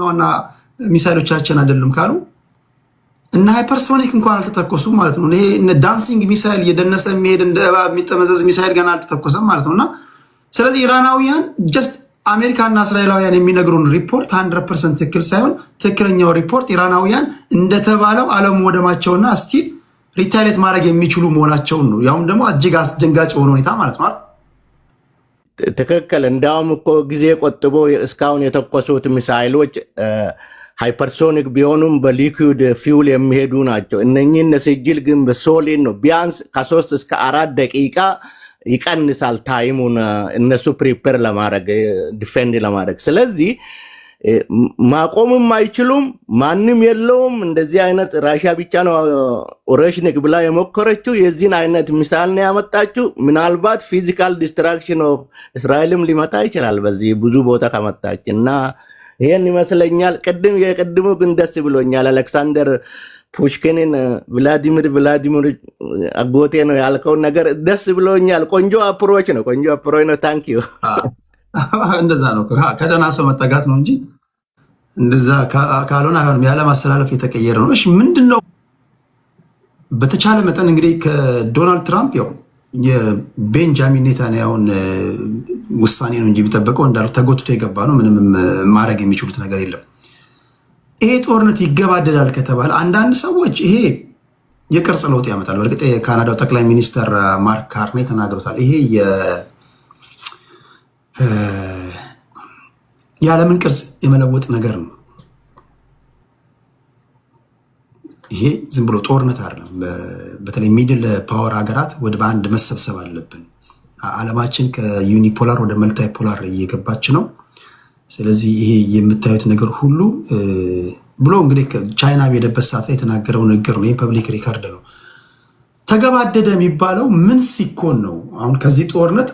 ዋና ሚሳይሎቻችን አይደለም ካሉ እና ሃይፐርሶኒክ እንኳን አልተተኮሱም ማለት ነው። ይሄ እነ ዳንሲንግ ሚሳይል እየደነሰ የሚሄድ እንደ እባብ የሚጠመዘዝ ሚሳይል ገና አልተተኮሰም ማለት ነውና ስለዚህ ኢራናውያን ጀስት አሜሪካና እስራኤላውያን የሚነግሩን ሪፖርት 100% ትክክል ሳይሆን ትክክለኛው ሪፖርት ኢራናውያን እንደተባለው ዓለም ወደማቸውና ስቲል ሪታሊየት ማድረግ የሚችሉ መሆናቸውን ነው። ያውም ደግሞ እጅግ አስደንጋጭ የሆነ ሁኔታ ማለት ነው። ትክክል። እንዳውም እኮ ጊዜ ቆጥቦ እስካሁን የተኮሱት ሚሳይሎች ሃይፐርሶኒክ ቢሆኑም በሊኩዊድ ፊውል የሚሄዱ ናቸው። እነኚህ ሲጅል ግን በሶሊድ ነው። ቢያንስ ከ3 እስከ 4 ደቂቃ ይቀንሳል ታይሙን እነሱ ፕሪፔር ለማድረግ ዲፌንድ ለማድረግ። ስለዚህ ማቆምም አይችሉም፣ ማንም የለውም። እንደዚህ አይነት ራሽያ ብቻ ነው ኦሬሽኒክ ብላ የሞከረችው የዚህን አይነት ሚሳይል ነው ያመጣችው። ምናልባት ፊዚካል ዲስትራክሽን ኦፍ እስራኤልም ሊመጣ ይችላል በዚህ ብዙ ቦታ ከመጣች እና ይሄን ይመስለኛል። የቅድሙ ግን ደስ ብሎኛል። አሌክሳንደር ፑሽኪንን ቭላዲሚር አጎቴ ነው ያልከውን ነገር ደስ ብሎኛል። ቆንጆ አፕሮች ነው። ታንክ ዩ። እንደዛ ነው ከደህና ሰው መጠጋት ነው እንጂ እንደዛ ካልሆነ አይሆንም። ያለ ማስተላለፍ የተቀየረ ነው። እሺ ምንድነው በተቻለ መጠን እንግዲህ ከዶናልድ ትራምፕ ያው የቤንጃሚን ኔታንያሁን ውሳኔ ነው እንጂ ቢጠበቀው እንዳለው ተጎትቶ የገባ ነው። ምንም ማድረግ የሚችሉት ነገር የለም። ይሄ ጦርነት ይገባደዳል ከተባለ አንዳንድ ሰዎች ይሄ የቅርጽ ለውጥ ያመጣል። በእርግጥ የካናዳው ጠቅላይ ሚኒስተር ማርክ ካርኔ ተናግሮታል። ይሄ የዓለምን ቅርጽ የመለወጥ ነገር ነው። ይሄ ዝም ብሎ ጦርነት አይደለም። በተለይ ሚድል ፓወር ሀገራት ወደ በአንድ መሰብሰብ አለብን። ዓለማችን ከዩኒፖላር ወደ መልታይፖላር እየገባች ነው። ስለዚህ ይሄ የምታዩት ነገር ሁሉ ብሎ እንግዲህ ቻይና በሄደበት ሰዓት ላይ የተናገረው ንግግር ነው። ይህ ፐብሊክ ሪካርድ ነው። ተገባደደ የሚባለው ምን ሲኮን ነው? አሁን ከዚህ ጦርነት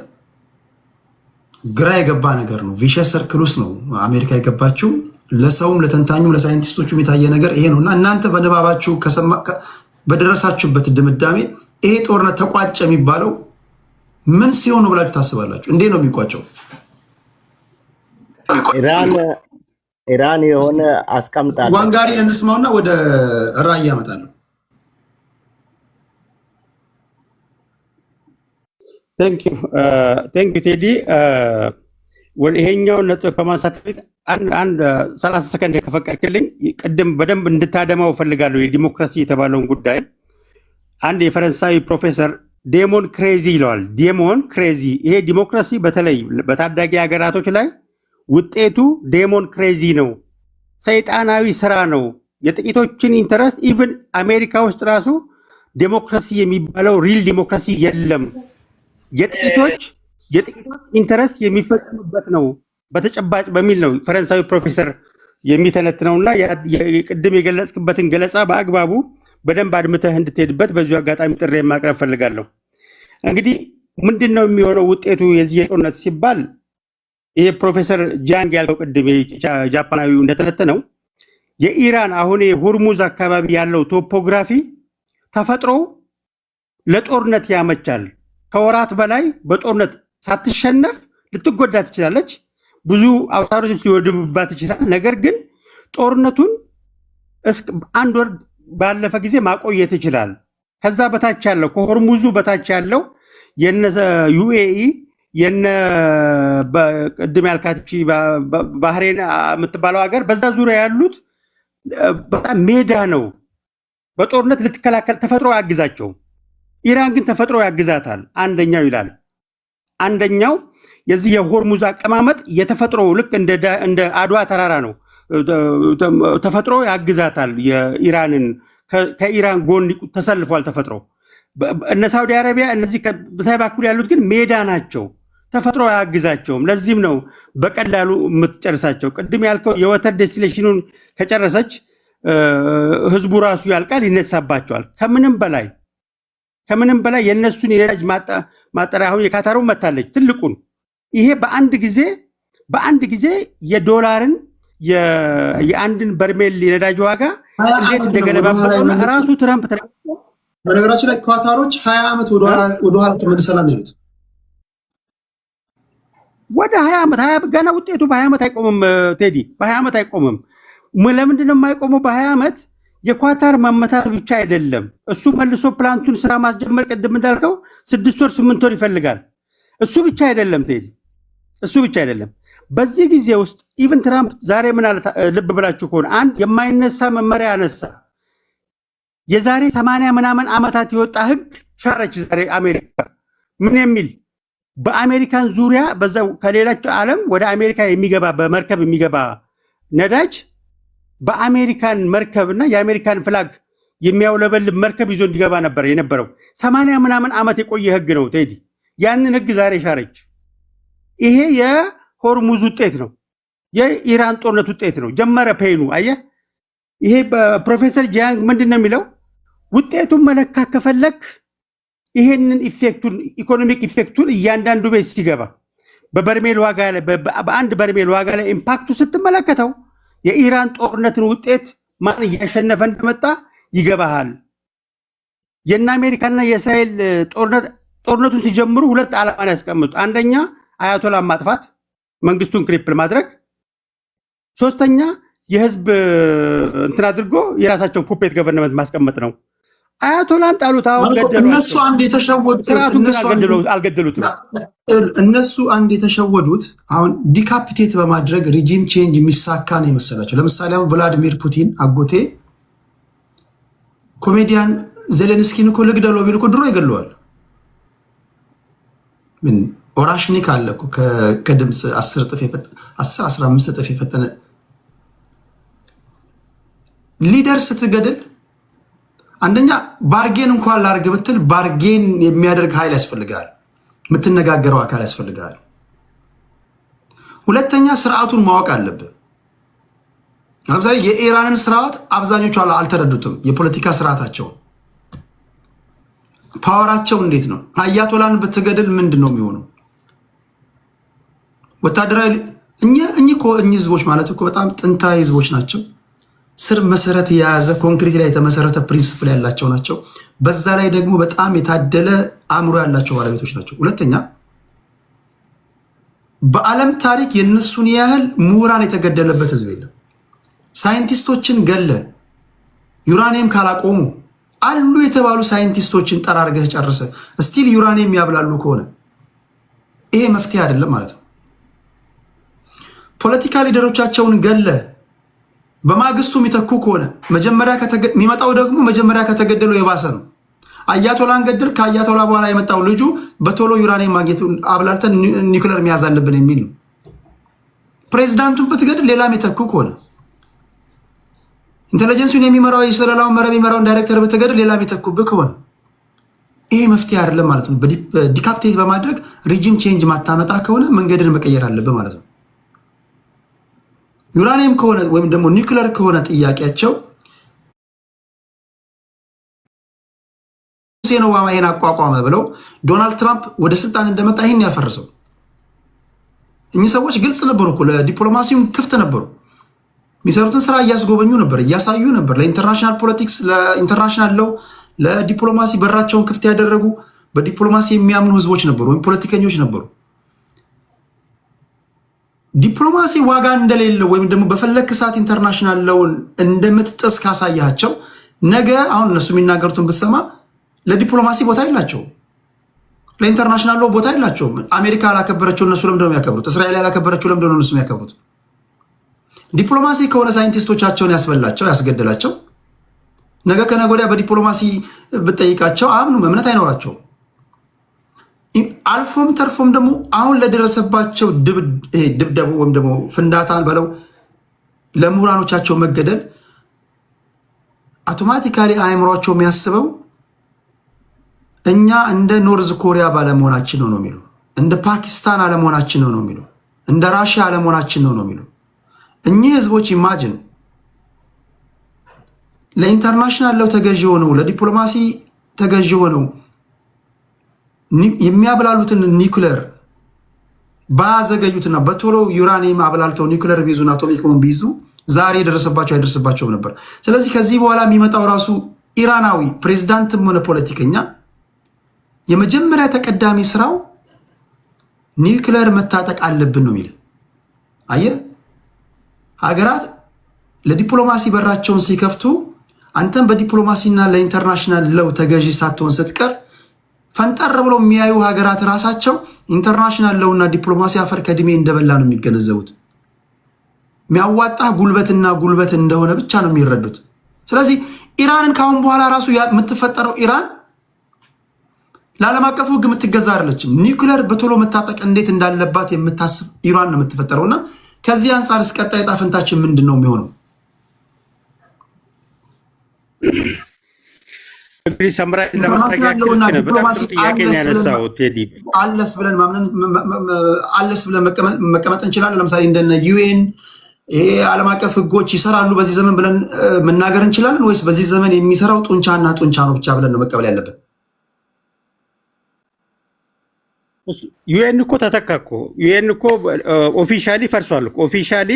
ግራ የገባ ነገር ነው። ቪሸስ ሰርክል ውስጥ ነው አሜሪካ የገባችው። ለሰውም ለተንታኙም ለሳይንቲስቶቹም የታየ ነገር ይሄ ነው እና እናንተ በንባባችሁ በደረሳችሁበት ድምዳሜ ይሄ ጦርነት ተቋጨ የሚባለው ምን ሲሆን ነው ብላችሁ ታስባላችሁ? እንዴት ነው የሚቋጨው? ኢራን የሆነ አስቀምጣለች። ዋንጋሪን እንስማውና ወደ ራእይ ያመጣለሁ። ቴንክ ዩ ቴዲ። ይሄኛውን ነጥብ ከማንሳት በፊት አንድ 30 ሰከንድ ከፈቀድክልኝ ቅድም በደንብ እንድታደማው ፈልጋለሁ። የዲሞክራሲ የተባለውን ጉዳይ አንድ የፈረንሳዊ ፕሮፌሰር ዴሞን ክሬዚ ይለዋል። ዴሞን ክሬዚ። ይሄ ዲሞክራሲ በተለይ በታዳጊ ሀገራቶች ላይ ውጤቱ ዴሞን ክሬዚ ነው፣ ሰይጣናዊ ስራ ነው። የጥቂቶችን ኢንተረስት ኢቭን አሜሪካ ውስጥ ራሱ ዴሞክራሲ የሚባለው ሪል ዲሞክራሲ የለም። የጥቂቶች ኢንተረስት የሚፈጽሙበት ነው በተጨባጭ በሚል ነው ፈረንሳዊ ፕሮፌሰር የሚተነትነውና ቅድም የገለጽክበትን ገለጻ በአግባቡ በደንብ አድምተህ እንድትሄድበት በዚሁ አጋጣሚ ጥሪ ማቅረብ ፈልጋለሁ። እንግዲህ ምንድነው የሚሆነው ውጤቱ የዚህ ጦርነት ሲባል ይሄ ፕሮፌሰር ጃንግ ያልከው ቅድም ጃፓናዊው እንደተነተነው የኢራን አሁን የሆርሙዝ አካባቢ ያለው ቶፖግራፊ ተፈጥሮ ለጦርነት ያመቻል። ከወራት በላይ በጦርነት ሳትሸነፍ ልትጎዳ ትችላለች። ብዙ አውታሮች ሊወድምባት ይችላል። ነገር ግን ጦርነቱን አንድ ወር ባለፈ ጊዜ ማቆየት ይችላል። ከዛ በታች ያለው ከሆርሙዙ በታች ያለው የነ ዩኤኢ የነ ቅድም ያልካት ባህሬን የምትባለው ሀገር በዛ ዙሪያ ያሉት በጣም ሜዳ ነው። በጦርነት ልትከላከል ተፈጥሮ ያግዛቸው። ኢራን ግን ተፈጥሮ ያግዛታል። አንደኛው ይላል። አንደኛው የዚህ የሆርሙዝ አቀማመጥ የተፈጥሮ ልክ እንደ አድዋ ተራራ ነው። ተፈጥሮ ያግዛታል። የኢራንን ከኢራን ጎን ተሰልፏል ተፈጥሮ። እነ ሳውዲ አረቢያ እነዚህ በታይ በኩል ያሉት ግን ሜዳ ናቸው። ተፈጥሮ አያግዛቸውም። ለዚህም ነው በቀላሉ የምትጨርሳቸው። ቅድም ያልከው የወተር ዴስቲሌሽኑን ከጨረሰች ህዝቡ ራሱ ያልቃል፣ ይነሳባቸዋል። ከምንም በላይ የነሱን የነዳጅ ማጣሪያ አሁን የካታሩ መታለች ትልቁን። ይሄ በአንድ ጊዜ የዶላርን የአንድን በርሜል የነዳጅ ዋጋ እንዴት እንደገለባበጠው ራሱ ትራምፕ ተናግሯል። በነገራችን ላይ ኳታሮች 20 ዓመት ወደ ኋላ ተመልሰናል ነው ያሉት። ወደ 20 ዓመት ገና ውጤቱ በ20 ዓመት አይቆምም። ቴዲ በ20 ዓመት አይቆምም። ለምንድን ነው የማይቆመው? በ20 ዓመት የኳታር መመታት ብቻ አይደለም። እሱ መልሶ ፕላንቱን ስራ ማስጀመር ቅድም እንዳልከው 6 ወር 8 ወር ይፈልጋል። እሱ ብቻ አይደለም ቴዲ፣ እሱ ብቻ አይደለም። በዚህ ጊዜ ውስጥ ኢቭን ትራምፕ ዛሬ ምን አለ ልብ ብላችሁ ከሆነ አንድ የማይነሳ መመሪያ አነሳ። የዛሬ 80 ምናምን ዓመታት የወጣ ህግ ሻረች ዛሬ አሜሪካ። ምን የሚል በአሜሪካን ዙሪያ በዛው ከሌላው ዓለም ወደ አሜሪካ የሚገባ በመርከብ የሚገባ ነዳጅ በአሜሪካን መርከብና የአሜሪካን ፍላግ የሚያውለበልብ መርከብ ይዞ እንዲገባ ነበር የነበረው። 80 ምናምን ዓመት የቆየ ህግ ነው ቴዲ። ያንን ህግ ዛሬ ሻረች። ይሄ የሆርሙዝ ውጤት ነው፣ የኢራን ጦርነት ውጤት ነው። ጀመረ ፔኑ። አየህ፣ ይሄ በፕሮፌሰር ጂያንግ ምንድነው የሚለው? ውጤቱን መለካ ከፈለክ ይሄንን ኢፌክቱን ኢኮኖሚክ ኢፌክቱን እያንዳንዱ ቤት ሲገባ በበርሜል ዋጋ ላይ በአንድ በርሜል ዋጋ ላይ ኢምፓክቱ ስትመለከተው የኢራን ጦርነትን ውጤት ማን እያሸነፈ እንደመጣ ይገባሃል። የና አሜሪካና የእስራኤል ጦርነቱን ሲጀምሩ ሁለት ዓላማን ያስቀምጡ። አንደኛ አያቶላ ማጥፋት፣ መንግስቱን ክሪፕል ማድረግ፣ ሶስተኛ የህዝብ እንትን አድርጎ የራሳቸውን ፑፔት ገቨርንመንት ማስቀመጥ ነው። አያቶላን ጣሉት። አሁን ገደሉ። እነሱ አንድ የተሸወዱት እነሱ አንድ የተሸወዱት አሁን ዲካፒቴት በማድረግ ሪጂም ቼንጅ የሚሳካ ነው የመሰላቸው። ለምሳሌ አሁን ቭላዲሚር ፑቲን አጎቴ ኮሜዲያን ዜሌንስኪን እኮ ልግደለው ቢል እኮ ድሮ ይገለዋል። ምን ኦራሽኒክ አለ እኮ ከድምፅ 10-15 እጥፍ የፈጠነ ሊደር ስትገድል አንደኛ ባርጌን እንኳን ላርግ ብትል ባርጌን የሚያደርግ ኃይል ያስፈልጋል። የምትነጋገረው አካል ያስፈልጋል። ሁለተኛ ስርዓቱን ማወቅ አለብህ። ለምሳሌ የኢራንን ስርዓት አብዛኞቹ አልተረዱትም። የፖለቲካ ስርዓታቸው ፓወራቸው እንዴት ነው? አያቶላን ብትገድል ምንድን ነው የሚሆነው? ወታደራዊ እኚህ ህዝቦች ማለት እኮ በጣም ጥንታዊ ህዝቦች ናቸው። ስር መሰረት የያዘ ኮንክሪት ላይ የተመሰረተ ፕሪንሲፕል ያላቸው ናቸው። በዛ ላይ ደግሞ በጣም የታደለ አእምሮ ያላቸው ባለቤቶች ናቸው። ሁለተኛ በዓለም ታሪክ የነሱን ያህል ምሁራን የተገደለበት ህዝብ የለም። ሳይንቲስቶችን ገለ ዩራኒየም ካላቆሙ አሉ የተባሉ ሳይንቲስቶችን ጠራርገህ ጨርሰ ስቲል ዩራኒየም ያብላሉ ከሆነ ይሄ መፍትሄ አይደለም ማለት ነው። ፖለቲካ ሊደሮቻቸውን ገለ በማግስቱ የሚተኩ ከሆነ የሚመጣው ደግሞ መጀመሪያ ከተገደሉ የባሰ ነው። አያቶላን ገደል፣ ከአያቶላ በኋላ የመጣው ልጁ በቶሎ ዩራኒየም ማግኘት አብላልተን ኒውክሌር መያዝ አለብን የሚል ነው። ፕሬዚዳንቱን ብትገድል ሌላም የተኩ ከሆነ ኢንቴሊጀንሱን የሚመራው የሰለላውን መረብ የሚመራውን ዳይሬክተር ብትገድል ሌላም የተኩብህ ከሆነ ይሄ መፍትሄ አይደለም ማለት ነው። ዲካፕቴት በማድረግ ሪጂም ቼንጅ ማታመጣ ከሆነ መንገድን መቀየር አለብህ ማለት ነው። ዩራኒየም ከሆነ ወይም ደግሞ ኒውክሌር ከሆነ ጥያቄያቸው ሁሴን ኦባማ ይሄን አቋቋመ ብለው ዶናልድ ትራምፕ ወደ ስልጣን እንደመጣ ይሄን ያፈረሰው። እኚህ ሰዎች ግልጽ ነበሩ እኮ ለዲፕሎማሲውም ክፍት ነበሩ። የሚሰሩትን ስራ እያስጎበኙ ነበር፣ እያሳዩ ነበር። ለኢንተርናሽናል ፖለቲክስ፣ ለኢንተርናሽናል ለው፣ ለዲፕሎማሲ በራቸውን ክፍት ያደረጉ በዲፕሎማሲ የሚያምኑ ህዝቦች ነበሩ ወይም ፖለቲከኞች ነበሩ። ዲፕሎማሲ ዋጋ እንደሌለው ወይም ደግሞ በፈለክ ሰዓት ኢንተርናሽናል ለውን እንደምትጥስ ካሳያቸው ነገ አሁን እነሱ የሚናገሩትን ብትሰማ ለዲፕሎማሲ ቦታ የላቸውም፣ ለኢንተርናሽናል ለው ቦታ የላቸውም። አሜሪካ ያላከበረችው እነሱ ለምንድነው የሚያከብሩት? እስራኤል ያላከበረችው ለምንድነው እነሱ የሚያከብሩት? ዲፕሎማሲ ከሆነ ሳይንቲስቶቻቸውን ያስበላቸው ያስገደላቸው፣ ነገ ከነገ ወዲያ በዲፕሎማሲ ብትጠይቃቸው አምኑም እምነት አይኖራቸውም። አልፎም ተርፎም ደግሞ አሁን ለደረሰባቸው ድብደቡ ወይም ደግሞ ፍንዳታን በለው ለምሁራኖቻቸው መገደል አውቶማቲካሊ አእምሯቸው የሚያስበው እኛ እንደ ኖርዝ ኮሪያ ባለመሆናችን ነው የሚሉ፣ እንደ ፓኪስታን አለመሆናችን ነው የሚሉ፣ እንደ ራሽያ አለመሆናችን ነው የሚሉ። እኚህ ህዝቦች ኢማጅን ለኢንተርናሽናል ለው ተገዢ ሆነው ለዲፕሎማሲ ተገዢ ሆነው የሚያብላሉትን ኒውክሌር ባዘገዩትና በቶሎ ዩራኒየም አብላልተው ኒውክሌር ቢይዙና አቶሚክ ቦምብ ቢይዙ ዛሬ የደረሰባቸው አይደርስባቸውም ነበር። ስለዚህ ከዚህ በኋላ የሚመጣው ራሱ ኢራናዊ ፕሬዝዳንትም ሆነ ፖለቲከኛ የመጀመሪያ ተቀዳሚ ስራው ኒውክሌር መታጠቅ አለብን ነው የሚል። አየህ ሀገራት ለዲፕሎማሲ በራቸውን ሲከፍቱ አንተም በዲፕሎማሲና ለኢንተርናሽናል ለው ተገዢ ሳትሆን ስትቀር ፈንጠር ብለው የሚያዩ ሀገራት ራሳቸው ኢንተርናሽናል ለውና ዲፕሎማሲ አፈር ከድሜ እንደበላ ነው የሚገነዘቡት። የሚያዋጣ ጉልበትና ጉልበት እንደሆነ ብቻ ነው የሚረዱት። ስለዚህ ኢራንን ካሁን በኋላ ራሱ የምትፈጠረው ኢራን ለዓለም አቀፉ ሕግ የምትገዛ አይደለችም። ኒውክሌር በቶሎ መታጠቅ እንዴት እንዳለባት የምታስብ ኢራን ነው የምትፈጠረውና ከዚህ አንጻር እስቀጣይ ዕጣ ፈንታችን ምንድን ነው የሚሆነው? እንግዲህ ሰምራይ ለማድረግ አለስ ብለን መቀመጥ እንችላለን። ለምሳሌ እንደነ ዩኤን ይሄ ዓለም አቀፍ ህጎች ይሰራሉ በዚህ ዘመን ብለን መናገር እንችላለን ወይስ በዚህ ዘመን የሚሰራው ጡንቻና ጡንቻ ነው ብቻ ብለን ነው መቀበል ያለብን? ዩኤን እኮ ተተካ እኮ ዩኤን እኮ ኦፊሻሊ ፈርሷል እኮ። ኦፊሻሊ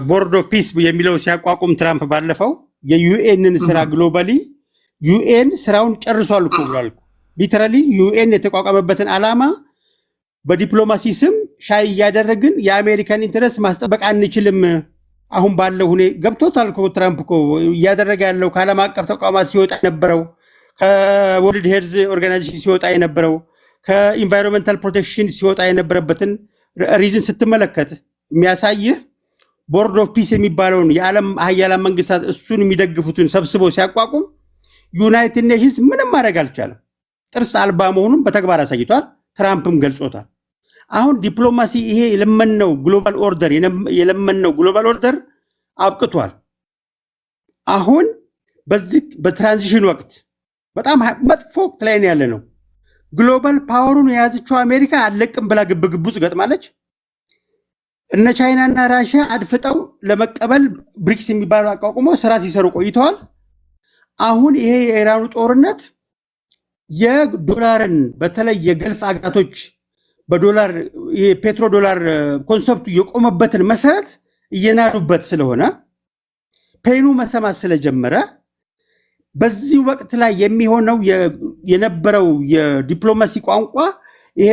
ቦርድ ኦፍ ፒስ የሚለው ሲያቋቁም ትራምፕ ባለፈው የዩኤንን ስራ ግሎባሊ ዩኤን ስራውን ጨርሷል እኮ ብሏል። ሊተራሊ ዩኤን የተቋቋመበትን ዓላማ በዲፕሎማሲ ስም ሻይ እያደረግን የአሜሪካን ኢንተረስት ማስጠበቅ አንችልም አሁን ባለው ሁኔታ ገብቶታል እኮ ትራምፕ እኮ እያደረገ ያለው ከዓለም አቀፍ ተቋማት ሲወጣ የነበረው ከወርልድ ሄልዝ ኦርጋናይዜሽን ሲወጣ የነበረው ከኢንቫይሮንመንታል ፕሮቴክሽን ሲወጣ የነበረበትን ሪዝን ስትመለከት የሚያሳይህ ቦርድ ኦፍ ፒስ የሚባለውን የዓለም ሀያላን መንግስታት እሱን የሚደግፉትን ሰብስቦ ሲያቋቁም ዩናይትድ ኔሽንስ ምንም ማድረግ አልቻለም። ጥርስ አልባ መሆኑን በተግባር አሳይቷል። ትራምፕም ገልጾታል። አሁን ዲፕሎማሲ ይሄ የለመነው ግሎባል ኦርደር አብቅቷል። አሁን በዚህ በትራንዚሽን ወቅት በጣም መጥፎ ወቅት ላይ ያለ ነው። ግሎባል ፓወሩን የያዘችው አሜሪካ አለቅም ብላ ግብግብ ውስጥ ገጥማለች። እነ ቻይና እና ራሽያ አድፍጠው ለመቀበል ብሪክስ የሚባለው አቋቁሞ ስራ ሲሰሩ ቆይተዋል። አሁን ይሄ የኢራኑ ጦርነት የዶላርን በተለይ የገልፍ አገራቶች በዶላር የፔትሮ ዶላር ኮንሰፕቱ የቆመበትን መሰረት እየናዱበት ስለሆነ ፔኑ መሰማት ስለጀመረ በዚህ ወቅት ላይ የሚሆነው የነበረው የዲፕሎማሲ ቋንቋ ይሄ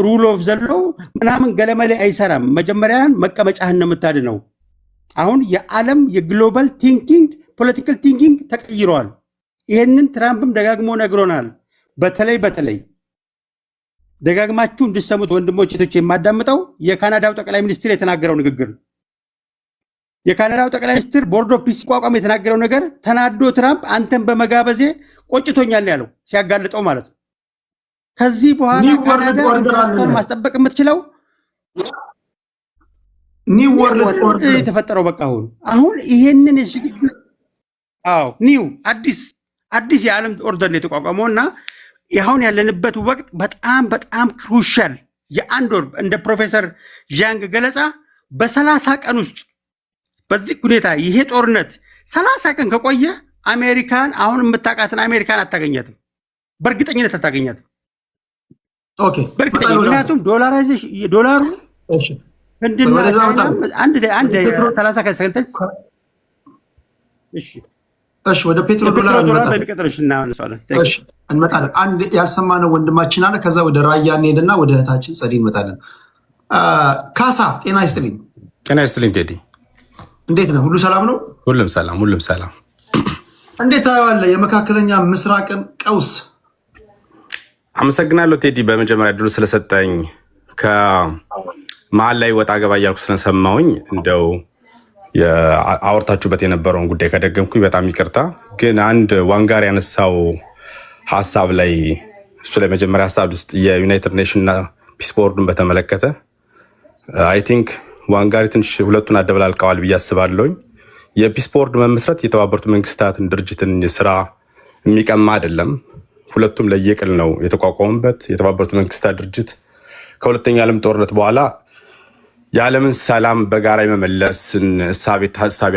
ሩል ኦፍ ዘለው ምናምን ገለመሌ አይሰራም። መጀመሪያን መቀመጫህን ነው የምታድነው። አሁን የዓለም የግሎባል ቲንኪንግ ፖለቲካል ቲንኪንግ ተቀይሯል። ይሄንን ትራምፕም ደጋግሞ ነግሮናል። በተለይ ደጋግማችሁ እንድሰሙት ወንድሞች እህቶች የማዳምጠው የካናዳው ጠቅላይ ሚኒስትር የተናገረው ንግግር። የካናዳው ጠቅላይ ሚኒስትር ቦርድ ኦፍ ፒስ ሲቋቋም የተናገረው ነገር ተናዶ ትራምፕ አንተን በመጋበዜ ቆጭቶኛል ያለው ሲያጋልጠው ማለት ነው። ከዚህ በኋላ ካናዳ ማስጠበቅ የምትችለው ኒው ወርልድ ኦርደር የተፈጠረው በቃ አሁን ይሄንን ኒው አዲስ የዓለም ኦርደር የተቋቋመውና አሁን ያለንበት ወቅት በጣም ክሩሻል የአንድ ወር እንደ ፕሮፌሰር ዣንግ ገለጻ በ30 ቀን ውስጥ በዚህ ሁኔታ ይሄ ጦርነት 30 ቀን ከቆየ አሜሪካን አሁን የምታውቃትን አሜሪካን አታገኛትም። በእርግጠኝነት አታገኛትም። ኦኬ ምክንያቱም ዶላሩ እሺ እንድና አንድ 30 ቀን ሰልሰች እሺ ወደ ፔትሮ ዶላር እንመጣለን። አንድ ያልሰማነው ወንድማችን አለ። ከዛ ወደ ራያ እንሄድና ወደ እህታችን ጸዲ እንመጣለን። ካሳ ጤና ይስጥልኝ። ጤና ይስጥልኝ ቴዲ፣ እንዴት ነው? ሁሉ ሰላም ነው? ሁሉም ሰላም። እንዴት ታየዋለህ የመካከለኛ ምስራቅን ቀውስ? አመሰግናለሁ ቴዲ፣ በመጀመሪያ ድሉ ስለሰጠኝ ከመሀል ላይ ወጣ ገባ እያልኩ ስለሰማሁኝ እንደው አወርታችሁበት የነበረውን ጉዳይ ከደገምኩኝ በጣም ይቅርታ። ግን አንድ ዋንጋር ያነሳው ሀሳብ ላይ እሱ ላይ መጀመሪያ ሀሳብ ልስጥ። የዩናይትድ ኔሽንና ፒስ ቦርዱን በተመለከተ አይ ቲንክ ዋንጋሪ ትንሽ ሁለቱን አደበላልቀዋል ብዬ አስባለሁኝ። የፒስ ቦርድ መመስረት የተባበሩት መንግስታትን ድርጅትን ስራ የሚቀማ አይደለም። ሁለቱም ለየቅል ነው የተቋቋሙበት። የተባበሩት መንግስታት ድርጅት ከሁለተኛው ዓለም ጦርነት በኋላ የዓለምን ሰላም በጋራ የመመለስን እሳቤ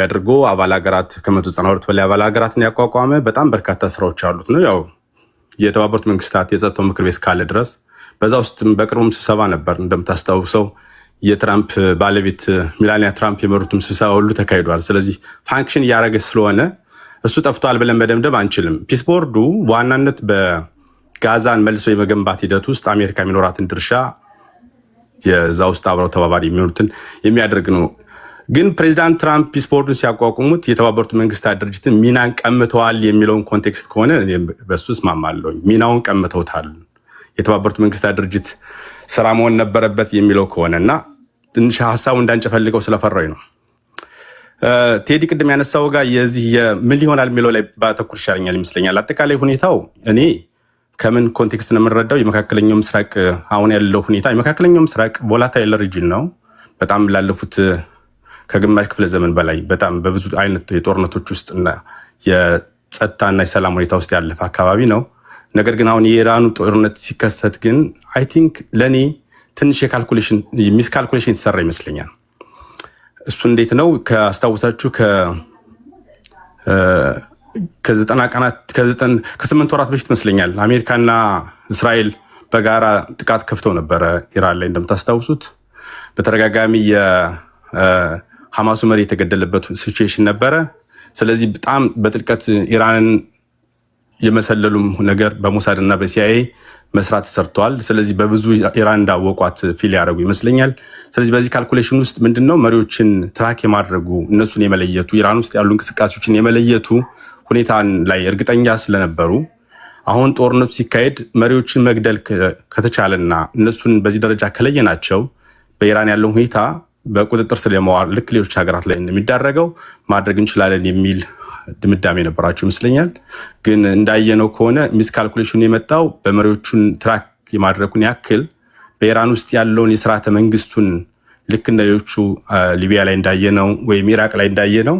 አድርጎ አባል ሀገራት ከ192 በላይ አባል ሀገራትን ያቋቋመ በጣም በርካታ ስራዎች አሉት ነው። ያው የተባበሩት መንግስታት የጸጥታው ምክር ቤት ካለ ድረስ በዛ ውስጥ በቅርቡም ስብሰባ ነበር እንደምታስታውሰው የትራምፕ ባለቤት ሚላኒያ ትራምፕ የመሩትም ስብሰባ ሁሉ ተካሂዷል። ስለዚህ ፋንክሽን እያደረገ ስለሆነ እሱ ጠፍቷል ብለን መደምደም አንችልም። ፒስ ቦርዱ በዋናነት በጋዛን መልሶ የመገንባት ሂደት ውስጥ አሜሪካ የሚኖራትን ድርሻ የዛ ውስጥ አብረው ተባባሪ የሚሆኑትን የሚያደርግ ነው። ግን ፕሬዚዳንት ትራምፕ ፒስ ቦርዱን ሲያቋቁሙት የተባበሩት መንግስታት ድርጅትን ሚናን ቀምተዋል የሚለውን ኮንቴክስት ከሆነ በሱ እስማማለሁ። ሚናውን ቀምተውታል፣ የተባበሩት መንግስታት ድርጅት ስራ መሆን ነበረበት የሚለው ከሆነ እና ትንሽ ሀሳቡ እንዳንጨፈልገው ስለፈራኝ ነው። ቴዲ ቅድም ያነሳው ጋር የዚህ ምን ይሆናል የሚለው ላይ ባተኩር ይሻለኛል ይመስለኛል። አጠቃላይ ሁኔታው እኔ ከምን ኮንቴክስት ነው የምንረዳው? የመካከለኛው ምስራቅ አሁን ያለው ሁኔታ የመካከለኛው ምስራቅ ቮላታይል ሪጅን ነው። በጣም ላለፉት ከግማሽ ክፍለ ዘመን በላይ በጣም በብዙ አይነት የጦርነቶች ውስጥና የጸጥታና የሰላም ሁኔታ ውስጥ ያለፈ አካባቢ ነው። ነገር ግን አሁን የኢራኑ ጦርነት ሲከሰት ግን አይ ቲንክ ለእኔ ትንሽ ሚስ ካልኩሌሽን የተሰራ ይመስለኛል። እሱ እንዴት ነው ከአስታውሳችሁ ከ8 ወራት በፊት ይመስለኛል አሜሪካና እስራኤል በጋራ ጥቃት ከፍተው ነበረ ኢራን ላይ እንደምታስታውሱት። በተደጋጋሚ የሐማሱ መሪ የተገደለበት ሲቹዌሽን ነበረ። ስለዚህ በጣም በጥልቀት ኢራንን የመሰለሉም ነገር በሞሳድ እና በሲአይኤ መስራት ሰርተዋል። ስለዚህ በብዙ ኢራን እንዳወቋት ፊል ያደረጉ ይመስለኛል። ስለዚህ በዚህ ካልኩሌሽን ውስጥ ምንድነው መሪዎችን ትራክ የማድረጉ እነሱን የመለየቱ ኢራን ውስጥ ያሉ እንቅስቃሴዎችን የመለየቱ ሁኔታን ላይ እርግጠኛ ስለነበሩ አሁን ጦርነቱ ሲካሄድ መሪዎችን መግደል ከተቻለና እነሱን በዚህ ደረጃ ከለየናቸው በኢራን ያለው ሁኔታ በቁጥጥር ስር የመዋል ልክ ሌሎች ሀገራት ላይ እንደሚዳረገው ማድረግ እንችላለን የሚል ድምዳሜ ነበራቸው ይመስለኛል። ግን እንዳየነው ከሆነ ሚስ ካልኩሌሽን የመጣው በመሪዎቹን ትራክ የማድረጉን ያክል በኢራን ውስጥ ያለውን የስርዓተ መንግስቱን ልክ እንደ ሌሎቹ ሊቢያ ላይ እንዳየነው ወይም ኢራቅ ላይ እንዳየነው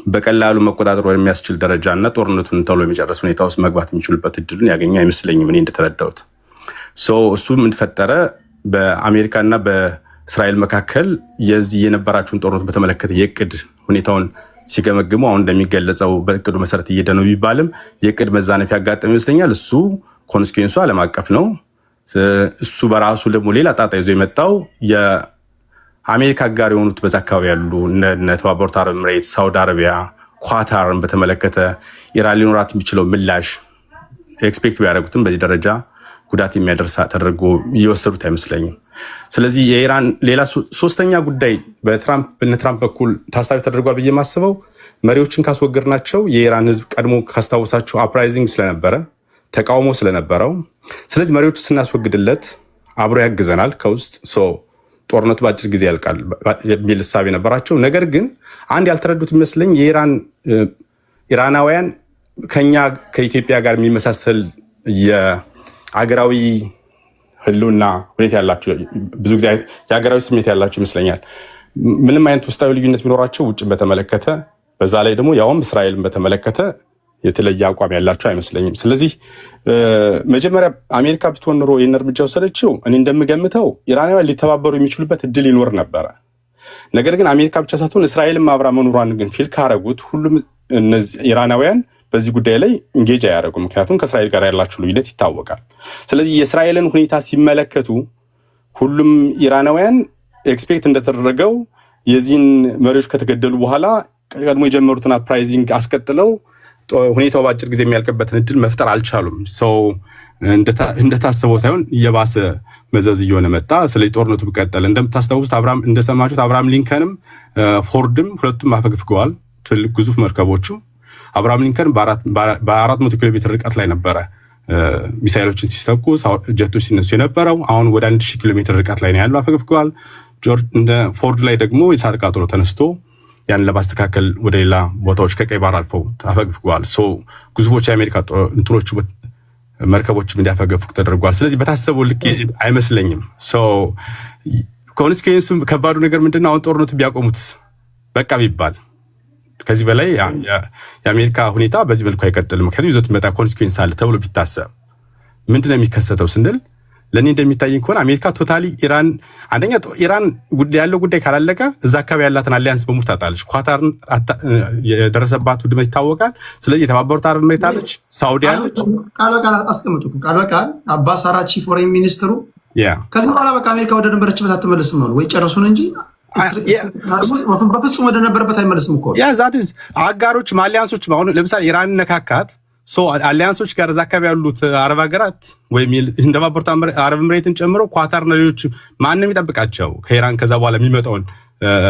በቀላሉ መቆጣጠር ወደሚያስችል ደረጃ እና ጦርነቱን ተብሎ የሚጨርስ ሁኔታ ውስጥ መግባት የሚችሉበት እድሉን ያገኙ አይመስለኝም እኔ እንደተረዳሁት። እሱ ምን ፈጠረ? በአሜሪካና በእስራኤል መካከል የዚህ የነበራቸውን ጦርነት በተመለከተ የእቅድ ሁኔታውን ሲገመግሙ አሁን እንደሚገለጸው በእቅዱ መሰረት እየሄደ ነው ቢባልም የእቅድ መዛነፍ ያጋጠመ ይመስለኛል። እሱ ኮንስኩዌንሱ ዓለም አቀፍ ነው። እሱ በራሱ ደግሞ ሌላ ጣጣ ይዞ የመጣው የአሜሪካ ጋር የሆኑት በዛ አካባቢ ያሉ እነ ተባበሩት አረብ ኤምሬት፣ ሳውዲ አረቢያ፣ ኳታርን በተመለከተ ኢራን ሊኖራት የሚችለው ምላሽ ኤክስፔክት ቢያደርጉትም በዚህ ደረጃ ጉዳት የሚያደርስ ተደርጎ እየወሰዱት አይመስለኝም። ስለዚህ የኢራን ሌላ ሶስተኛ ጉዳይ በትራምፕ በኩል ታሳቢ ተደርጓል ብዬ የማስበው መሪዎችን ካስወገድናቸው የኢራን ሕዝብ ቀድሞ ካስታወሳችሁ አፕራይዚንግ ስለነበረ ተቃውሞ ስለነበረው፣ ስለዚህ መሪዎቹ ስናስወግድለት አብሮ ያግዘናል ከውስጥ ጦርነቱ በአጭር ጊዜ ያልቃል የሚል እሳቤ ነበራቸው። ነገር ግን አንድ ያልተረዱት የሚመስለኝ ኢራናውያን ከኛ ከኢትዮጵያ ጋር የሚመሳሰል የአገራዊ ህልውና ሁኔታ ያላቸው ብዙ ጊዜ የሀገራዊ ስሜት ያላቸው ይመስለኛል። ምንም አይነት ውስጣዊ ልዩነት ቢኖራቸው ውጭን በተመለከተ በዛ ላይ ደግሞ ያውም እስራኤልን በተመለከተ የተለየ አቋም ያላቸው አይመስለኝም። ስለዚህ መጀመሪያ አሜሪካ ብትሆን ኖሮ ይህን እርምጃ ወሰደችው እኔ እንደምገምተው ኢራናውያን ሊተባበሩ የሚችሉበት እድል ይኖር ነበረ። ነገር ግን አሜሪካ ብቻ ሳትሆን እስራኤልን አብራ መኖሯን ግን ፊል ካረጉት ሁሉም እነዚህ ኢራናውያን በዚህ ጉዳይ ላይ እንጌጅ አያደርጉም። ምክንያቱም ከእስራኤል ጋር ያላቸው ልዩነት ይታወቃል። ስለዚህ የእስራኤልን ሁኔታ ሲመለከቱ ሁሉም ኢራናውያን ኤክስፔክት እንደተደረገው የዚህን መሪዎች ከተገደሉ በኋላ ቀድሞ የጀመሩትን አፕራይዚንግ አስቀጥለው ሁኔታው በአጭር ጊዜ የሚያልቅበትን እድል መፍጠር አልቻሉም። እንደታሰበው ሳይሆን እየባሰ መዘዝ እየሆነ መጣ። ስለዚህ ጦርነቱ ቢቀጠል እንደምታስታውሱት እንደሰማችሁት አብርሃም ሊንከንም ፎርድም ሁለቱም አፈግፍገዋል። ትልቅ ግዙፍ መርከቦቹ አብርሃም ሊንከን በ400 ኪሎ ሜትር ርቀት ላይ ነበረ ሚሳይሎችን ሲስተኩ ጀቶች ሲነሱ የነበረው። አሁን ወደ 1000 ኪሎ ሜትር ርቀት ላይ ነው ያለው፣ አፈግፍገዋል። ፎርድ ላይ ደግሞ የእሳት ቃጠሎ ተነስቶ ያን ለማስተካከል ወደ ሌላ ቦታዎች ከቀይ ባህር አልፈው አፈግፍገዋል። ግዙፎች የአሜሪካ እንትኖቹ መርከቦችም እንዲያፈገፍጉ ተደርጓል። ስለዚህ በታሰበው ልክ አይመስለኝም። ኮንስኩዌንሱ ከባዱ ነገር ምንድነው? አሁን ጦርነቱ ቢያቆሙት በቃ ቢባል ከዚህ በላይ የአሜሪካ ሁኔታ በዚህ መልኩ አይቀጥልም። ምክንያቱም ይዞት መጣ ኮንስኩዌንስ አለ ተብሎ ቢታሰብ ምንድነው የሚከሰተው ስንል ለእኔ እንደሚታየኝ ከሆነ አሜሪካ ቶታሊ አንደኛ ኢራን ያለው ጉዳይ ካላለቀ እዛ አካባቢ ያላትን አሊያንስ በሙሉ ታጣለች። ኳታርን የደረሰባት ውድመት ይታወቃል። ስለዚህ የተባበሩት አረብ ኤሚሬት አለች፣ ሳውዲ አለች። ቃል በቃል አስቀምጡ። ቃል በቃል አባስ አራቺ ፎሬን ሚኒስትሩ ከዚህ በኋላ በቃ አሜሪካ ወደ ነበረችበት አትመለስም አሉ ወይ ጨረሱን እንጂ በፍጹም ወደ ነበረበት አይመለስም እኮ። አጋሮች አሊያንሶች አሁን ለምሳሌ ኢራን ነካካት አሊያንሶች ጋር እዛ አካባቢ ያሉት አረብ ሀገራት ወይም እንደተባበሩት አረብ ኤምሬትን ጨምሮ ኳታርና ሌሎች ማንም ይጠብቃቸው ከኢራን ከዛ በኋላ የሚመጣውን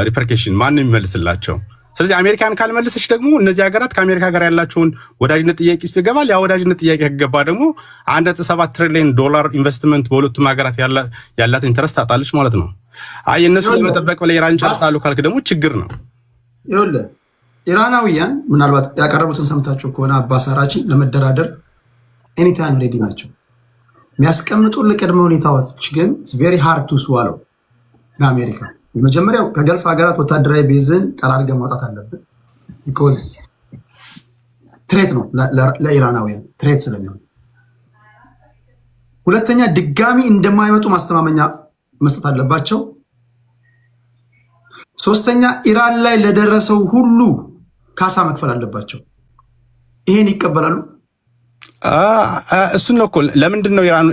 ሪፐርኬሽን ማንም ይመልስላቸው? ስለዚህ አሜሪካን ካልመለሰች ደግሞ እነዚህ ሀገራት ከአሜሪካ ጋር ያላቸውን ወዳጅነት ጥያቄ ውስጥ ይገባል። ያ ወዳጅነት ጥያቄ ከገባ ደግሞ 1.7 ትሪሊዮን ዶላር ኢንቨስትመንት በሁለቱም ሀገራት ያላት ኢንተረስት ታጣለች ማለት ነው። አይ እነሱ ለመጠበቅ ብለ ኢራን ጨርሳሉ ካልክ ደግሞ ችግር ነው። ይኸውልህ ኢራናውያን ምናልባት ያቀረቡትን ሰምታችሁ ከሆነ አባስ አራቺ ለመደራደር ኤኒታይም ሬዲ ናቸው። የሚያስቀምጡልህ ቅድመ ሁኔታዎች ግን ቬሪ ሃርድ ቱ ስዋለው ለአሜሪካ የመጀመሪያው ከገልፍ ሀገራት ወታደራዊ ቤዝን ጠራርገን ማውጣት አለብን። ቢኮዝ ትሬት ነው ለኢራናውያን ትሬት ስለሚሆን። ሁለተኛ ድጋሚ እንደማይመጡ ማስተማመኛ መስጠት አለባቸው። ሶስተኛ ኢራን ላይ ለደረሰው ሁሉ ካሳ መክፈል አለባቸው። ይሄን ይቀበላሉ? እሱን ነው እኮ ለምንድን ነው ኢራን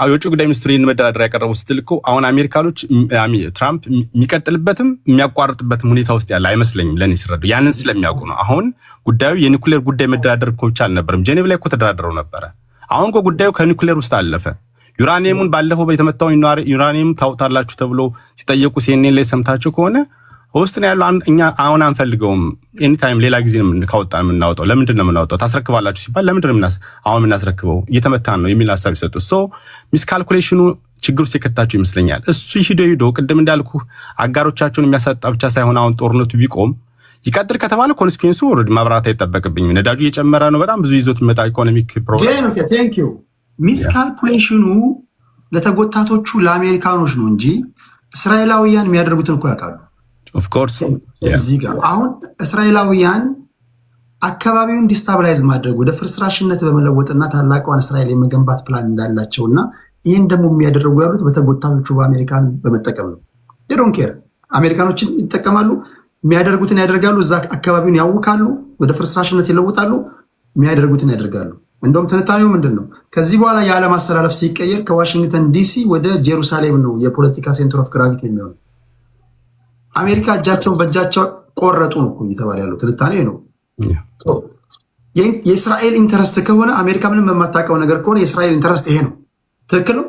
የውጭ ጉዳይ ሚኒስትሩ ይህን መደራደሪያ ያቀረቡት ስትል እኮ አሁን አሜሪካኖች ትራምፕ የሚቀጥልበትም የሚያቋርጥበትም ሁኔታ ውስጥ ያለ አይመስለኝም። ለእኔ ሲረዱ ያንን ስለሚያውቁ ነው። አሁን ጉዳዩ የኒኩሌር ጉዳይ መደራደር እኮ ብቻ አልነበረም። ጄኔቭ ላይ እኮ ተደራድረው ነበረ። አሁን እኮ ጉዳዩ ከኒኩሌር ውስጥ አለፈ። ዩራኒየሙን ባለፈው የተመታውን ዩራኒየም ታውጣላችሁ ተብሎ ሲጠየቁ ሲኤንኤን ላይ ሰምታችሁ ከሆነ ውስጥ ነው ያለው። እኛ አሁን አንፈልገውም፣ ኤኒታይም ሌላ ጊዜ ካወጣ የምናወጣው። ለምንድን ነው የምናወጣው? ታስረክባላችሁ ሲባል ለምንድን ነው አሁን የምናስረክበው? እየተመታን ነው የሚል ሀሳብ ይሰጡ። ሚስ ካልኩሌሽኑ ችግር ውስጥ የከታቸው ይመስለኛል። እሱ ሂዶ ቅድም እንዳልኩ አጋሮቻቸውን የሚያሳጣ ብቻ ሳይሆን አሁን ጦርነቱ ቢቆም ይቀጥል ከተባለ ኮንስኩዌንሱ ማብራት አይጠበቅብኝም። ነዳጁ እየጨመረ ነው። በጣም ብዙ ይዞት የሚመጣ ኢኮኖሚክ ፕሮብሌም። ሚስ ካልኩሌሽኑ ለተጎታቶቹ ለአሜሪካኖች ነው እንጂ እስራኤላውያን የሚያደርጉትን እኮ ያውቃሉ። ኦፍኮርስ እዚህ ጋር አሁን እስራኤላውያን አካባቢውን ዲስታብላይዝ ማድረግ ወደ ፍርስራሽነት በመለወጥና ታላቋን እስራኤል የመገንባት ፕላን እንዳላቸውና ይህን ደግሞ የሚያደርጉ ያሉት በተጎታቶቹ በአሜሪካን በመጠቀም ነው። ዶንት ኬር አሜሪካኖችን ይጠቀማሉ፣ የሚያደርጉትን ያደርጋሉ፣ እዛ አካባቢውን ያውካሉ፣ ወደ ፍርስራሽነት ይለውጣሉ፣ የሚያደርጉትን ያደርጋሉ። እንደውም ትንታኔው ምንድን ነው? ከዚህ በኋላ የዓለም አስተላለፍ ሲቀየር ከዋሽንግተን ዲሲ ወደ ጄሩሳሌም ነው የፖለቲካ ሴንተር ኦፍ ግራቪቲ የሚሆነው። አሜሪካ እጃቸውን በእጃቸው ቆረጡ ነው እየተባለ ያለው ትንታኔ ነው። የእስራኤል ኢንተረስት ከሆነ አሜሪካ ምንም የማታውቀው ነገር ከሆነ የእስራኤል ኢንተረስት ይሄ ነው። ትክክል ነው።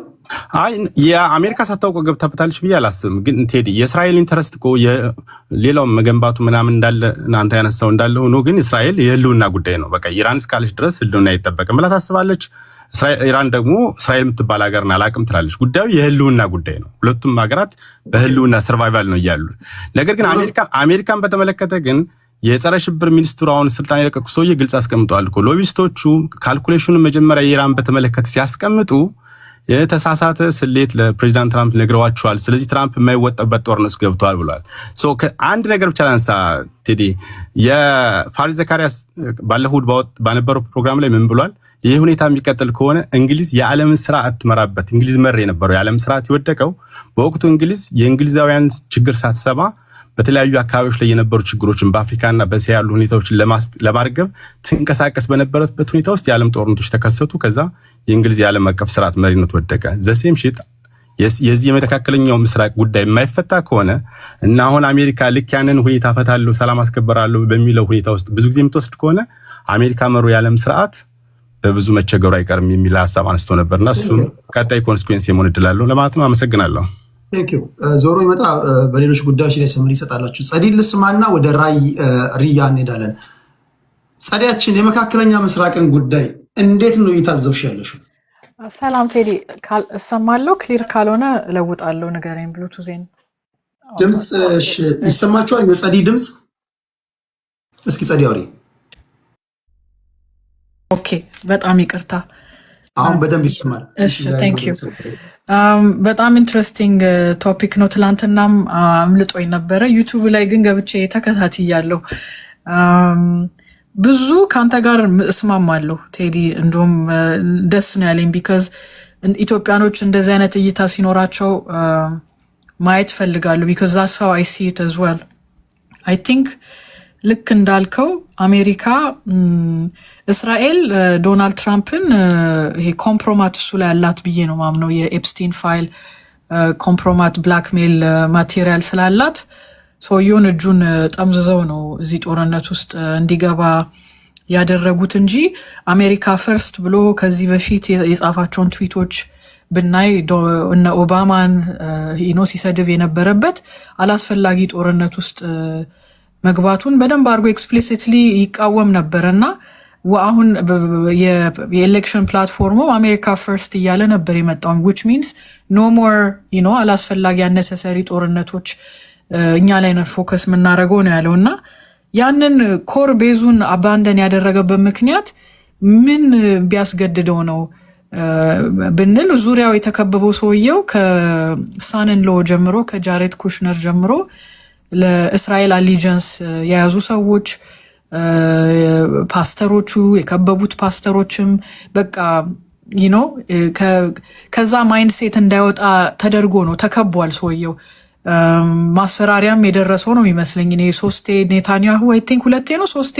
አይ የአሜሪካ ሳታውቀው ገብታበታለች ብዬ አላስብም። ግን ቴዲ የእስራኤል ኢንተረስት እኮ ሌላው መገንባቱ ምናምን እንዳለ እናንተ ያነሳው እንዳለ ሆኖ ግን እስራኤል የህልውና ጉዳይ ነው። በቃ ኢራን እስካለች ድረስ ህልውና አይጠበቅም ብላ ታስባለች። ኢራን ደግሞ እስራኤል የምትባል ሀገርን አላቅም ትላለች። ጉዳዩ የህልውና ጉዳይ ነው። ሁለቱም ሀገራት በህልውና ሰርቫይቫል ነው እያሉ። ነገር ግን አሜሪካን በተመለከተ ግን የጸረ ሽብር ሚኒስትሩ አሁን ስልጣን የለቀቁ ሰውዬ ግልጽ አስቀምጠዋል እኮ። ሎቢስቶቹ ካልኩሌሽኑን መጀመሪያ የኢራን በተመለከተ ሲያስቀምጡ የተሳሳተ ስሌት ለፕሬዚዳንት ትራምፕ ነግረዋቸዋል። ስለዚህ ትራምፕ የማይወጣበት ጦርነት ውስጥ ገብተዋል ብለዋል። አንድ ነገር ብቻ ላንሳ ቴዲ። የፋሪስ ዘካሪያስ ባለፈው ባነበረው ፕሮግራም ላይ ምን ብሏል? ይህ ሁኔታ የሚቀጥል ከሆነ እንግሊዝ የዓለምን ስርዓት ትመራበት። እንግሊዝ መር የነበረው የዓለም ስርዓት የወደቀው በወቅቱ እንግሊዝ የእንግሊዛውያን ችግር ሳትሰማ በተለያዩ አካባቢዎች ላይ የነበሩ ችግሮችን በአፍሪካና በእስያ ያሉ ሁኔታዎችን ለማርገብ ትንቀሳቀስ በነበረበት ሁኔታ ውስጥ የዓለም ጦርነቶች ተከሰቱ። ከዛ የእንግሊዝ የዓለም አቀፍ ስርዓት መሪነት ወደቀ። ዘሴም ሽት የዚህ የመካከለኛው ምስራቅ ጉዳይ የማይፈታ ከሆነ እና አሁን አሜሪካ ልክ ያንን ሁኔታ ፈታለሁ፣ ሰላም አስከበራለሁ በሚለው ሁኔታ ውስጥ ብዙ ጊዜ የምትወስድ ከሆነ አሜሪካ መሩ የዓለም ስርዓት በብዙ መቸገሩ አይቀርም የሚል ሀሳብ አንስቶ ነበርና እሱም ቀጣይ ኮንስኩዌንስ የመሆን እድል አለው ለማለት ነው። አመሰግናለሁ። ቴንኪው ዞሮ ይመጣ በሌሎች ጉዳዮች ላይ ሰምሪ ይሰጣላችሁ። ጸዲ ልስማና ወደ ሪያ እንሄዳለን። ጸዲያችን የመካከለኛ ምስራቅን ጉዳይ እንዴት ነው እየታዘብሽ ያለሽው? ሰላም ቴዲ፣ እሰማለሁ። ክሊር ካልሆነ እለውጣለሁ። ንገረኝ። ብሉቱዜን ድምፅ ይሰማችኋል? የጸዲ ድምፅ እስኪ ጸዲ አውሪ። ኦኬ፣ በጣም ይቅርታ። አሁን በደንብ ይሰማል። እሺ፣ ቴንክ ዩ። በጣም ኢንትረስቲንግ ቶፒክ ነው። ትላንትናም አምልጦኝ ነበረ፣ ዩቲዩብ ላይ ግን ገብቼ ተከታትያለሁ። ብዙ ከአንተ ጋር እስማማለሁ ቴዲ። እንዲሁም ደስ ነው ያለኝ ቢካዝ ኢትዮጵያኖች እንደዚህ አይነት እይታ ሲኖራቸው ማየት ፈልጋሉ። ቢካዝ ዛትስ ሃው አይ ሲ ኢት አዝ ዌል። አይ ቲንክ ልክ እንዳልከው አሜሪካ እስራኤል ዶናልድ ትራምፕን ይሄ ኮምፕሮማት እሱ ላይ ያላት ብዬ ነው ማምነው። የኤፕስቲን ፋይል ኮምፕሮማት ብላክሜል ማቴሪያል ስላላት ሰውየውን እጁን ጠምዝዘው ነው እዚህ ጦርነት ውስጥ እንዲገባ ያደረጉት እንጂ አሜሪካ ፈርስት ብሎ ከዚህ በፊት የጻፋቸውን ትዊቶች ብናይ እነ ኦባማን ሲሰድብ የነበረበት አላስፈላጊ ጦርነት ውስጥ መግባቱን በደንብ አድርጎ ኤክስፕሊሲትሊ ይቃወም ነበርና አሁን የኤሌክሽን ፕላትፎርሙ አሜሪካ ፈርስት እያለ ነበር የመጣው which means no more አላስፈላጊ unnecessary ጦርነቶች እኛ ላይ ነው ፎከስ የምናደርገው ነው ያለውና ያንን ኮር ቤዙን አባንደን ያደረገበት ምክንያት ምን ቢያስገድደው ነው ብንል ዙሪያው የተከበበው ሰውየው ከሳንን ሎ ጀምሮ ከጃሬት ኩሽነር ጀምሮ ለእስራኤል አሊጀንስ የያዙ ሰዎች ፓስተሮቹ የከበቡት ፓስተሮችም በቃ ከዛ ማይንድሴት እንዳይወጣ ተደርጎ ነው ተከቧል ሰውየው ማስፈራሪያም የደረሰው ነው የሚመስለኝ እኔ ሶስቴ ኔታንያሁ አይ ቲንክ ሁለቴ ነው ሶስቴ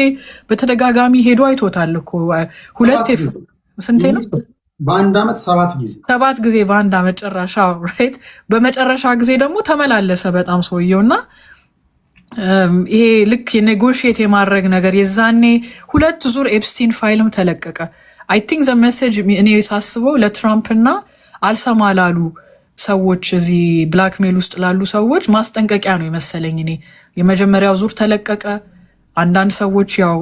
በተደጋጋሚ ሄዶ አይቶታል እኮ ሁለቴ ስንቴ ነው በአንድ አመት 7 ጊዜ በአንድ አመት ጭራሽ ራይት በመጨረሻ ጊዜ ደግሞ ተመላለሰ በጣም ሰውየውና ይሄ ልክ የኔጎሺየት የማድረግ ነገር የዛኔ 2 ዙር ኤፕስቲን ፋይልም ተለቀቀ አይ ቲንክ ዘ ሜሴጅ እኔ ሳስበው ለትራምፕ እና አልሰማላሉ ሰዎች እዚህ ብላክሜል ውስጥ ላሉ ሰዎች ማስጠንቀቂያ ነው የመሰለኝ እኔ የመጀመሪያው ዙር ተለቀቀ አንዳንድ ሰዎች ያው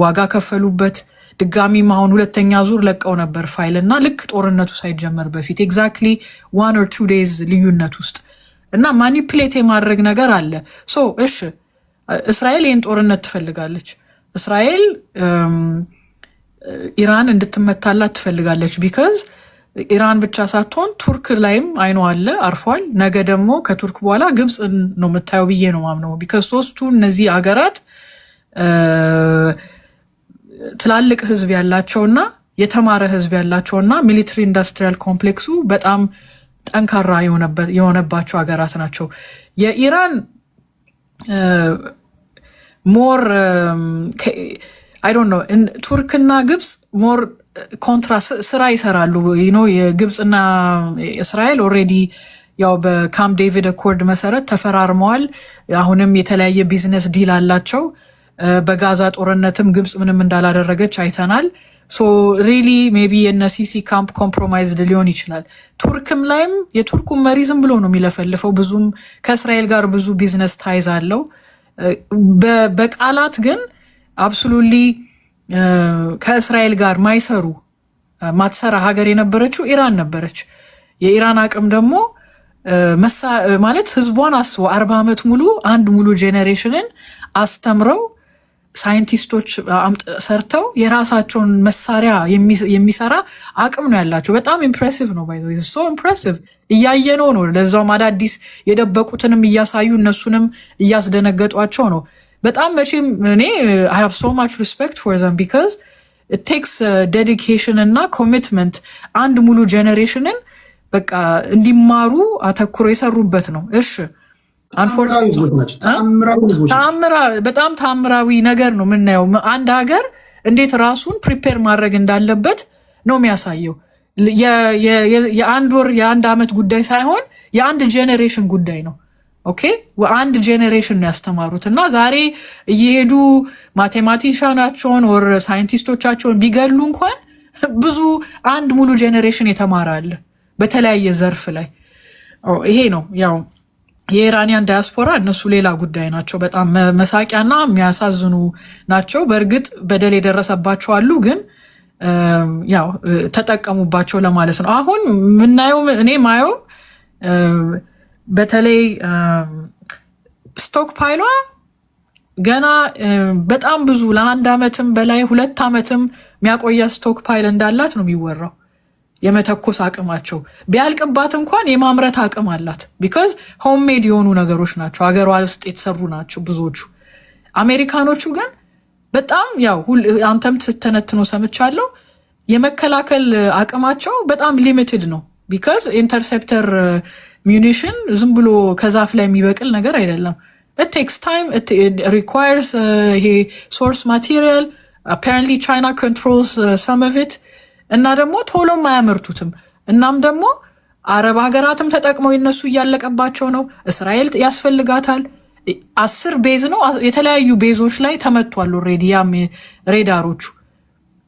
ዋጋ ከፈሉበት ድጋሚ ማሁን ሁለተኛ ዙር ለቀው ነበር ፋይልና ልክ ጦርነቱ ሳይጀመር በፊት ኤግዛክትሊ 1 or 2 days ልዩነት ውስጥ እና ማኒፕሌት የማድረግ ነገር አለ ሶ እሺ እስራኤል ይህን ጦርነት ትፈልጋለች እስራኤል ኢራን እንድትመታላት ትፈልጋለች ቢካዝ ኢራን ብቻ ሳትሆን ቱርክ ላይም አይኗ አለ አርፏል ነገ ደግሞ ከቱርክ በኋላ ግብጽ ነው የምታየው ብዬ ነው ማምነው ቢካዝ ሶስቱ እነዚህ አገራት ትላልቅ ህዝብ ያላቸውና የተማረ ህዝብ ያላቸውና ሚሊተሪ ኢንዱስትሪያል ኮምፕሌክሱ በጣም ጠንካራ የሆነባቸው ሀገራት ናቸው የኢራን ሞር አይ ዶንት ኖ ቱርክና ግብጽ ሞር ኮንትራ ስራ ይሰራሉ የግብጽና እስራኤል ኦሬዲ ያው በካምፕ ዴቪድ አኮርድ መሰረት ተፈራርመዋል አሁንም የተለያየ ቢዝነስ ዲል አላቸው በጋዛ ጦርነትም ግብጽ ምንም እንዳላደረገች አይተናል ሶ ሪሊ ሜቢ የነሲሲ ካምፕ ኮምፕሮማይዝድ ሊሆን ይችላል ቱርክም ላይም የቱርኩ መሪ ዝም ብሎ ነው የሚለፈልፈው ብዙም ከእስራኤል ጋር ብዙ ቢዝነስ ታይዝ አለው በቃላት ግን አብሶሉትሊ ከእስራኤል ጋር ማይሰሩ ማትሰራ ሀገር የነበረችው ኢራን ነበረች የኢራን አቅም ደግሞ ማለት ህዝቧን አስቦ 40 ዓመት ሙሉ አንድ ሙሉ ጄኔሬሽንን አስተምረው ሳይንቲስቶች ሰርተው የራሳቸውን መሳሪያ የሚሰራ አቅም ነው ያላቸው በጣም ኢምፕሬሲቭ ነው ባይ ዘ ዌይ ሶ ኢምፕሬሲቭ እያየነው ነው ለዛው አዳዲስ የደበቁትንም እያሳዩ እነሱንም እያስደነገጧቸው ነው በጣም መቼም እኔ I have so much respect for them because it takes dedication እና commitment አንድ ሙሉ ጄኔሬሽንን በቃ እንዲማሩ አተኩሮ የሰሩበት ነው እሺ በጣም ታምራዊ ነገር ነው የምናየው አንድ ሀገር እንዴት ራሱን ፕሪፔር ማድረግ እንዳለበት ነው የሚያሳየው የአንድ ወር የአንድ አመት ጉዳይ ሳይሆን የአንድ ጄኔሬሽን ጉዳይ ነው ኦኬ አንድ ጄኔሬሽን ነው ያስተማሩት እና ዛሬ እየሄዱ ማቴማቲሻናቸውን ወር ሳይንቲስቶቻቸውን ቢገሉ እንኳን ብዙ አንድ ሙሉ ጄኔሬሽን የተማረ አለ በተለያየ ዘርፍ ላይ ይሄ ነው ያው የኢራኒያን ዳያስፖራ እነሱ ሌላ ጉዳይ ናቸው በጣም መሳቂያና የሚያሳዝኑ ናቸው በእርግጥ በደል የደረሰባቸው አሉ ግን ያው ተጠቀሙባቸው ለማለት ነው አሁን ምናየው እኔ ማየው በተለይ ስቶክ ፓይሏ ገና በጣም ብዙ ለአንድ አመትም በላይ 2 አመትም የሚያቆያ ስቶክ ፓይል እንዳላት ነው የሚወራው የመተኮስ አቅማቸው ቢያልቅባት እንኳን የማምረት አቅም አላት because homemade የሆኑ ነገሮች ናቸው ሀገሯ ውስጥ የተሰሩ ናቸው ብዙዎቹ አሜሪካኖቹ ግን በጣም ያው አንተም ተተነትኖ ሰምቻለሁ የመከላከል አቅማቸው በጣም ሊሚትድ ነው because ኢንተርሴፕተር munition ዝም ብሎ ከዛፍ ላይ የሚበቅል ነገር አይደለም it takes time it requires source material apparently China controls some of it እና ደግሞ ቶሎም አያመርቱትም እናም ደግሞ አረብ ሀገራትም ተጠቅመው እነሱ እያለቀባቸው ነው እስራኤል ያስፈልጋታል 10 ቤዝ ነው የተለያዩ ቤዞች ላይ ተመቷል ኦልሬዲ። ያም ሬዳሮቹ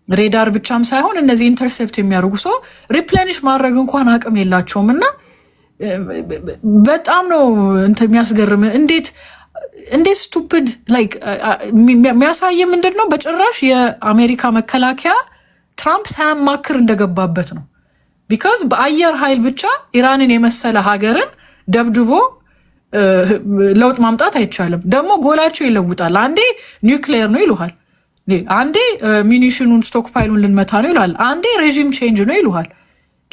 ሬዳር ብቻም ሳይሆን እነዚህ ኢንተርሴፕት የሚያደርጉ ሰው ሪፕሌኒሽ ማድረግ እንኳን አቅም የላቸውም። እና በጣም ነው እንትን የሚያስገርም እንዴት ስቱፒድ ላይክ የሚያሳይ ምንድን ነው በጭራሽ የአሜሪካ መከላከያ ትራምፕ ሳያማክር እንደገባበት ነው። ቢካዝ በአየር ኃይል ብቻ ኢራንን የመሰለ ሀገርን ደብድቦ ለውጥ ማምጣት አይቻልም። ደግሞ ጎላቸው ይለውጣል። አንዴ ኒውክሌር ነው ይሉሃል፣ አንዴ ሚኒሽኑን ስቶክ ፓይሉን ልንመታ ነው ይሉሃል፣ አንዴ ሬጂም ቼንጅ ነው ይሉሃል።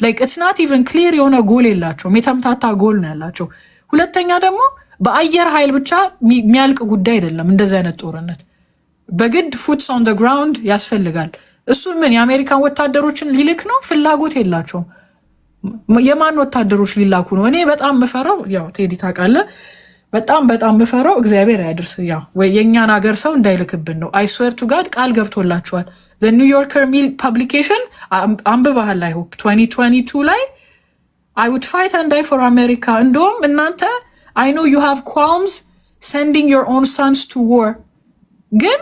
ላይክ ኢትስ ናት ኢቨን ክሊር የሆነ ጎል የላቸውም፣ የተምታታ ጎል ነው ያላቸው። ሁለተኛ ደግሞ በአየር ኃይል ብቻ የሚያልቅ ጉዳይ አይደለም እንደዚህ አይነት ጦርነት። በግድ ፉትስ ኦን ደ ግራውንድ ያስፈልጋል። እሱን ምን የአሜሪካን ወታደሮችን ሊልክ ነው? ፍላጎት የላቸውም። የማን ወታደሮች ሊላኩ ነው? እኔ በጣም ምፈራው ያው ቴዲ ታውቃለህ፣ በጣም ምፈራው እግዚአብሔር ያድርስ ያው የእኛን ሀገር ሰው እንዳይልክብን ነው። አይ ስዌር ቱ ጋድ ቃል ገብቶላችኋል። ዘ ኒውዮርከር ሚል ፐብሊኬሽን አንብባሃል። አይ ሆፕ 2022 ላይ አይ ውድ ፋይት አንድ ዳይ ፎር አሜሪካ። እንደውም እናንተ I know you have qualms sending your own sons to war. ግን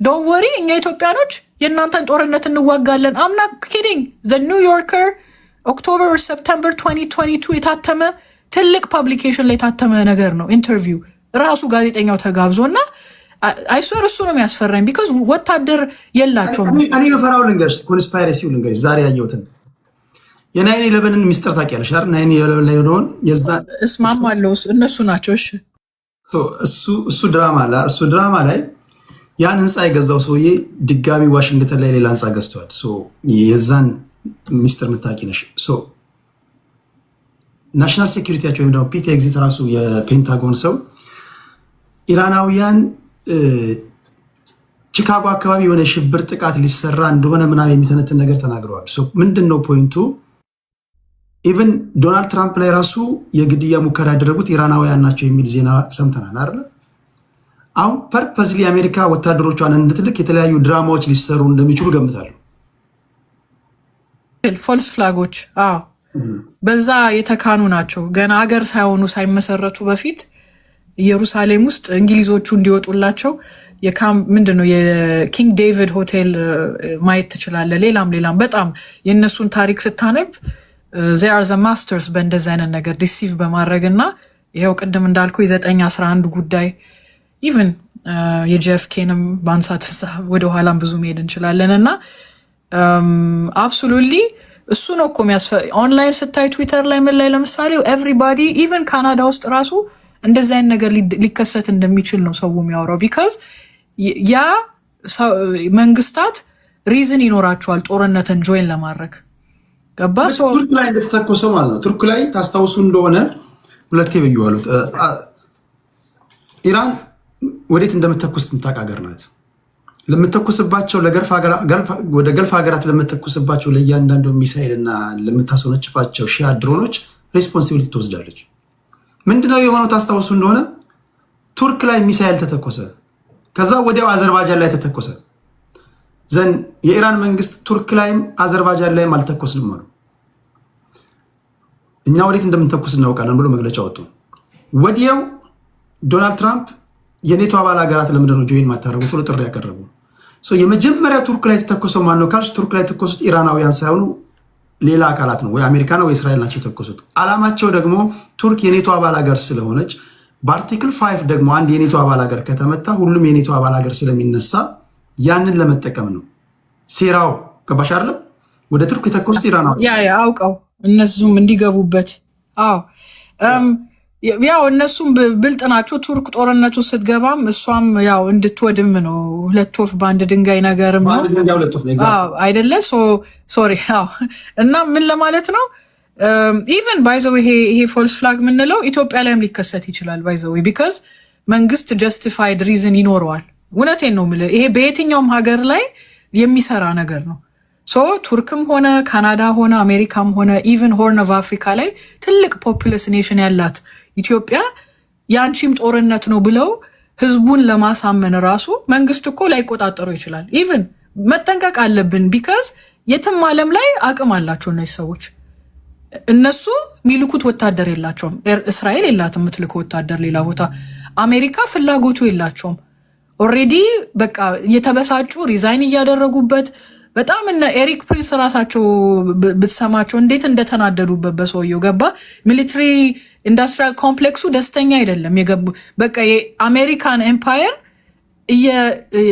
don't worry እኛ ኢትዮጵያኖች የእናንተን ጦርነት እንዋጋለን። I'm not kidding. The New Yorker October or September 2022 የታተመ ትልቅ ፐብሊኬሽን ላይ የታተመ ነገር ነው። ኢንተርቪው ራሱ ጋዜጠኛው ተጋብዞ እና አይስወር እሱ ነው የሚያስፈራኝ። ቢካዝ ወታደር የላቸውም። እኔ የፈራው ልንገርሽ፣ ኮንስፓይረሲው ልንገርሽ ዛሬ ያየሁትን የናይን 11ን ሚስጥር ታውቂያለሽ አይደል? ናይን 11 ላይ ሆነውን የዛ እስማማለሁ እነሱ ናቸው። እሱ ድራማ አለ። እሱ ድራማ ላይ ያን ህንፃ የገዛው ሰውዬ ድጋሚ ዋሽንግተን ላይ ሌላ ህንፃ ገዝቷል። የዛን ሚስጥር የምታውቂ ነሽ። ናሽናል ሴኩሪቲያቸው ወይም ደግሞ ፒቲ ኤግዚት ራሱ የፔንታጎን ሰው ኢራናውያን ቺካጎ አካባቢ የሆነ ሽብር ጥቃት ሊሰራ እንደሆነ ምናምን የሚተነትን ነገር ተናግረዋል። ምንድን ነው ፖይንቱ? ኢቨን ዶናልድ ትራምፕ ላይ ራሱ የግድያ ሙከራ ያደረጉት ኢራናውያን ናቸው የሚል ዜና ሰምተናል አይደል? አሁን ፐርፐዝሊ አሜሪካ ወታደሮቿን እንድትልክ የተለያዩ ድራማዎች ሊሰሩ እንደሚችሉ ገምታለሁ። ፎልስ ፍላጎች በዛ የተካኑ ናቸው። ገና አገር ሳይሆኑ ሳይመሰረቱ በፊት ኢየሩሳሌም ውስጥ እንግሊዞቹ እንዲወጡላቸው ምንድነው የኪንግ ዴቪድ ሆቴል ማየት ትችላለ። ሌላም በጣም የእነሱን ታሪክ ስታነብ they are the masters በእንደዚህ አይነት ነገር ዲሲቭ በማድረግ እና ይኸው ቅድም እንዳልኩ የ911 ጉዳይ ኢቨን የጄኤፍኬንም ባንሳት ወደኋላም ብዙ መሄድ እንችላለን። እና አብሶሉትሊ እሱ ነው እኮ ኦንላይን ስታይ ትዊተር ላይ ምን ላይ ለምሳሌ ኤቭሪባዲ ኢቨን ካናዳ ውስጥ ራሱ እንደዚህ አይነት ነገር ሊከሰት እንደሚችል ነው ሰው የሚያወራው። ቢካዝ ያ መንግስታት ሪዝን ይኖራቸዋል ጦርነትን ጆይን ለማድረግ ገባ። ቱርክ ላይ እንደተተኮሰው ማለት ነው። ቱርክ ላይ ታስታውሱ እንደሆነ ሁለቴ ብየዋሉት። ኢራን ወዴት እንደምትተኩስ የምታውቅ ሀገር ናት። ለምትተኩስባቸው ወደ ገልፍ ሀገራት ለምትተኩስባቸው ለእያንዳንዱ ሚሳይል እና ለምታስወነጭፋቸው ሺያ ድሮኖች ሬስፖንሲቢሊቲ ትወስዳለች። ምንድነው የሆነው ታስታውሱ እንደሆነ ቱርክ ላይ ሚሳይል ተተኮሰ። ከዛ ወዲያው አዘርባጃን ላይ ተተኮሰ። ዘን የኢራን መንግስት ቱርክ ላይም አዘርባጃን ላይም አልተኮስንም አሉ። እኛ ወዴት እንደምንተኩስ እናውቃለን ብሎ መግለጫ ወጡ። ወዲያው ዶናልድ ትራምፕ የኔቶ አባል ሀገራት ለምንድነው ጆይን ማታረጉት ብሎ ጥሪ ያቀረቡ። የመጀመሪያ ቱርክ ላይ የተተኮሰው ማን ነው ካልሽ፣ ቱርክ ላይ የተተኮሱት ኢራናውያን ሳይሆኑ ሌላ አካላት ነው፣ ወይ አሜሪካ ነው ወይ እስራኤል ናቸው የተተኮሱት። አላማቸው ደግሞ ቱርክ የኔቶ አባል ሀገር ስለሆነች በአርቲክል 5 ደግሞ አንድ የኔቶ አባል ሀገር ከተመታ ሁሉም የኔቶ አባል ሀገር ስለሚነሳ ያንን ለመጠቀም ነው ሴራው። ገባሽ አይደለም? ወደ ቱርክ የተኮሱት ኢራናውያን ያ አውቀው እነሱም እንዲገቡበት። ያው እነሱም ብልጥ ናቸው። ቱርክ ጦርነቱ ስትገባም እሷም ያው እንድትወድም ነው። ሁለት ወፍ በአንድ ድንጋይ ነገርም ነው አይደለ? ሶሪ እና ምን ለማለት ነው ኢቨን ባይዘው ይሄ ፎልስ ፍላግ የምንለው ኢትዮጵያ ላይም ሊከሰት ይችላል። ባይዘው ቢካዝ መንግስት ጀስቲፋይድ ሪዝን ይኖረዋል። እውነቴን ነው የምልህ፣ ይሄ በየትኛውም ሀገር ላይ የሚሰራ ነገር ነው። ቱርክም ሆነ ካናዳ ሆነ አሜሪካም ሆነ ኢቨን ሆርን ኦፍ አፍሪካ ላይ ትልቅ ፖፑለስ ኔሽን ያላት ኢትዮጵያ የአንቺም ጦርነት ነው ብለው ህዝቡን ለማሳመን ራሱ መንግስት እኮ ላይቆጣጠረው ይችላል። ኢቨን መጠንቀቅ አለብን። ቢካዝ የትም ዓለም ላይ አቅም አላቸው እነዚህ ሰዎች። እነሱ ሚልኩት ወታደር የላቸውም። እስራኤል የላትም የምትልከው ወታደር ሌላ ቦታ። አሜሪካ ፍላጎቱ የላቸውም። ኦልሬዲ በቃ እየተበሳጩ ሪዛይን እያደረጉበት በጣም እነ ኤሪክ ፕሪንስ ራሳቸው ብትሰማቸው እንዴት እንደተናደዱበት በሰውየው ገባ። ሚሊትሪ ኢንዱስትሪያል ኮምፕሌክሱ ደስተኛ አይደለም የገቡ በቃ የአሜሪካን ኤምፓየር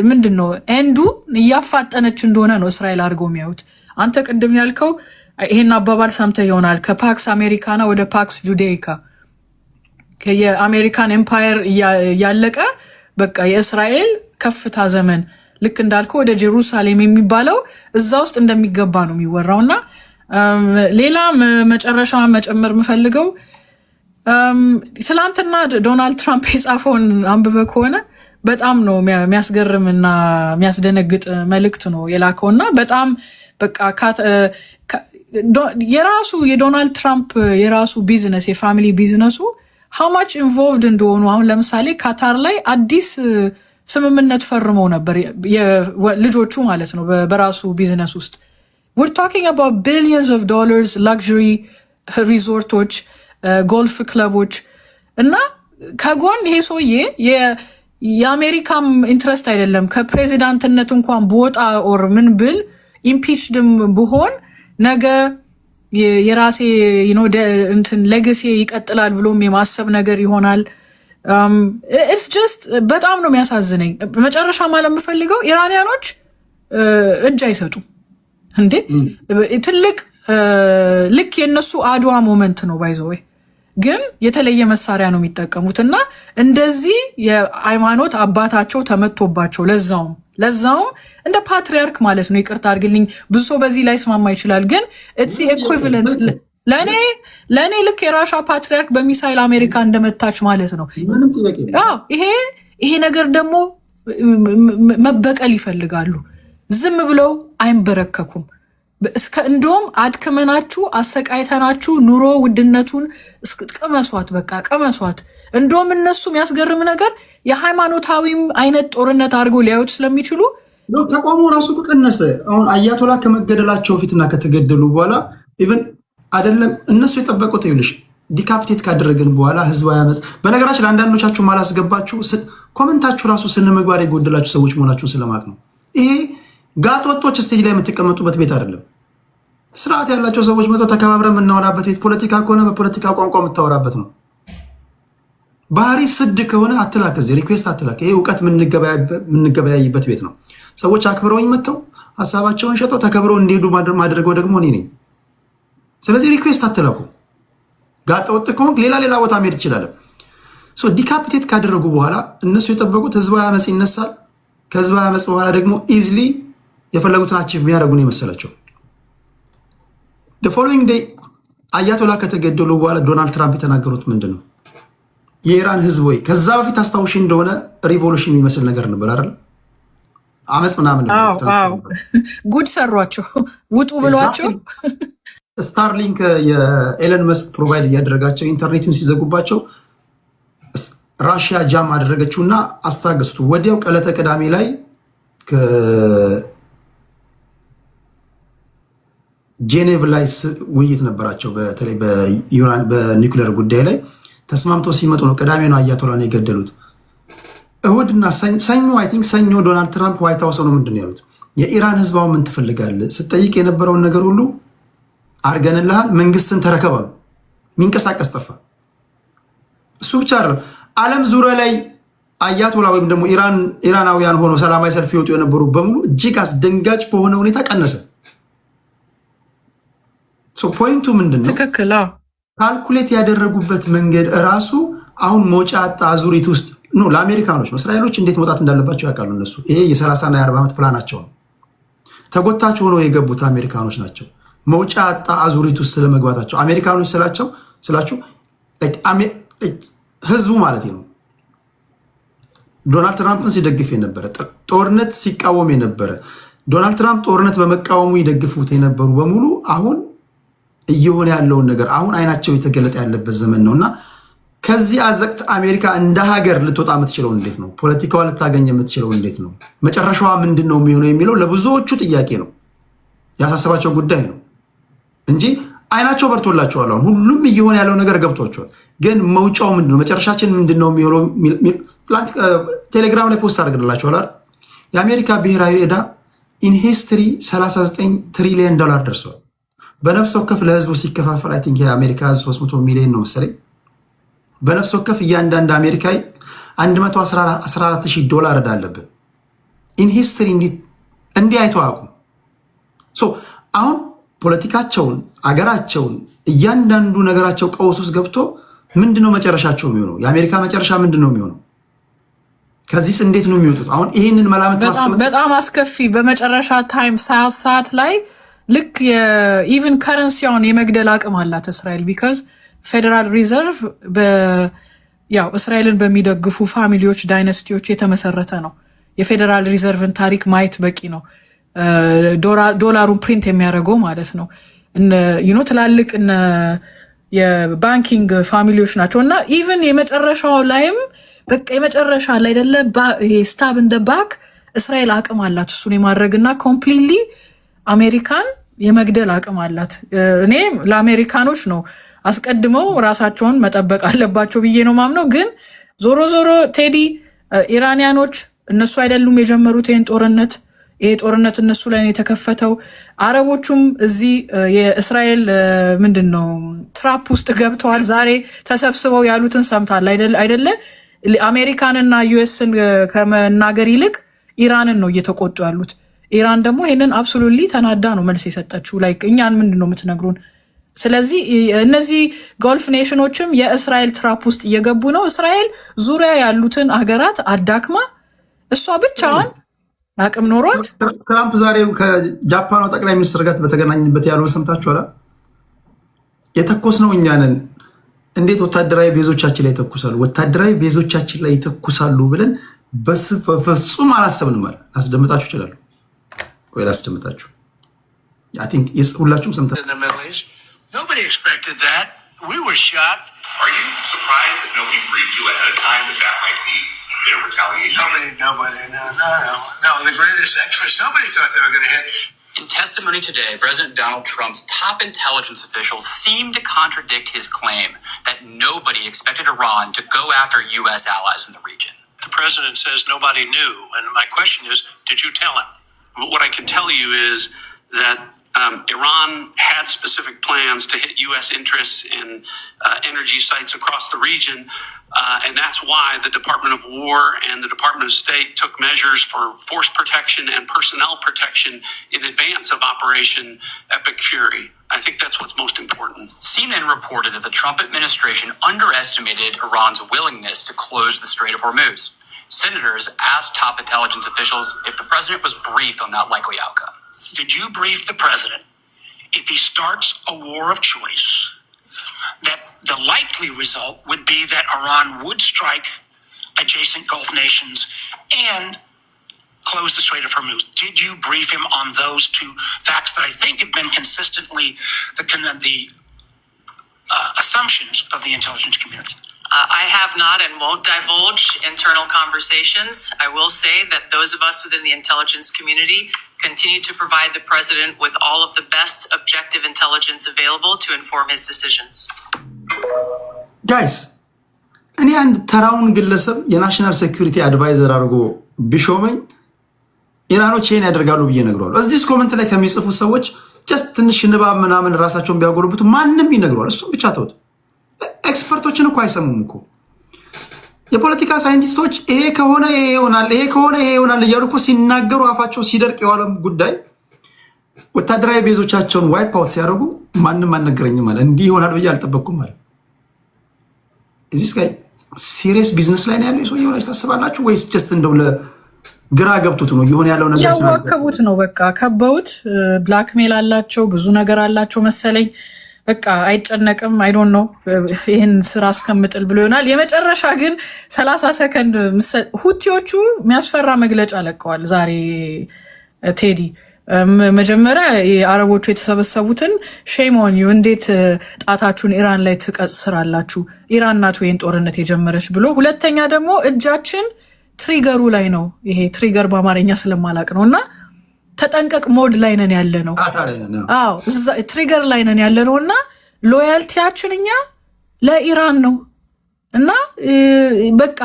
ምንድን ነው ኤንዱ እያፋጠነች እንደሆነ ነው እስራኤል አድርገው የሚያዩት። አንተ ቅድም ያልከው ይሄን አባባል ሰምተህ ይሆናል። ከፓክስ አሜሪካና ወደ ፓክስ ጁዴይካ የአሜሪካን ኤምፓየር ያለቀ በቃ የእስራኤል ከፍታ ዘመን ልክ እንዳልከው ወደ ጀሩሳሌም የሚባለው እዛ ውስጥ እንደሚገባ ነው የሚወራው። እና ሌላ መጨረሻ መጨመር የምፈልገው ትላንትና ዶናልድ ትራምፕ የጻፈውን አንብበ ከሆነ በጣም ነው የሚያስገርምና የሚያስደነግጥ መልእክት ነው የላከው። እና በጣም በቃ የራሱ የዶናልድ ትራምፕ የራሱ ቢዝነስ የፋሚሊ ቢዝነሱ how much involved እንደሆኑ አሁን ለምሳሌ ካታር ላይ አዲስ ስምምነት ፈርመው ነበር ልጆቹ ማለት ነው በራሱ ቢዝነስ ውስጥ we're talking about billions of dollars luxury ሪዞርቶች ጎልፍ ክለቦች እና ከጎን ይሄ ሰውዬ የአሜሪካም ኢንትረስት አይደለም ከፕሬዚዳንትነት እንኳን በወጣ ኦር ምን ብል ኢምፒችድም ብሆን ነገ የራሴ እንትን ሌጋሲ ይቀጥላል ብሎም የማሰብ ነገር ይሆናል። ኢትስ ጀስት በጣም ነው የሚያሳዝነኝ። መጨረሻ ማለት የምፈልገው ኢራንያኖች እጅ አይሰጡም እንዴ ትልቅ ልክ የነሱ አድዋ ሞመንት ነው ባይዘው ግን የተለየ መሳሪያ ነው የሚጠቀሙት እና እንደዚህ የሃይማኖት አባታቸው ተመቶባቸው ለዛውም እንደ ፓትሪያርክ ማለት ነው። ይቅርታ አድርግልኝ ብዙ ሰው በዚህ ላይ ስማማ ይችላል ግን it's equivalent ለኔ ልክ የራሻ ፓትሪያርክ በሚሳይል አሜሪካ እንደመታች ማለት ነው። ይሄ ነገር ደግሞ መበቀል ይፈልጋሉ። ዝም ብለው አይንበረከኩም። እንደውም አድክመናችሁ አሰቃይተናችሁ ኑሮ ውድነቱን ቅመሷት በቃ ቅመሷት። እንደውም እነሱ የሚያስገርም ነገር የሃይማኖታዊም አይነት ጦርነት አድርገው ሊያዩት ስለሚችሉ ተቋሙ ራሱ ቀነሰ። አሁን አያቶላ ከመገደላቸው ፊትና ከተገደሉ በኋላ ኢቭን አይደለም እነሱ የጠበቁት ይልሽ ዲካፕቴት ካደረገን በኋላ ህዝባዊ አመጽ በነገራችን ለአንዳንዶቻችሁ ማላስገባችሁ ኮሜንታችሁ ራሱ ስነምግባር የጎደላችሁ ሰዎች መሆናችሁን ስለማቅ ነው። ይሄ ጋጥ ወጦች ስቴጅ ላይ የምትቀመጡበት ቤት አይደለም። ስርዓት ያላቸው ሰዎች መጥተው ተከባብረን የምናወራበት ቤት፣ ፖለቲካ ከሆነ በፖለቲካ ቋንቋ የምታወራበት ነው። ባህሪ ስድ ከሆነ አትላክ፣ እዚህ ሪኩዌስት አትላክ። ይሄ እውቀት የምንገበያይበት ቤት ነው። ሰዎች አክብረውኝ መጥተው ሀሳባቸውን ሸጠው ተከብረው እንዲሄዱ ማድረገው ደግሞ እኔ ነኝ። ስለዚህ ሪኩዌስት አትላኩ። ጋጥ ወጥ ከሆንክ ሌላ ቦታ መሄድ ይችላል። ዲካፕቴት ካደረጉ በኋላ እነሱ የጠበቁት ህዝባዊ አመፅ ይነሳል። ከህዝባዊ አመፅ በኋላ ደግሞ ኢዝሊ የፈለጉትን አቺቭ የሚያደርጉ ነው የመሰላቸው። ፎሎዊንግ ዴይ አያቶላ ከተገደሉ በኋላ ዶናልድ ትራምፕ የተናገሩት ምንድን ነው? የኢራን ህዝብ ወይ ከዛ በፊት አስታውሽ እንደሆነ ሪቮሉሽን የሚመስል ነገር ነበር አይደል? አመፅ ምናምን ጉድ ሰሯቸው፣ ውጡ ብሏቸው። ስታርሊንክ የኤለን መስክ ፕሮቫይድ እያደረጋቸው ኢንተርኔቱን ሲዘጉባቸው ራሽያ ጃም አደረገችውና አስታገሱት። ወዲያው ቀለተ ቅዳሜ ላይ ጄኔቭ ላይ ውይይት ነበራቸው። በተለይ በኒውክሌር ጉዳይ ላይ ተስማምቶ ሲመጡ ነው ቅዳሜ ነው አያቶላን የገደሉት። እሁድና ሰኞ አይ ቲንክ ሰኞ ዶናልድ ትራምፕ ዋይት ሃውስ ነው ምንድን ነው ያሉት? የኢራን ህዝባው ምን ትፈልጋለህ? ስጠይቅ የነበረውን ነገር ሁሉ አርገንልሃል፣ መንግስትን ተረከባሉ። ሚንቀሳቀስ ጠፋ። እሱ ብቻ አይደለም፣ ዓለም ዙሪያ ላይ አያቶላ ወይም ደግሞ ኢራናውያን ሆኖ ሰላማዊ ሰልፍ ይወጡ የነበሩ በሙሉ እጅግ አስደንጋጭ በሆነ ሁኔታ ቀነሰ። ፖይንቱ ምንድን ነው? ትክክል። ካልኩሌት ያደረጉበት መንገድ እራሱ አሁን መውጫ አጣ አዙሪት ውስጥ ነው። ለአሜሪካኖች ነው። እስራኤሎች እንዴት መውጣት እንዳለባቸው ያውቃሉ እነሱ። ይሄ የ30 እና የ40 ዓመት ፕላናቸው ነው። ተጎታች ሆነው የገቡት አሜሪካኖች ናቸው። መውጫ አጣ አዙሪት ውስጥ ስለመግባታቸው አሜሪካኖች ስላችሁ ህዝቡ ማለት ነው። ዶናልድ ትራምፕን ሲደግፍ የነበረ ጦርነት ሲቃወም የነበረ ዶናልድ ትራምፕ ጦርነት በመቃወሙ ይደግፉት የነበሩ በሙሉ አሁን እየሆነ ያለውን ነገር አሁን አይናቸው የተገለጠ ያለበት ዘመን ነው እና ከዚህ አዘቅት አሜሪካ እንደ ሀገር ልትወጣ የምትችለው እንዴት ነው? ፖለቲካዋ ልታገኝ የምትችለው እንዴት ነው? መጨረሻዋ ምንድን ነው የሚሆነው የሚለው ለብዙዎቹ ጥያቄ ነው፣ ያሳሰባቸው ጉዳይ ነው እንጂ አይናቸው በርቶላቸዋል። አሁን ሁሉም እየሆነ ያለው ነገር ገብቷቸዋል። ግን መውጫው ምንድነው? መጨረሻችን ምንድነው የሚሆነው? ቴሌግራም ላይ ፖስት አድርገንላችኋል አይደል? የአሜሪካ ብሔራዊ ዕዳ ኢን ሂስትሪ 39 ትሪሊየን ዶላር ደርሷል። በነፍስ ወከፍ ለህዝቡ ሲከፋፈል አይ ቲንክ የአሜሪካ ህዝብ 300 ሚሊዮን ነው መሰለኝ። በነፍስ ወከፍ እያንዳንድ አሜሪካዊ 114,000 ዶላር ዕዳ አለብን። ኢን ሂስትሪ እንዲህ አይቶ አያውቁም። አሁን ፖለቲካቸውን፣ አገራቸውን፣ እያንዳንዱ ነገራቸው ቀውስ ውስጥ ገብቶ ምንድነው መጨረሻቸው የሚሆነው? የአሜሪካ መጨረሻ ምንድነው የሚሆነው? ከዚህስ እንዴት ነው የሚወጡት? አሁን ይህንን መላምት በጣም አስከፊ በመጨረሻ ታይም ሰዓት ላይ ልክ የኢቨን ከረንሲውን የመግደል አቅም አላት እስራኤል። ቢካዝ ፌዴራል ሪዘርቭ ያው እስራኤልን በሚደግፉ ፋሚሊዎች ዳይነስቲዎች የተመሰረተ ነው። የፌዴራል ሪዘርቭን ታሪክ ማየት በቂ ነው። ዶላሩን ፕሪንት የሚያደርገው ማለት ነው። ትላልቅ የባንኪንግ ፋሚሊዎች ናቸው እና ኢቨን የመጨረሻው ላይም በቃ የመጨረሻ ላይ አይደለ ስታብ እንደ ባክ እስራኤል አቅም አላት እሱን የማድረግና ኮምፕሊትሊ አሜሪካን የመግደል አቅም አላት። እኔ ለአሜሪካኖች ነው አስቀድመው ራሳቸውን መጠበቅ አለባቸው ብዬ ነው ማምነው። ግን ዞሮ ዞሮ ቴዲ ኢራንያኖች እነሱ አይደሉም የጀመሩት ይህን ጦርነት። ይሄ ጦርነት እነሱ ላይ ነው የተከፈተው። አረቦቹም እዚህ የእስራኤል ምንድነው ትራፕ ውስጥ ገብተዋል። ዛሬ ተሰብስበው ያሉትን ሰምታል አይደለ? አሜሪካንና ዩኤስን ከመናገር ይልቅ ኢራንን ነው እየተቆጡ ያሉት። ኢራን ደግሞ ይሄንን አብሶሉትሊ ተናዳ ነው መልስ የሰጠችው። ላይክ እኛን ምንድነው የምትነግሩን? ስለዚህ እነዚህ ጎልፍ ኔሽኖችም የእስራኤል ትራፕ ውስጥ እየገቡ ነው። እስራኤል ዙሪያ ያሉትን አገራት አዳክማ እሷ ብቻዋን አቅም ኖሯት። ትራምፕ ዛሬ ከጃፓኗ ጠቅላይ ሚኒስትር ጋር በተገናኝበት ያለውን ሰምታችኋል? የተኮስነው እኛ ነን። እንዴት ወታደራዊ ቤዞቻችን ላይ ይተኩሳሉ? ወታደራዊ ቤዞቻችን ላይ ይተኩሳሉ ብለን በፍጹም አላሰብንም ማለት ላስደምጣችሁ ይችላሉ ወይ? ላስደምጣችሁ ሁላችሁም ሰምታችሁ። Nobody expected that. We were shocked. Are you surprised that nobody briefed you ahead of time that might be their retaliation? No. The greatest extras, nobody thought they were going to hit. In testimony today, President Donald Trump's top intelligence officials seem to contradict his claim that nobody expected Iran to go after U.S. allies in the region. The president says nobody knew. And my question is, did you tell him? What I can tell you is that Iran had specific plans to hit U.S. interests in energy sites across the region, and that's why the Department of War and the Department of State took measures for force protection and personnel protection in advance of Operation Epic Fury. I think that's what's most important. CNN reported that the Trump administration underestimated Iran's willingness to close the Strait of Hormuz. Senators asked top intelligence officials if the president was briefed on that likely outcome. Did you brief the president if he starts a war of choice that the likely result would be that Iran would strike adjacent Gulf nations and close the Strait of Hormuz? Did you brief him on those two facts that I think have been consistently the assumptions of the intelligence community? I have not and won't divulge internal conversations. I will say that those of us within the intelligence community continue to provide the president with all of the best objective intelligence available to inform his decisions. Guys, እኔ አንድ ተራውን ግለሰብ የናሽናል ሴኩሪቲ አድቫይዘር አድርጎ ቢሾመኝ ኢራኖች ይሄን ያደርጋሉ ብዬ እነግረዋለሁ። እዚህ ኮሜንት ላይ ከሚጽፉ ሰዎች ጀስት ትንሽ ንባብ ምናምን ራሳቸውን ቢያጎለብቱ ማንም ይነግረዋል። እሱም ብቻ ተውት። ኤክስፐርቶችን እኮ አይሰሙም እኮ የፖለቲካ ሳይንቲስቶች ይሄ ከሆነ ይሄ ይሆናል፣ ይሄ ከሆነ ይሄ ይሆናል እያሉ እኮ ሲናገሩ አፋቸው ሲደርቅ የዋለም ጉዳይ ወታደራዊ ቤዞቻቸውን ዋይፕ አውት ሲያደርጉ ማንም አልነገረኝም ማለት እንዲህ ይሆናል ብዬ አልጠበቅኩም ማለት። እዚህ ጋር ሲሪየስ ቢዝነስ ላይ ነው ያለው ሰው ይሆናል ታስባላችሁ ወይስ ጀስት እንደው ለግራ ገብቶት ነው ይሆን ያለው ነገር ያዋከቡት ነው? በቃ ከበውት ብላክሜል አላቸው፣ ብዙ ነገር አላቸው መሰለኝ። በቃ አይጨነቅም። አይ ዶንት ኖ ይሄን ስራ እስከምጥል ብሎ ይሆናል። የመጨረሻ ግን 30 ሰከንድ ሁቲዎቹ የሚያስፈራ መግለጫ ለቀዋል ዛሬ ቴዲ። መጀመሪያ የአረቦቹ የተሰበሰቡትን ሼም ኦን ዩ እንዴት ጣታችሁን ኢራን ላይ ትቀስራላችሁ? ኢራን ናት ወይን ጦርነት የጀመረች ብሎ፣ ሁለተኛ ደግሞ እጃችን ትሪገሩ ላይ ነው። ይሄ ትሪገር በአማርኛ ስለማላቅ ነውና ተጠንቀቅ ሞድ ላይ ነን ያለ ነው። አዎ ትሪገር ላይ ነን ያለ ነውና ሎያልቲያችን እኛ ለኢራን ነው እና በቃ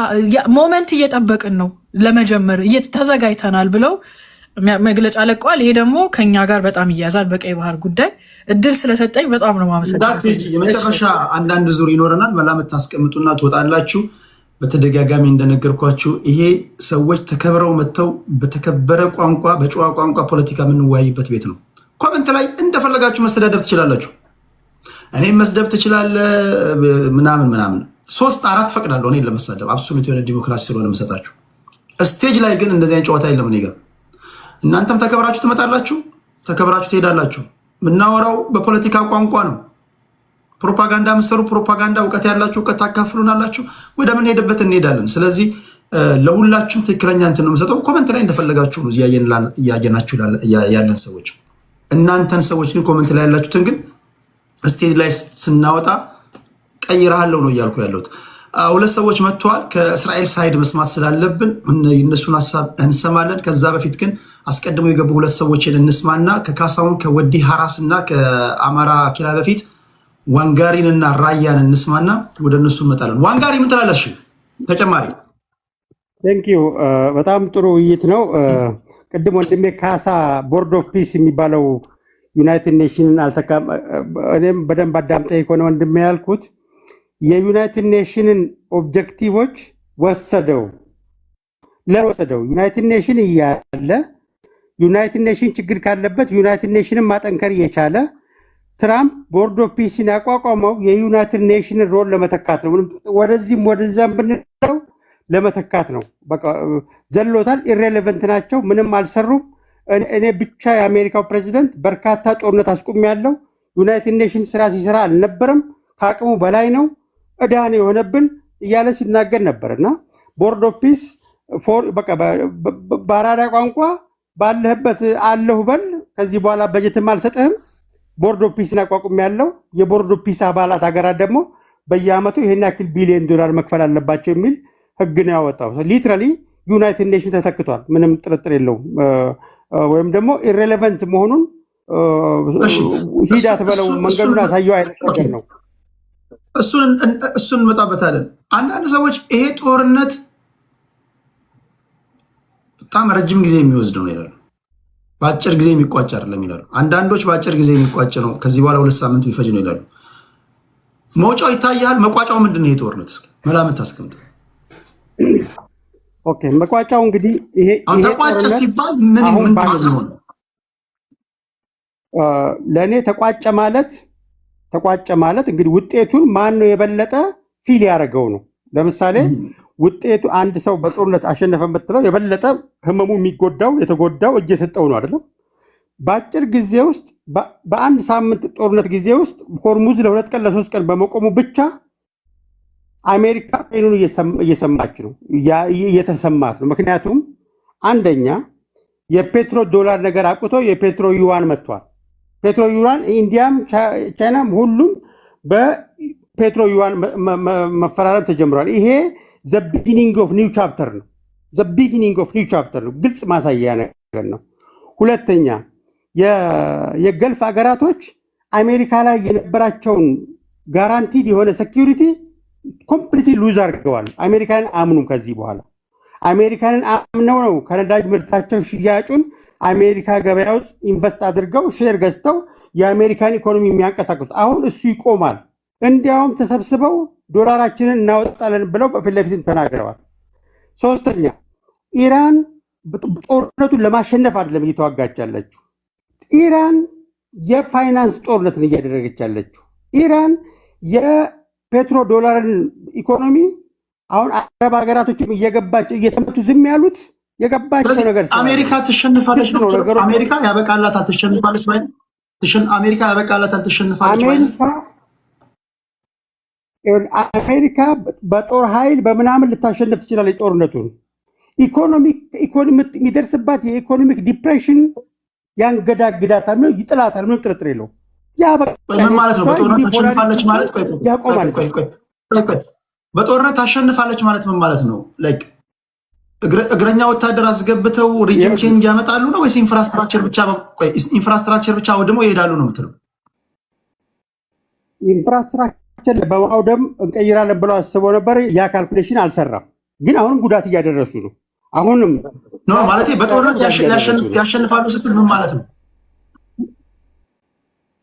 ሞመንት እየጠበቅን ነው ለመጀመር ተዘጋጅተናል ብለው መግለጫ ለቀዋል። ይሄ ደግሞ ከኛ ጋር በጣም ይያዛል። በቀይ ባህር ጉዳይ እድል ስለሰጠኝ በጣም ነው ማመሰግናለሁ። የመጨረሻ አንዳንድ ዙር ይኖረናል። መላምት ታስቀምጡና ትወጣላችሁ። በተደጋጋሚ እንደነገርኳችሁ ይሄ ሰዎች ተከብረው መጥተው በተከበረ ቋንቋ በጨዋ ቋንቋ ፖለቲካ የምንወያይበት ቤት ነው። ኮመንት ላይ እንደፈለጋችሁ መስተዳደብ ትችላላችሁ። እኔም መስደብ ትችላለህ ምናምን 3-4 ፈቅዳለሁ እኔ ለመሳደብ አብሶሉት የሆነ ዲሞክራሲ ስለሆነ መሰጣችሁ። ስቴጅ ላይ ግን እንደዚህ አይነት ጨዋታ የለም። እኔ ጋር እናንተም ተከብራችሁ ትመጣላችሁ፣ ተከብራችሁ ትሄዳላችሁ። የምናወራው በፖለቲካ ቋንቋ ነው። ፕሮፓጋንዳ የምትሰሩ ፕሮፓጋንዳ፣ እውቀት ያላችሁ እውቀት ታካፍሉናላችሁ፣ ወደ ምን ሄደበት እንሄዳለን። ስለዚህ ለሁላችሁም ትክክለኛ እንትን ነው የምሰጠው። ኮመንት ላይ እንደፈለጋችሁ ነው እያየናችሁ ያለን ሰዎች። እናንተን ሰዎች ግን ኮመንት ላይ ያላችሁትን ግን ስቴጅ ላይ ስናወጣ ቀይራለሁ ነው እያልኩ ያለሁት። 2 ሰዎች መጥተዋል። ከእስራኤል ሳይድ መስማት ስላለብን የእነሱን ሀሳብ እንሰማለን። ከዛ በፊት ግን አስቀድሞ የገቡ 2 ሰዎችን እንስማና ከካሳሁን ከወዲ ሀራስ እና ከአማራ ኪላ በፊት ዋንጋሪን እና ራያን እንስማና ወደ እነሱ እንመጣለን። ዋንጋሪ ምን ትላለሽ? ተጨማሪ ቴንኪዩ። በጣም ጥሩ ውይይት ነው። ቅድም ወንድሜ ካሳ ቦርድ ኦፍ ፒስ የሚባለው ዩናይትድ ኔሽንን አልተካም። እኔም በደንብ አዳምጠኝ ከሆነ ወንድሜ ያልኩት የዩናይትድ ኔሽንን ኦብጀክቲቮች ወሰደው ዩናይትድ ኔሽን እያለ ዩናይትድ ኔሽን ችግር ካለበት ዩናይትድ ኔሽንን ማጠንከር እየቻለ ትራምፕ ቦርድ ኦፍ ፒስን ያቋቋመው የዩናይትድ ኔሽንን ሮል ለመተካት ነው። ወደዚህም ወደዛም ብንለው ለመተካት ነው። በቃ ዘሎታል። ኢሬሌቨንት ናቸው። ምንም አልሰሩም። እኔ ብቻ የአሜሪካው ፕሬዚደንት በርካታ ጦርነት አስቆሚያለሁ። ዩናይትድ ኔሽን ስራ ሲሰራ አልነበረም። ከአቅሙ በላይ ነው። እዳን የሆነብን እያለ ሲናገር ነበርና ቦርድ ኦፍ ፒስ በቃ በአራዳ ቋንቋ ባለህበት አለሁ በል፣ ከዚህ በኋላ በጀትም አልሰጥህም፣ ቦርድ ኦፍ ፒስን አቋቁም ያለው የቦርድ ኦፍ ፒስ አባላት ሀገራት ደግሞ በየአመቱ ይሄን ያክል ቢሊዮን ዶላር መክፈል አለባቸው የሚል ህግ ነው ያወጣው። ሊትራሊ ዩናይትድ ኔሽን ተተክቷል። ምንም ጥርጥር የለውም። ወይም ደግሞ ኢሬሌቨንት መሆኑን ሂዳት በለው መንገዱን አሳየው አይነት ነገር ነው። እሱን እንመጣበታለን። አንዳንድ ሰዎች ይሄ ጦርነት በጣም ረጅም ጊዜ የሚወስድ ነው ይላሉ። በአጭር ጊዜ የሚቋጭ አይደለም ይላሉ። አንዳንዶች በአጭር ጊዜ የሚቋጭ ነው፣ ከዚህ በኋላ 2 ሳምንት የሚፈጅ ነው ይላሉ። መውጫው ይታያል። መቋጫው ምንድን ነው? ይሄ ጦርነት እስኪ መላምት አስቀምጥ። ኦኬ፣ መቋጫው እንግዲህ ይሄ ተቋጨ ሲባል ምን ነው? ለእኔ ተቋጨ ማለት እንግዲህ ውጤቱን ማን ነው የበለጠ ፊል ያደረገው ነው። ለምሳሌ ውጤቱ አንድ ሰው በጦርነት አሸነፈ የምትለው የበለጠ ህመሙ የተጎዳው እጅ የሰጠው ነው አይደለም። በአጭር ጊዜ ውስጥ በአንድ ሳምንት ጦርነት ጊዜ ውስጥ ሆርሙዝ ለ2 ቀን ለ3 ቀን በመቆሙ ብቻ አሜሪካ ፔኑን እየሰማች ነው፣ እየተሰማት ነው። ምክንያቱም አንደኛ የፔትሮ ዶላር ነገር አቁቶ የፔትሮ ዩዋን መጥቷል። ፔትሮ ዩዋን ኢንዲያም ቻይናም ሁሉም በፔትሮ ዩዋን መፈራረም ተጀምሯል። ይሄ ዘ ቢጊኒንግ ኦፍ ኒው ቻፕተር ነው። ግልጽ ማሳያ ነገር ነው። ሁለተኛ የገልፍ ሀገራቶች አሜሪካ ላይ የነበራቸውን ጋራንቲድ የሆነ ሴኪዩሪቲ ኮምፕሊትሊ ሉዝ አድርገዋል። አሜሪካንን አምኑም። ከዚህ በኋላ አሜሪካንን አምነው ነው ከነዳጅ ምርታቸው ሽያጩን አሜሪካ ገበያ ውስጥ ኢንቨስት አድርገው ሼር ገዝተው የአሜሪካን ኢኮኖሚ የሚያንቀሳቅሱት። አሁን እሱ ይቆማል። እንዲያውም ተሰብስበው ዶላራችንን እናወጣለን ብለው በፊት ለፊት ተናግረዋል። ሶስተኛ ኢራን ጦርነቱን ለማሸነፍ አይደለም እየተዋጋች ያለችው። ኢራን የፋይናንስ ጦርነትን እያደረገች ያለችው። ኢራን የፔትሮ ዶላርን ኢኮኖሚ አሁን አረብ ሀገራቶችም እየተመቱ ዝም ያሉት የገባቸው ነገር አሜሪካ ትሸንፋለች ነው። አሜሪካ ያበቃላታል ትሸንፋለች ማለት አሜሪካ ያበቃላታል ትሸንፋለች ማለት አሜሪካ በጦር ኃይል በምናምን ልታሸንፍ ትችላለች ጦርነቱን። ኢኮኖሚ የሚደርስባት የኢኮኖሚክ ዲፕሬሽን ያንገዳግዳታል፣ ይጥላታል። ምንም ጥርጥር የለውም። ምን ማለት ነው? በጦርነት ታሸንፋለች ማለት ያቆማል። በጦርነት ታሸንፋለች ማለት ምን ማለት ነው? ላይክ እግረኛ ወታደር አስገብተው ሪጅም ቼንጅ ያመጣሉ ነው ወይስ ኢንፍራስትራክቸር ብቻ ወድሞ ይሄዳሉ ነው የምትለው? በማውደም እንቀይራለን ብለው አስበው ነበር። ያ ካልኩሌሽን አልሰራም። ግን አሁንም ጉዳት እያደረሱ ነው። አሁንም ኖ ማለት በጦርነት ያሸንፋሉ ስትል ምን ማለት ነው?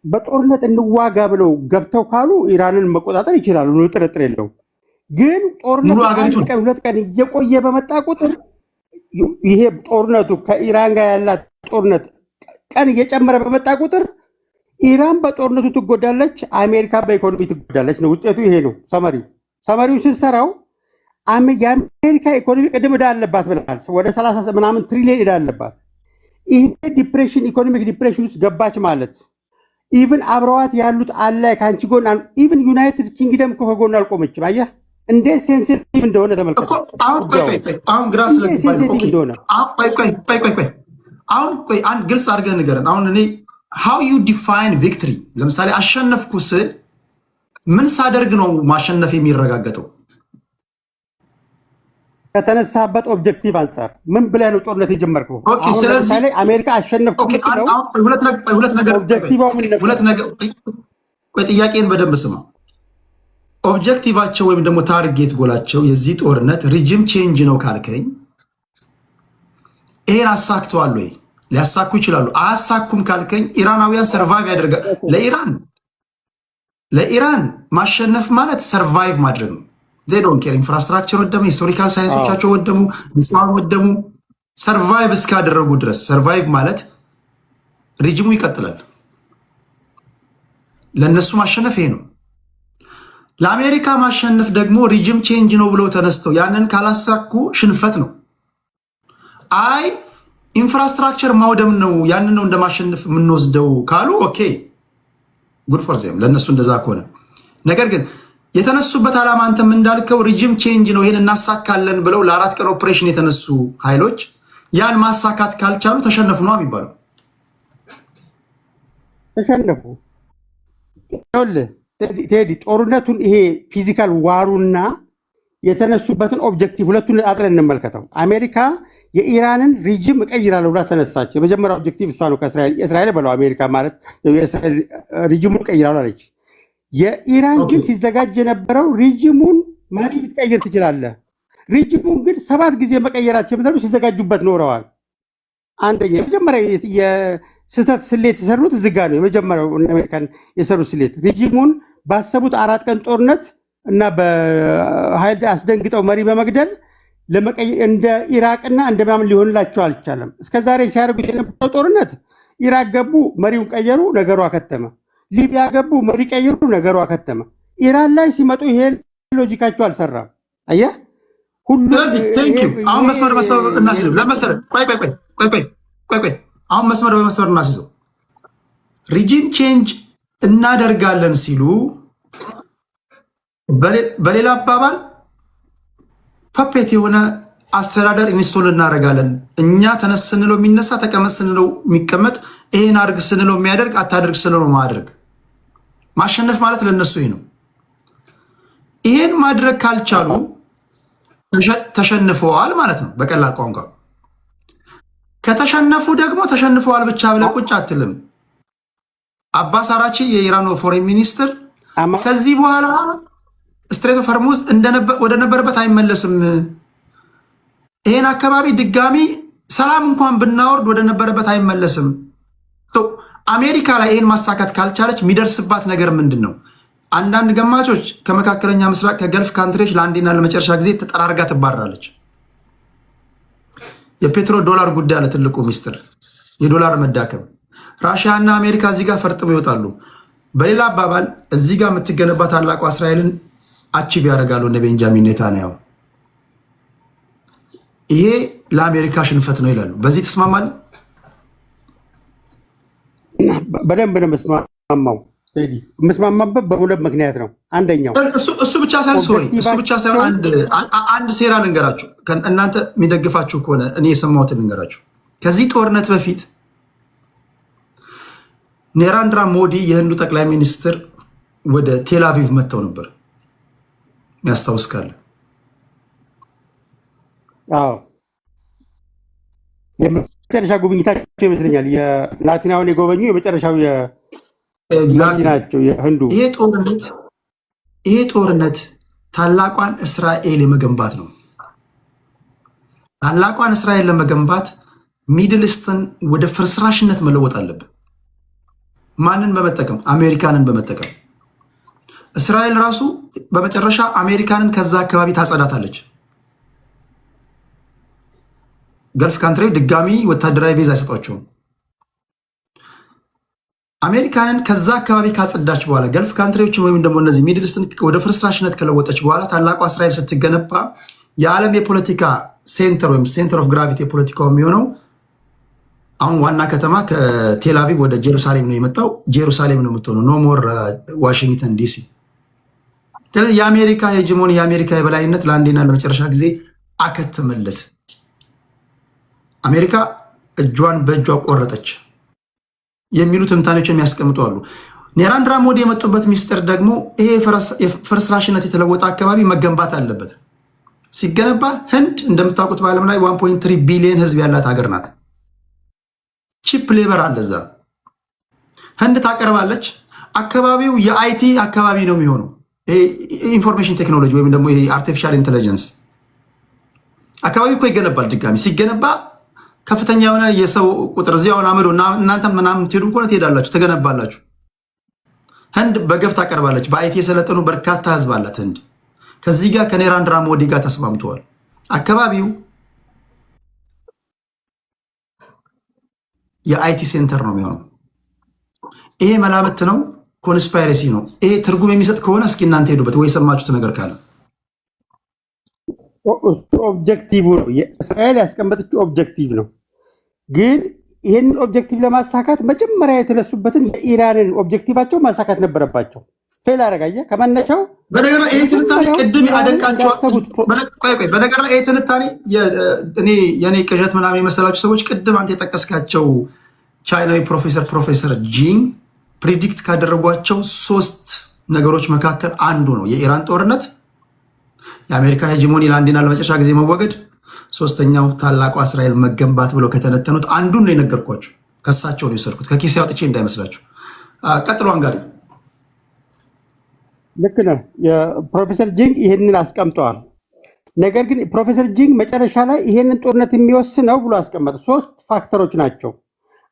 በጦርነት እንዋጋ ብለው ገብተው ካሉ ኢራንን መቆጣጠር ይችላሉ፣ ጥርጥር የለውም። ግን ጦርነት አንድ ቀን ሁለት ቀን እየቆየ በመጣ ቁጥር ይሄ ጦርነቱ ከኢራን ጋር ያላት ጦርነት ቀን እየጨመረ በመጣ ቁጥር ኢራን በጦርነቱ ትጎዳለች፣ አሜሪካ በኢኮኖሚ ትጎዳለች ነው ውጤቱ። ይሄ ነው ሰመሪው ስንሰራው የአሜሪካ ኢኮኖሚ ቅድም ዕዳ አለባት ብለናል። ወደ 30 ምናምን ትሪሊየን ዕዳ አለባት። ይሄ ዲፕሬሽን ኢኮኖሚክ ዲፕሬሽን ውስጥ ገባች ማለት ኢቭን አብረዋት ያሉት አለ ከአንቺ ጎን ኢቭን ዩናይትድ ኪንግደም ከጎን አልቆመችም። አየህ እንዴት ሴንሲቲቭ እንደሆነ ተመልከቱ። አሁን ግራ ስለገባኝ አሁን አንድ ግልጽ አድርገህ ንገረን። አሁን እኔ how you define victory ለምሳሌ አሸነፍኩ ስል ምን ሳደርግ ነው ማሸነፍ የሚረጋገጠው? ከተነሳበት ኦብጀክቲቭ አንፃር ምን ብለህ ነው ጦርነት የጀመርከው? ኦኬ ስለዚህ አሜሪካ አሸነፍኩ ነው ሁለት ነገር ጥያቄን በደንብ ስማ። ኦብጀክቲቫቸው ወይም ደግሞ ታርጌት ጎላቸው የዚህ ጦርነት ሪጅም ቼንጅ ነው ካልከኝ ይሄን አሳክተዋል ወይ? ሊያሳኩ ይችላሉ። አያሳኩም ካልከኝ ኢራናውያን ሰርቫይቭ ያደርጋል። ለኢራን ማሸነፍ ማለት ሰርቫይቭ ማድረግ ነው። ዜዶን ኬር ኢንፍራስትራክቸር ወደሙ፣ ሂስቶሪካል ሳይቶቻቸው ወደሙ፣ ንጹሃን ወደሙ። ሰርቫይቭ እስካደረጉ ድረስ ሰርቫይቭ ማለት ሪጅሙ ይቀጥላል። ለነሱ ማሸነፍ ይሄ ነው። ለአሜሪካ ማሸነፍ ደግሞ ሪጅም ቼንጅ ነው ብለው ተነስተው ያንን ካላሳኩ ሽንፈት ነው። አይ ኢንፍራስትራክቸር ማውደም ነው ያንን ነው እንደማሸነፍ የምንወስደው ካሉ ኦኬ ጉድ ፎር ዜም ለነሱ እንደዛ ከሆነ። ነገር ግን የተነሱበት ዓላማ አንተም እንዳልከው ሪጅም ቼንጅ ነው ይሄን እናሳካለን ብለው ለአራት ቀን ኦፕሬሽን የተነሱ ኃይሎች ያን ማሳካት ካልቻሉ ተሸነፉ ነው የሚባለው። ተሸነፉ ቴዲ ጦርነቱን ይሄ ፊዚካል ዋሩና የተነሱበትን ኦብጀክቲቭ ሁለቱን አጥረን እንመልከተው። አሜሪካ የኢራንን ሪጅም እቀይራለሁ ብላ ተነሳች። የመጀመሪያው ኦብጀክቲቭ እሷ ነው። ከእስራኤል በለው አሜሪካ ማለት የእስራኤል ሪጅሙን እቀይራለሁ አለች። የኢራን ግን ሲዘጋጅ የነበረው ሪጅሙን መሪ ልትቀይር ትችላለህ፣ ሪጅሙን ግን 7 ጊዜ መቀየራቸው ምትሉ ሲዘጋጁበት ኖረዋል። አንደኛ የመጀመሪያ የስህተት ስሌት የሰሩት እዚህ ጋር ነው። የመጀመሪያው አሜሪካን የሰሩት ስሌት ሪጅሙን ባሰቡት 4 ቀን ጦርነት እና በኃይል አስደንግጠው መሪ በመግደል ለመቀየር እንደ ኢራቅና እንደ ምናምን ሊሆንላቸው አልቻለም። እስከዛሬ ሲያደርጉት የነበረው ጦርነት ኢራቅ ገቡ፣ መሪውን ቀየሩ፣ ነገሩ አከተመ። ሊቢያ ገቡ፣ መሪ ቀየሩ፣ ነገሩ አከተመ። ኢራን ላይ ሲመጡ ይሄ ሎጂካቸው አልሰራም። አየህ ሁሉ አሁን መስመር እናስይዘው። ለመሰረት ቆይ አሁን መስመር በመስመር እናስይዘው። ሪጂም ቼንጅ እናደርጋለን ሲሉ በሌላ አባባል ፐፔት የሆነ አስተዳደር ኢንስቶል እናደርጋለን። እኛ ተነስ ስንለው የሚነሳ፣ ተቀመጥ ስንለው የሚቀመጥ፣ ይሄን አድርግ ስንለው የሚያደርግ፣ አታድርግ ስንለው ማድረግ። ማሸነፍ ማለት ለነሱ ይሄ ነው። ይሄን ማድረግ ካልቻሉ ተሸንፈዋል ማለት ነው በቀላል ቋንቋ። ከተሸነፉ ደግሞ ተሸንፈዋል ብቻ ብለህ ቁጭ አትልም። አባስ አራቺ የኢራን ፎሬን ሚኒስትር ከዚህ በኋላ ስትሬት ኦፍ ሆርሙዝ ወደ ነበረበት አይመለስም፣ ይሄን አካባቢ ድጋሚ ሰላም እንኳን ብናወርድ ወደ ነበረበት አይመለስም። አሜሪካ ላይ ይሄን ማሳካት ካልቻለች የሚደርስባት ነገር ምንድን ነው? አንዳንድ ገማቾች ከመካከለኛ ምስራቅ ከገልፍ ካንትሪዎች ለአንዴና ለመጨረሻ ጊዜ ተጠራርጋ ትባረራለች። የፔትሮ ዶላር ጉዳይ አለ ትልቁ ሚስጥር፣ የዶላር መዳከም። ራሽያ እና አሜሪካ እዚህ ጋር ፈርጥመው ይወጣሉ። በሌላ አባባል እዚህ ጋር የምትገነባ ታላቋ እስራኤልን አቺቭ ያደርጋሉ እነ ቤንጃሚን ኔታንያሁ። ይሄ ለአሜሪካ ሽንፈት ነው ይላሉ። በዚህ ተስማማለህ? በደንብ ነው የምስማማው። የምስማማበት በሁለት ምክንያት ነው። አንደኛው እሱ ብቻ ሳይሆን አንድ ሴራ ልንገራችሁ፣ እናንተ የሚደግፋችሁ ከሆነ እኔ የሰማሁትን ልንገራችሁ። ከዚህ ጦርነት በፊት ኔራንድራ ሞዲ የህንዱ ጠቅላይ ሚኒስትር ወደ ቴል አቪቭ መጥተው ነበር። የሚያስታውስ ካለ? አዎ፣ የመጨረሻ ጉብኝታቸው ይመስለኛል። የላቲናውን የጎበኙ የመጨረሻው ናቸው የህንዱ። ይሄ ጦርነት ይሄ ጦርነት ታላቋን እስራኤል የመገንባት ነው። ታላቋን እስራኤል ለመገንባት ሚድል ኢስትን ወደ ፍርስራሽነት መለወጥ አለብን። ማንን በመጠቀም? አሜሪካንን በመጠቀም። እስራኤል ራሱ በመጨረሻ አሜሪካንን ከዛ አካባቢ ታጸዳታለች። ገልፍ ካንትሪ ድጋሚ ወታደራዊ ቤዝ አይሰጧቸውም። አሜሪካንን ከዛ አካባቢ ካጸዳች በኋላ ገልፍ ካንትሪዎችን ወይም ደግሞ እነዚህ ሚድል ኢስትን ወደ ፍርስራሽነት ከለወጠች በኋላ ታላቋ እስራኤል ስትገነባ የዓለም የፖለቲካ ሴንተር ወይም ሴንተር ኦፍ ግራቪቲ የፖለቲካው የሚሆነው አሁን ዋና ከተማ ከቴል አቪቭ ወደ ጄሩሳሌም ነው የመጣው። ጄሩሳሌም ነው የምትሆነው፣ ኖ ሞር ዋሽንግተን ዲሲ። ስለዚህ የአሜሪካ ሄጅሞኒ የአሜሪካ የበላይነት ለአንዴና ለመጨረሻ ጊዜ አከተመለት። አሜሪካ እጇን በእጇ ቆረጠች የሚሉ ትንታኔዎች የሚያስቀምጡ አሉ። ኔራንድራ ሞዲ የመጡበት ሚስጥር ደግሞ ይሄ ፍርስራሽነት የተለወጠ አካባቢ መገንባት አለበት። ሲገነባ ህንድ እንደምታውቁት በዓለም ላይ 1.3 ቢሊዮን ህዝብ ያላት ሀገር ናት። ቺፕ ሌበር አለ እዛ። ህንድ ታቀርባለች። አካባቢው የአይቲ አካባቢ ነው የሚሆነው። ኢንፎርሜሽን ቴክኖሎጂ ወይም ደግሞ አርቲፊሻል ኢንቴሊጀንስ አካባቢ እኮ ይገነባል። ድጋሚ ሲገነባ ከፍተኛ የሆነ የሰው ቁጥር እዚያውን አመዶ እናንተ ምናምን ትሄዱ ከሆነ ትሄዳላችሁ፣ ትገነባላችሁ። ህንድ በገፍ ታቀርባለች። በአይቲ የሰለጠኑ በርካታ ህዝብ አላት ህንድ። ከዚህ ጋር ከኔራንድራ ሞዲ ጋር ተስማምተዋል። አካባቢው የአይቲ ሴንተር ነው የሚሆነው። ይሄ መላምት ነው፣ ኮንስፓይረሲ ነው። ይሄ ትርጉም የሚሰጥ ከሆነ እስኪ እናንተ ሄዱበት ወይ የሰማችሁት ነገር ካለ። ኦብጀክቲቭ ነው፣ የእስራኤል ያስቀመጠችው ኦብጀክቲቭ ነው። ግን ይህንን ኦብጀክቲቭ ለማሳካት መጀመሪያ የተነሱበትን የኢራንን ኦብጀክቲቫቸው ማሳካት ነበረባቸው። ፌል አረጋየ ከመነሻው። በነገር ላይ ይሄ ትንታኔ ቅድም ያደንቃቸው በነገር ላይ ይሄ ትንታኔ የኔ ቅዠት ምናምን የመሰላችሁ ሰዎች ቅድም አንተ የጠቀስካቸው ቻይናዊ ፕሮፌሰር ጂንግ ፕሪዲክት ካደረጓቸው 3 ነገሮች መካከል አንዱ ነው የኢራን ጦርነት፣ የአሜሪካ ሄጂሞኒ ለአንዴና ለመጨረሻ ጊዜ መወገድ፣ 3ኛው ታላቋ እስራኤል መገንባት ብለው ከተነተኑት አንዱን ነው የነገርኳቸው። ከሳቸው ነው የወሰድኩት፣ ከኪሴ አውጥቼ እንዳይመስላችሁ። ቀጥሎ አንጋሪ። ልክ ነህ። የፕሮፌሰር ጂንግ ይሄንን አስቀምጠዋል። ነገር ግን ፕሮፌሰር ጂንግ መጨረሻ ላይ ይሄንን ጦርነት የሚወስነው ብሎ አስቀመጠ። 3 ፋክተሮች ናቸው።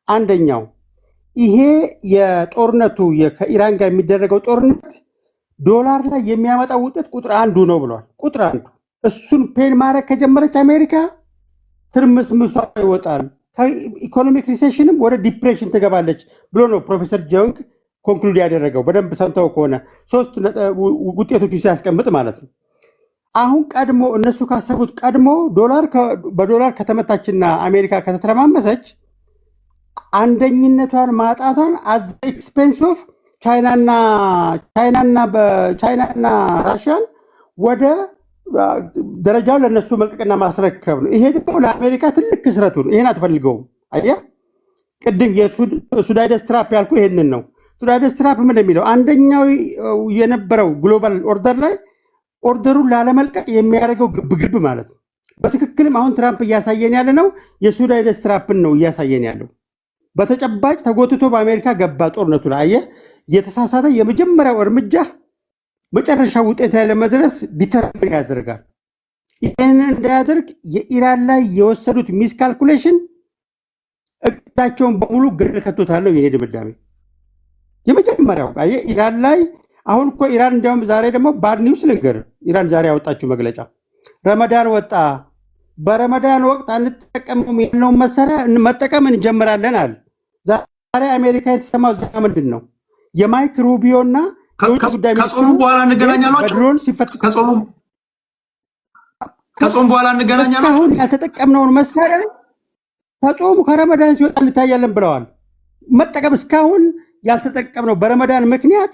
አንደኛው ይሄ የጦርነቱ ከኢራን ጋር የሚደረገው ጦርነት ዶላር ላይ የሚያመጣው ውጤት ቁጥር 1 ነው ብለዋል። ቁጥር 1 እሱን ፔን ማድረግ ከጀመረች አሜሪካ ትርምስምሷ ይወጣል፣ ከኢኮኖሚክ ሪሴሽንም ወደ ዲፕሬሽን ትገባለች ብሎ ነው ፕሮፌሰር ጂንግ ኮንክሉድ ያደረገው። በደንብ ሰምተው ከሆነ 3 ውጤቶችን ሲያስቀምጥ ማለት ነው። አሁን ቀድሞ እነሱ ካሰቡት ቀድሞ በዶላር ከተመታችና አሜሪካ ከተተረማመሰች አንደኝነቷን ማጣቷን አዝ ኤክስፔንስ ኦፍ ቻይናና ራሽያን ወደ ደረጃው ለነሱ መልቀቅና ማስረከብ ነው። ይሄ ደግሞ ለአሜሪካ ትልቅ ክስረቱ ነው። ይሄን አትፈልገውም። አየህ፣ ቅድም የሱዳይደስ ትራፕ ያልኩ ይሄንን ነው። ሱዳይደስ ትራፕ ምን የሚለው አንደኛው የነበረው ግሎባል ኦርደር ላይ ኦርደሩን ላለመልቀቅ የሚያደርገው ግብግብ ማለት ነው። በትክክልም አሁን ትራምፕ እያሳየን ያለ ነው የሱዳይደስ ትራፕን ነው እያሳየን ያለው። በተጨባጭ ተጎትቶ በአሜሪካ ገባ ጦርነቱ ላይ። አየህ፣ የተሳሳተ የመጀመሪያው እርምጃ መጨረሻ ውጤት ላይ ለመድረስ ዲተርሚን ያደርጋል። ይህንን እንዳያደርግ የኢራን ላይ የወሰዱት ሚስ ካልኩሌሽን እቅዳቸውን በሙሉ ገደል ከቶታል ነው የኔ ድምዳሜ። የመጀመሪያው ኢራን ላይ አሁን እኮ ኢራን እንዲያውም ዛሬ ደግሞ ባድ ኒውስ ልንገር። ኢራን ዛሬ ያወጣችው መግለጫ ረመዳን ወጣ፣ በረመዳን ወቅት አንጠቀምም ያለውን መሳሪያ መጠቀም እንጀምራለን አለ። ዛሬ አሜሪካ የተሰማው ዜና ምንድን ነው? የማይክ ሩቢዮ እና የውጭ ጉዳይ ሚኒስትሩ ከጾሙ በኋላ እንገናኛላችሁ። ከጾሙ በኋላ እንገናኛላችሁ። አሁን ያልተጠቀምነውን መሳሪያ ከጾሙ ከረመዳን ሲወጣ እንታያለን ብለዋል። መጠቀም እስካሁን ያልተጠቀምነው በረመዳን ምክንያት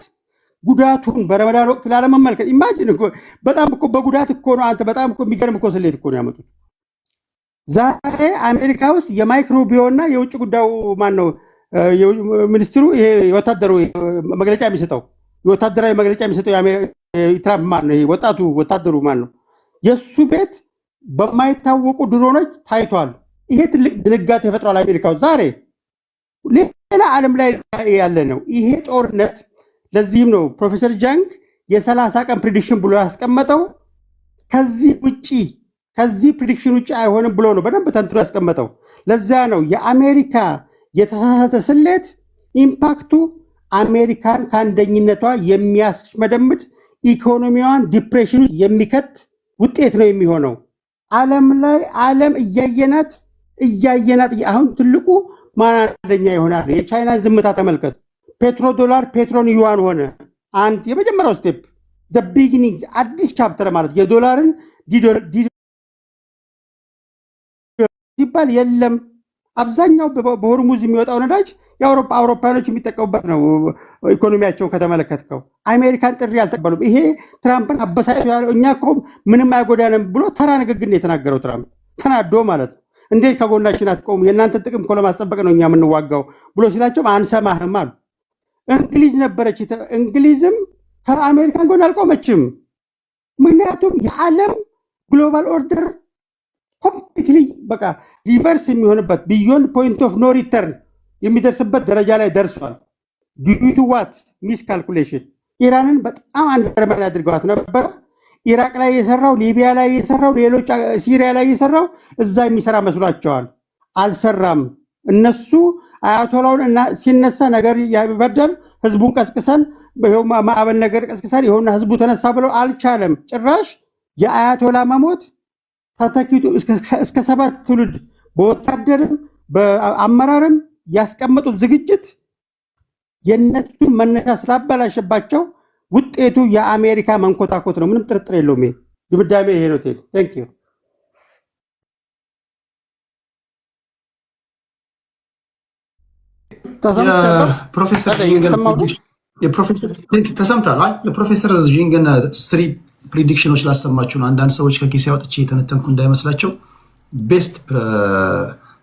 ጉዳቱን በረመዳን ወቅት ላለመመልከት ኢማጂን እኮ በጣም እኮ በጉዳት እኮ ነው። አንተ በጣም እኮ የሚገርም እኮ ስሌት እኮ ነው ያመጡት። ዛሬ አሜሪካ ውስጥ የማይክ ሩቢዮ እና የውጭ ጉዳዩ ማን ነው ሚኒስትሩ ይሄ ወታደሩ መግለጫ የሚሰጠው ወታደራዊ መግለጫ የሚሰጠው ትራምፕ ማን ነው? ወጣቱ ወታደሩ ማን ነው? የሱ ቤት በማይታወቁ ድሮኖች ታይቷል። ይሄ ትልቅ ድንጋጤ ይፈጥራል አሜሪካ ውስጥ ዛሬ ሌላ ዓለም ላይ ያለ ነው ይሄ ጦርነት። ለዚህም ነው ፕሮፌሰር ጃንግ የ30 ቀን ፕሪዲክሽን ብሎ ያስቀመጠው ከዚህ ፕሪዲክሽን ውጪ አይሆንም ብሎ ነው በደንብ ተንትኖ ያስቀመጠው። ለዛ ነው የአሜሪካ የተሳሳተ ስሌት ኢምፓክቱ አሜሪካን ከአንደኝነቷ የሚያስመደምድ ኢኮኖሚዋን ዲፕሬሽን የሚከት ውጤት ነው የሚሆነው። ዓለም እያየናት አሁን ትልቁ ማን አንደኛ ይሆናል? የቻይና ዝምታ ተመልከት። ፔትሮ ዶላር ፔትሮን ዩዋን ሆነ። አንድ የመጀመሪያው ስቴፕ ዘ ቢጊኒንግ አዲስ ቻፕተር ማለት የዶላርን ሲባል የለም አብዛኛው በሆርሙዝ የሚወጣው ነዳጅ አውሮፓውያኖች የሚጠቀሙበት ነው። ኢኮኖሚያቸውን ከተመለከትከው አሜሪካን ጥሪ አልተቀበሉም። ይሄ ትራምፕን አበሳጭቶ ያለው እኛ እኮ ምንም አይጎዳንም ብሎ ተራ ንግግር ነው የተናገረው ትራምፕ ተናዶ ማለት ነው። እንዴት ከጎናችን አትቆሙ? የእናንተ ጥቅም እኮ ለማስጠበቅ ነው እኛ የምንዋጋው ብሎ ሲላቸውም አንሰማህም አሉ። እንግሊዝ ነበረች። እንግሊዝም ከአሜሪካን ጎን አልቆመችም። ምክንያቱም የዓለም ግሎባል ኦርደር ኮምፕሊትሊ በቃ ሪቨርስ የሚሆንበት ቢዮንድ ፖይንት ኦፍ ኖ ሪተርን የሚደርስበት ደረጃ ላይ ደርሷል። ዲዩ ቱ ዋት ሚስ ካልኩሌሽን ኢራንን በጣም አንደርማን አድርገዋት ነበር። ኢራቅ ላይ የሰራው፣ ሊቢያ ላይ የሰራው፣ ሌሎች ሲሪያ ላይ የሰራው እዛ የሚሰራ መስሏቸዋል። አልሰራም። እነሱ አያቶላውን እና ሲነሳ ነገር ያበደል ህዝቡን ቀስቅሰን ማዕበል ነገር ቀስቅሰን ይሆንና ህዝቡ ተነሳ ብለው አልቻለም። ጭራሽ የአያቶላ መሞት ተተኪቱ እስከ 7 ትውልድ በወታደርም በአመራርም ያስቀመጡት ዝግጅት የነሱን መነሻ ስላበላሸባቸው ውጤቱ የአሜሪካ መንኮታኮት ነው። ምንም ጥርጥር የለውም። ድምዳሜ ይሄ ነው። ቴንክ ዩ ፕሮፌሰር የፕሮፌሰር ዥንገን 3 ፕሪዲክሽኖች ላሰማችሁ ነው። አንዳንድ ሰዎች ከኪስ ያወጥቼ የተነተንኩ እንዳይመስላቸው። ቤስት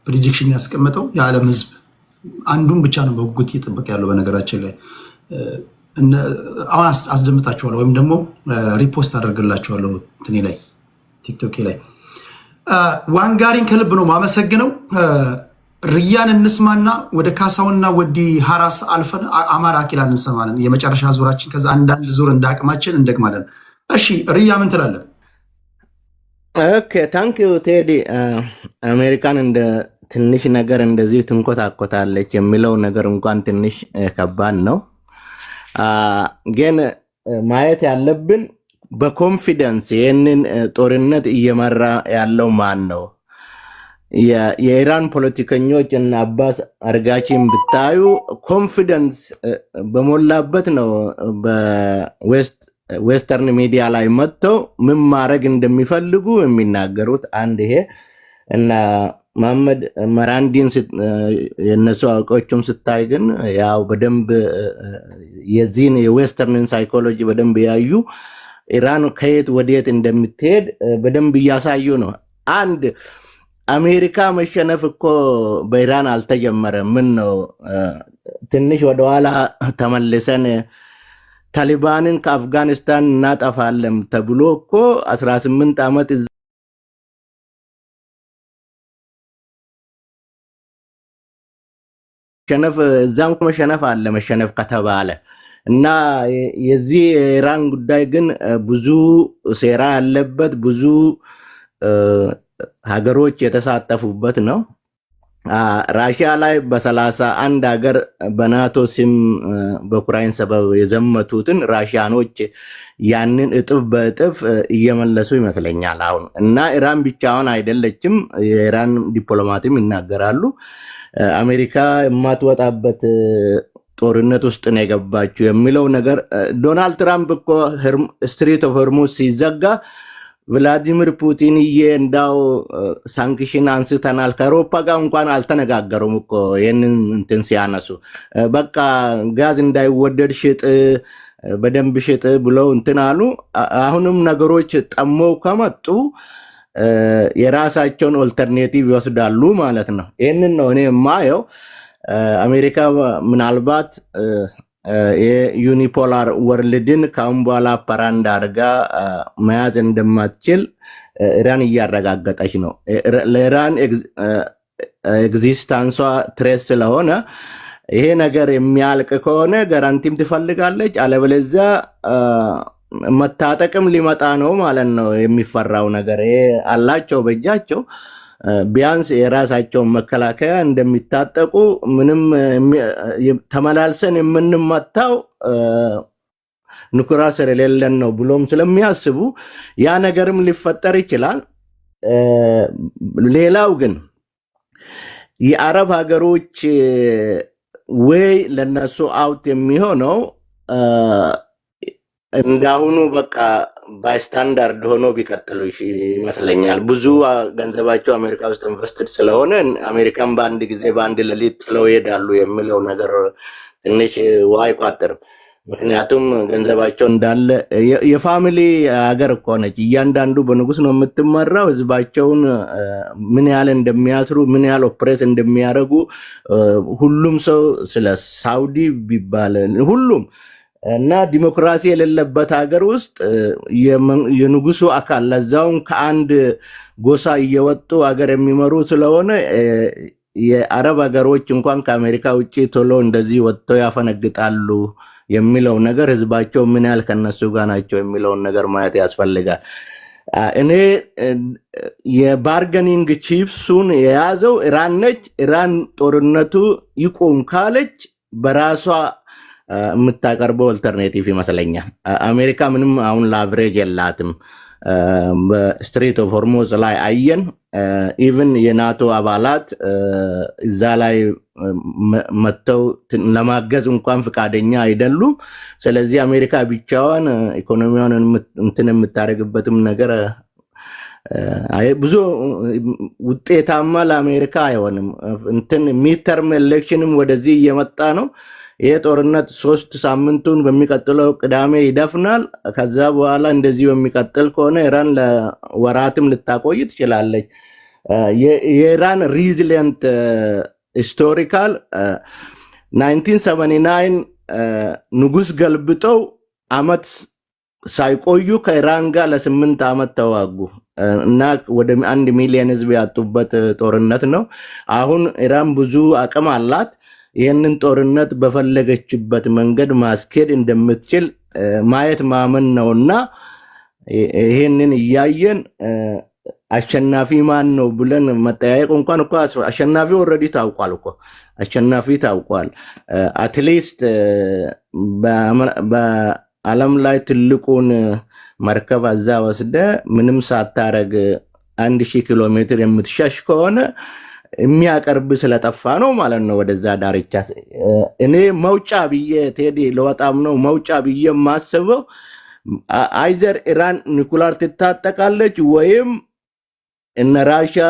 ፕሪዲክሽን ያስቀመጠው የዓለም ህዝብ አንዱን ብቻ ነው በጉጉት እየጠበቀ ያለው። በነገራችን ላይ አሁን አስደምጣችኋለሁ ወይም ደግሞ ሪፖስት አደርግላችኋለሁ እንትኔ ላይ ቲክቶክ ላይ። ዋንጋሪን ከልብ ነው ማመሰግነው። ርያን እንስማና ወደ ካሳውና ወዲ ሀራስ አልፈን አማራ አኪላ እንሰማለን። የመጨረሻ ዙራችን ከዛ አንዳንድ ዙር እንዳቅማችን እንደግማለን። እሺ ርያ ምን ትላለህ? ኦኬ ታንክ ዩ ቴዲ። አሜሪካን እንደ ትንሽ ነገር እንደዚህ ትንኮታኮታለች የሚለው ነገር እንኳን ትንሽ ከባድ ነው። ግን ማየት ያለብን በኮንፊደንስ ይህንን ጦርነት እየመራ ያለው ማን ነው? የኢራን ፖለቲከኞች እና አባስ አርጋቺን ብታዩ ኮንፊደንስ በሞላበት ነው በዌስተርን ሚዲያ ላይ መጥተው ምን ማድረግ እንደሚፈልጉ የሚናገሩት። አንድ ይሄ እና መሐመድ መራንዲን የነሱ አውቆቹም ስታይ ግን ያው በደንብ የዚህን የዌስተርን ሳይኮሎጂ በደንብ ያዩ ኢራን ከየት ወዴት እንደምትሄድ በደንብ እያሳዩ ነው። አንድ አሜሪካ መሸነፍ እኮ በኢራን አልተጀመረም። ምን ነው ትንሽ ወደኋላ ተመልሰን ታሊባንን ከአፍጋኒስታን እናጠፋለን ተብሎ እኮ 18 ዓመት እዛም መሸነፍ አለ መሸነፍ ከተባለ እና የዚህ የኢራን ጉዳይ ግን ብዙ ሴራ ያለበት ብዙ ሀገሮች የተሳተፉበት ነው። ራሽያ ላይ በ31 ሀገር በናቶ ስም በዩክራይን ሰበብ የዘመቱትን ራሽያኖች ያንን እጥፍ በእጥፍ እየመለሱ ይመስለኛል አሁን። እና ኢራን ብቻውን አይደለችም፣ የኢራን ዲፕሎማትም ይናገራሉ። አሜሪካ የማትወጣበት ጦርነት ውስጥ ነው የገባችው የሚለው ነገር ዶናልድ ትራምፕ እኮ ስትሬት ኦፍ ሆርሙዝ ሲዘጋ ቭላዲሚር ፑቲን እንዳው ሳንክሽን አንስተናል ከአውሮፓ ጋር እንኳን አልተነጋገሩም እኮ ይህንን እንትን ሲያነሱ በቃ ጋዝ እንዳይወደድ ሽጥ በደንብ ሽጥ ብለው እንትን አሉ። አሁንም ነገሮች ጠመው ከመጡ የራሳቸውን ኦልተርኔቲቭ ይወስዳሉ ማለት ነው። ይህንን ነው እኔ የማየው። አሜሪካ ምናልባት የዩኒፖላር ወርልድን ካሁን በኋላ ፓራንድ አድርጋ መያዝ እንደማትችል ኢራን እያረጋገጠች ነው። ለኢራን ኤግዚስታንሷ ትሬስ ስለሆነ ይሄ ነገር የሚያልቅ ከሆነ ጋራንቲም ትፈልጋለች አለበለዚያ መታጠቅም ሊመጣ ነው ማለት ነው የሚፈራው ነገር ይሄ አላቸው በእጃቸው ቢያንስ የራሳቸው መከላከያ እንደሚታጠቁ ምንም ተመላልሰን የምንመታው ኑክሌር ስለሌለን ነው ብሎም ስለሚያስቡ ያ ነገርም ሊፈጠር ይችላል ሌላው ግን የአረብ ሀገሮች ወይ ለነሱ አውት የሚሆነው እንዳሁኑ በቃ ባይስታንዳርድ ሆኖ ቢቀጥሉ ይመስለኛል ብዙ ገንዘባቸው አሜሪካ ውስጥ ኢንቨስትድ ስለሆነ አሜሪካን በአንድ ጊዜ በአንድ ሌሊት ጥለው ይሄዳሉ የሚለው ነገር ትንሽ ዋይ ቋጥር ምክንያቱም ገንዘባቸው እንዳለ የፋሚሊ ሀገር እኮ ነች እያንዳንዱ በንጉስ ነው የምትመራው ህዝባቸውን ምን ያህል እንደሚያስሩ ምን ያህል ኦፕሬት እንደሚያደርጉ ሁሉም ሰው ስለ ሳውዲ ቢባል ሁሉም እና ዲሞክራሲ የሌለበት ሀገር ውስጥ የንጉሱ አካል ለዛውን ከአንድ ጎሳ እየወጡ ሀገር የሚመሩ ስለሆነ የአረብ ሀገሮች እንኳን ከአሜሪካ ውጪ ቶሎ እንደዚህ ወጥተው ያፈነግጣሉ የሚለው ነገር ህዝባቸው ምን ያህል ከነሱ ጋር ናቸው የሚለው ነገር ማየት ያስፈልጋል እኔ የባርገኒንግ ቺፕሱን የያዘው ኢራን ነች ኢራን ጦርነቱ ይቆም ካለች በራሷ የምታቀርበው አልተርኔቲቭ ይመስለኛል አሜሪካ ምንም አሁን ላቭሬጅ የላትም በስትሬት ኦፍ ሆርሙዝ ላይ አየን ኢቭን የናቶ አባላት እዛ ላይ መተው ለማገዝ እንኳን ፍቃደኛ አይደሉም ስለዚህ አሜሪካ ብቻዋን ኢኮኖሚዋን እንትን የምታደርግበትም ነገር ብዙ ውጤታማ ለአሜሪካ አይሆንም እንትን ሚድተርም ኤሌክሽንም ወደዚህ እየመጣ ነው ይሄ ጦርነት 3 ሳምንቱን በሚቀጥለው ቅዳሜ ይደፍናል ከዛ በኋላ እንደዚህ በሚቀጥል ከሆነ ኢራን ለወራትም ልታቆይ ትችላለች የኢራን ሪዚሊየንት ሂስቶሪካል 1979 ንጉስ ገልብጠው አመት ሳይቆዩ ከኢራን ጋር ለ8 አመት ተዋጉ እና ወደ 1 ሚሊዮን ህዝብ ያጡበት ጦርነት ነው አሁን ኢራን ብዙ አቅም አላት ይሄንን ጦርነት በፈለገችበት መንገድ ማስኬድ እንደምትችል ማየት ማመን ነውና ይሄንን ያያየን አሸናፊ ማን ነው ብለን መጠያየቅ እንኳን እኮ አሸናፊ ኦሬዲ ታውቋል እኮ አሸናፊ ታውቋል አትሊስት በዓለም ላይ ትልቁን መርከብ አዛ ወስደ ምንም ሳታረግ 1000 ኪሎ ሜትር የምትሻሽ ከሆነ የሚያቀርብ ስለጠፋ ነው ማለት ነው ወደዛ ዳርቻ እኔ መውጫ ብዬ ቴዲ ለወጣም ነው መውጫ ብዬ ማስበው አይዘር ኢራን ኒኩሌር ትታጠቃለች ወይም እነ ራሺያ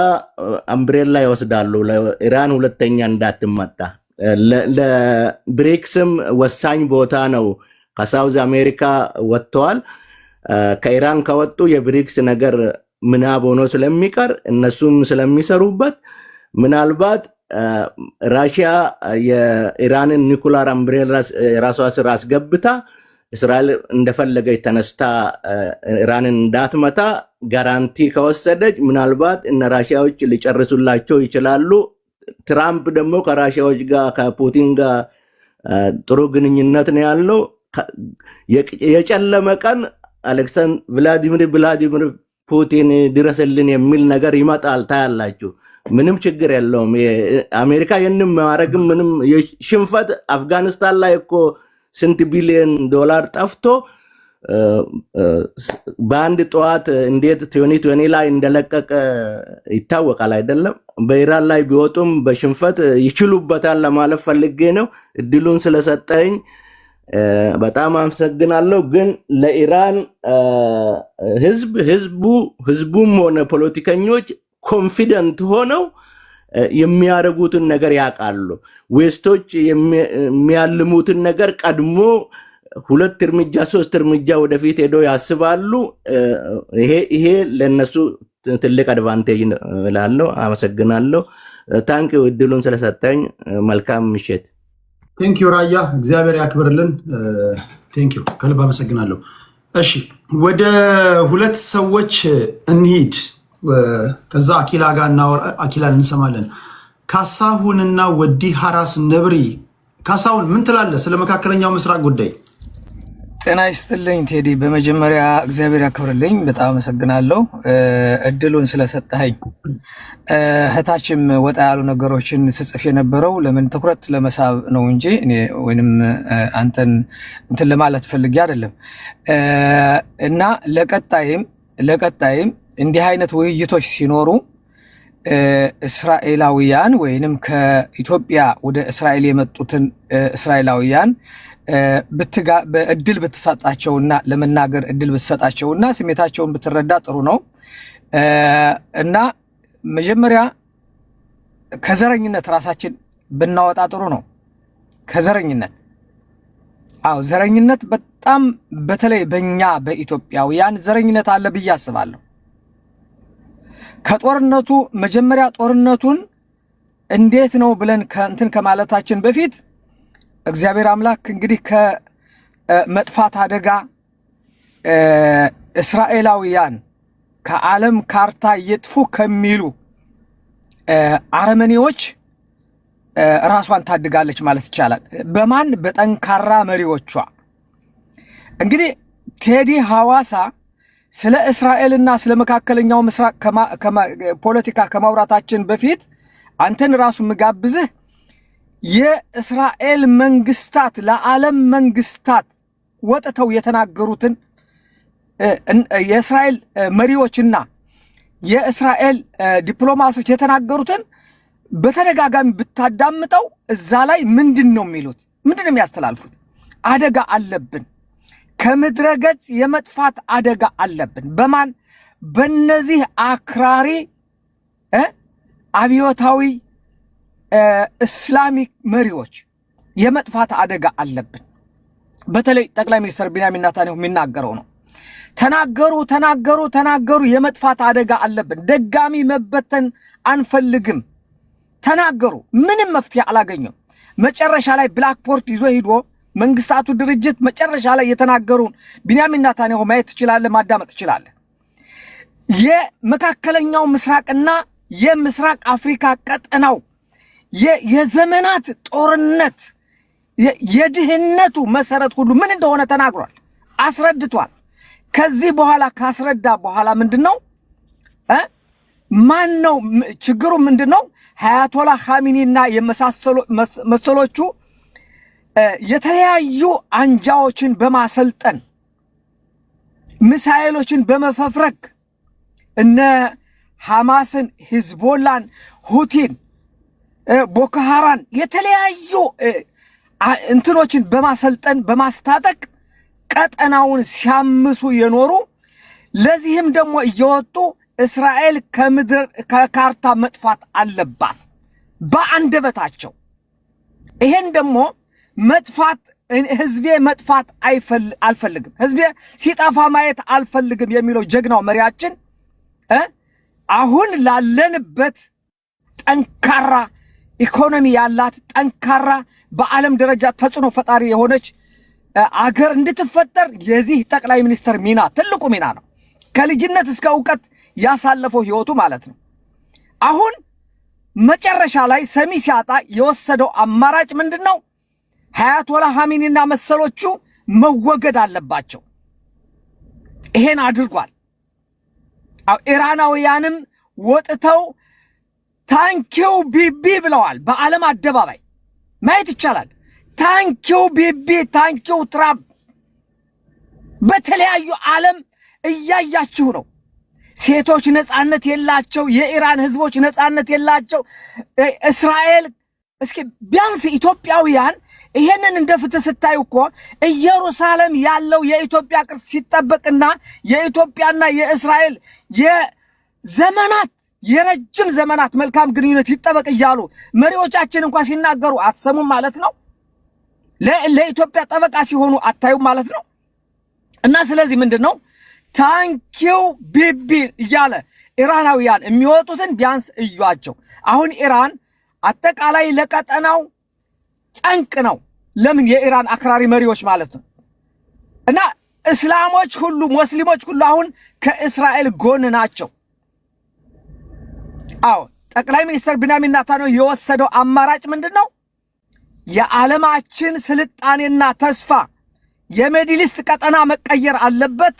አምብሬላ ይወስዳሉ ለኢራን ሁለተኛ እንዳትመጣ ለብሪክስም ወሳኝ ቦታ ነው ከሳውዝ አሜሪካ ወጥተዋል ከኢራን ከወጡ የብሪክስ ነገር ምናብ ሆኖ ስለሚቀር እነሱም ስለሚሰሩበት ምናልባት ራሺያ የኢራንን ኒኩሌር አምብሬላ ራሷ ስራ አስገብታ እስራኤል እንደፈለገች ተነስታ ኢራንን እንዳትመታ ጋራንቲ ከወሰደች ምናልባት እነ ራሺያዎች ሊጨርሱላቸው ይችላሉ ትራምፕ ደግሞ ከራሺያዎች ጋር ከፑቲን ጋር ጥሩ ግንኙነት ነው ያለው የጨለመ ቀን አሌክሳንደር ቭላዲሚር ፑቲን ድረስልን የሚል ነገር ይመጣል ታያላችሁ ምንም ችግር የለውም አሜሪካ የንም ማረግ ምንም ሽንፈት አፍጋኒስታን ላይ እኮ ስንት ቢሊዮን ዶላር ጠፍቶ በአንድ ጧት እንዴት 2020 ላይ እንደለቀቀ ይታወቃል አይደለም በኢራን ላይ ቢወጡም በሽንፈት ይችሉበታል ለማለት ፈልጌ ነው እድሉን ስለሰጠኝ በጣም አመሰግናለሁ ግን ለኢራን ህዝቡም ሆነ ፖለቲከኞች ኮንፊደንት ሆነው የሚያደርጉትን ነገር ያቃሉ ዌስቶች የሚያልሙትን ነገር ቀድሞ 2 እርምጃ 3 እርምጃ ወደፊት ሄዶ ያስባሉ ይሄ ለነሱ ትልቅ አድቫንቴጅ እላለሁ አመሰግናለሁ ታንክ ዩ እድሉን ስለሰጠኝ መልካም ምሽት ቴንክ ዩ ራያ እግዚአብሔር ያክብርልን ቴንክ ዩ ከልብ አመሰግናለሁ እሺ ወደ 2 ሰዎች እንሂድ ከዛ አኪላ ጋር አኪላን እንሰማለን ካሳሁንና ወዲ ሐራስ ነብሪ ካሳሁን ምን ትላለህ ስለ መካከለኛው ምስራቅ ጉዳይ? ጤና ይስጥልኝ ቴዲ፣ በመጀመሪያ እግዚአብሔር ያክብርልኝ፣ በጣም አመሰግናለሁ እድሉን ስለሰጠኸኝ። እህታችም ወጣ ያሉ ነገሮችን ስጽፍ የነበረው ለምን ትኩረት ለመሳብ ነው እንጂ እኔ ወይንም አንተን እንትን ለማለት ፈልጌ አይደለም። እና ለቀጣይም እንዲህ አይነት ውይይቶች ሲኖሩ እስራኤላውያን ወይንም ከኢትዮጵያ ወደ እስራኤል የመጡትን እስራኤላውያን እድል ብትሰጣቸውና ለመናገር እድል ብትሰጣቸውና ስሜታቸውን ብትረዳ ጥሩ ነው። እና መጀመሪያ ከዘረኝነት ራሳችን ብናወጣ ጥሩ ነው። ከዘረኝነት ዘረኝነት በጣም በተለይ በእኛ በኢትዮጵያውያን ዘረኝነት አለ ብዬ አስባለሁ። ከጦርነቱ መጀመሪያ ጦርነቱን እንዴት ነው ብለን ከእንትን ከማለታችን በፊት እግዚአብሔር አምላክ እንግዲህ ከመጥፋት አደጋ እስራኤላውያን ከዓለም ካርታ ይጥፉ ከሚሉ አረመኔዎች ራሷን ታድጋለች ማለት ይቻላል። በማን? በጠንካራ መሪዎቿ። እንግዲህ ቴዲ ሐዋሳ ስለ እስራኤልና ስለ መካከለኛው ምስራቅ ፖለቲካ ከማውራታችን በፊት አንተን ራሱ ምጋብዝህ የእስራኤል መንግስታት ለዓለም መንግስታት ወጥተው የተናገሩትን የእስራኤል መሪዎችና የእስራኤል ዲፕሎማቶች የተናገሩትን በተደጋጋሚ ብታዳምጠው እዛ ላይ ምንድነው የሚሉት? ምንድነው የሚያስተላልፉት? አደጋ አለብን፣ ከምድረ ገጽ የመጥፋት አደጋ አለብን። በማን? በእነዚህ አክራሪ አብዮታዊ እስላሚክ መሪዎች የመጥፋት አደጋ አለብን። በተለይ ጠቅላይ ሚኒስትር ቢንያሚን ኔታንያሁ የሚናገረው ነው። ተናገሩ፣ የመጥፋት አደጋ አለብን፣ ደጋሚ መበተን አንፈልግም። ተናገሩ። ምንም መፍትሄ አላገኙም። መጨረሻ ላይ ብላክቦርድ ይዞ ሄዶ መንግስታቱ ድርጅት መጨረሻ ላይ የተናገሩን ቢንያሚን ኔታንያሁ ማየት ትችላለህ፣ ማዳመጥ ትችላለህ። የመካከለኛው ምስራቅና የምስራቅ አፍሪካ ቀጠናው የዘመናት ጦርነት የድህነቱ መሰረት ሁሉ ምን እንደሆነ ተናግሯል፣ አስረድቷል። ከዚህ በኋላ ካስረዳ በኋላ ምንድነው ማነው ችግሩ? ምንድነው? አያቶላ ኻሜኒና የመሰሎቹ የተለያዩ አንጃዎችን በማሰልጠን ሚሳኤሎችን በመፈፍረክ እነ ሐማስን፣ ሂዝቦላን፣ ሁቲን፣ ቦኮ ሃራም የተለያዩ እንትኖችን በማሰልጠን በማስታጠቅ ቀጠናውን ሲያምሱ የኖሩ ለዚህም ደግሞ እየወጡ እስራኤል ከምድር ከካርታ መጥፋት አለባት በአንደበታቸው። ይሄን ደግሞ መጥፋት ህዝቤ መጥፋት አልፈልግም፣ ህዝቤ ሲጠፋ ማየት አልፈልግም የሚለው ጀግናው መሪያችን አሁን ላለንበት ጠንካራ ኢኮኖሚ ያላት ጠንካራ በዓለም ደረጃ ተጽዕኖ ፈጣሪ የሆነች አገር እንድትፈጠር የዚህ ጠቅላይ ሚኒስትር ሚና ትልቁ ሚና ነው። ከልጅነት እስከ ዕውቀት ያሳለፈው ህይወቱ ማለት ነው። አሁን መጨረሻ ላይ ሰሚ ሲያጣ የወሰደው አማራጭ ምንድነው? አያቶላ ኻሜኒና መሰሎቹ መወገድ አለባቸው። ይሄን አድርጓል። ኢራናውያንም ወጥተው ታንኪው ቢቢ ብለዋል። በዓለም አደባባይ ማየት ይቻላል። ታንኪው ቢቢ፣ ታንኪው ትራምፕ። በተለያዩ ዓለም እያያችሁ ነው። ሴቶች ነፃነት የላቸው፣ የኢራን ህዝቦች ነፃነት የላቸው። እስራኤል እስኪ ቢያንስ ኢትዮጵያውያን ይሄንን እንደ ፍትህ ስታዩ እኮ ኢየሩሳሌም ያለው የኢትዮጵያ ቅርስ ሲጠበቅና የኢትዮጵያና የእስራኤል የዘመናት የረጅም ዘመናት መልካም ግንኙነት ይጠበቅ እያሉ መሪዎቻችን እንኳን ሲናገሩ አትሰሙም ማለት ነው። ለኢትዮጵያ ጠበቃ ሲሆኑ አታዩም ማለት ነው። እና ስለዚህ ምንድነው ታንኪው ቢቢ እያለ ኢራናውያን የሚወጡትን ቢያንስ እዩዋቸው። አሁን ኢራን አጠቃላይ ለቀጠናው ጸንቅ ነው። ለምን? የኢራን አክራሪ መሪዎች ማለት ነው። እና እስላሞች ሁሉ ሙስሊሞች ሁሉ አሁን ከእስራኤል ጎን ናቸው። ጠቅላይ ሚኒስትር ቢንያሚን ኔታንያሁ የወሰደው አማራጭ ምንድነው? የዓለማችን ስልጣኔና ተስፋ የሚድልስት ቀጠና መቀየር አለበት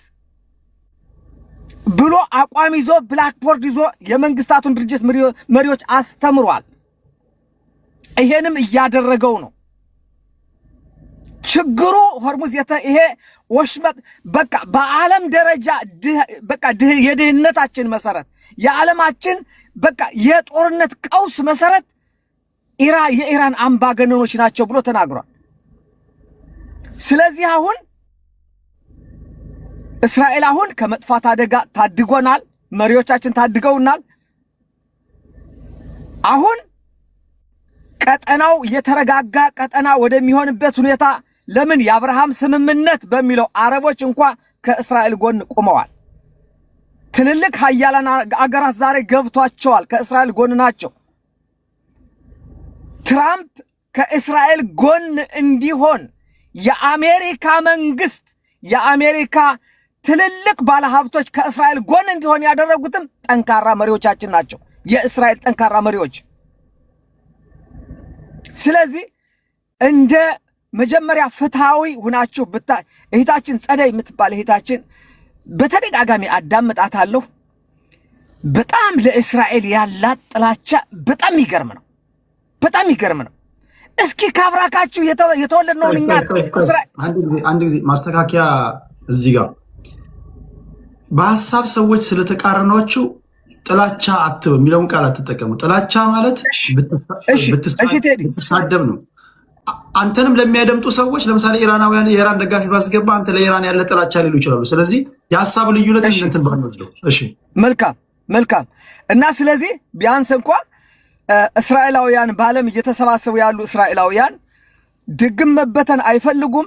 ብሎ አቋም ይዞ ብላክቦርድ ይዞ የመንግስታቱን ድርጅት መሪዎች አስተምሯል። ይሄንም እያደረገው ነው። ችግሩ ሆርሙዝ ይሄ ወሽመጥ በቃ በዓለም ደረጃ በቃ የድህነታችን መሰረት የዓለማችን በቃ የጦርነት ቀውስ መሰረት የኢራን አምባገነኖች ናቸው ብሎ ተናግሯል። ስለዚህ አሁን እስራኤል አሁን ከመጥፋት አደጋ ታድጎናል፣ መሪዎቻችን ታድገውናል። አሁን ቀጠናው የተረጋጋ ቀጠና ወደሚሆንበት ሁኔታ ለምን የአብርሃም ስምምነት በሚለው አረቦች እንኳን ከእስራኤል ጎን ቆመዋል። ትልልቅ ሀያላን አገራት ዛሬ ገብቷቸዋል፣ ከእስራኤል ጎን ናቸው። ትራምፕ ከእስራኤል ጎን እንዲሆን የአሜሪካ መንግስት የአሜሪካ ትልልቅ ባለሀብቶች ከእስራኤል ጎን እንዲሆን ያደረጉትም ጠንካራ መሪዎቻችን ናቸው፣ የእስራኤል ጠንካራ መሪዎች። ስለዚህ እንደ መጀመሪያ ፍትሃዊ ሁናችሁ እህታችን ጸደይ የምትባል እህታችን በተደጋጋሚ አዳምጣታለሁ። በጣም ለእስራኤል ያላት ጥላቻ በጣም ይገርም ነው፣ በጣም ይገርም ነው። እስኪ ካብራካችሁ የተወለድነው እኛ አንድ ጊዜ ማስተካከያ እዚህ ጋር በሐሳብ ሰዎች ስለተቃረኗችሁ ጥላቻ አትበ የሚለውን ቃል አትጠቀሙ። ጥላቻ ማለት ብትሳደብ ነው። አንተንም ለሚያደምጡ ሰዎች ለምሳሌ ኢራናውያን የኢራን ደጋፊ ባስገባ አንተ ለኢራን ያለ ጥላቻ ሊሉ ይችላሉ። ስለዚህ የሐሳብ ልዩነት እንትን ባንወስደው። እሺ መልካም እና ስለዚህ ቢያንስ እንኳን እስራኤላውያን በዓለም እየተሰባሰቡ ያሉ እስራኤላውያን ድግም መበተን አይፈልጉም።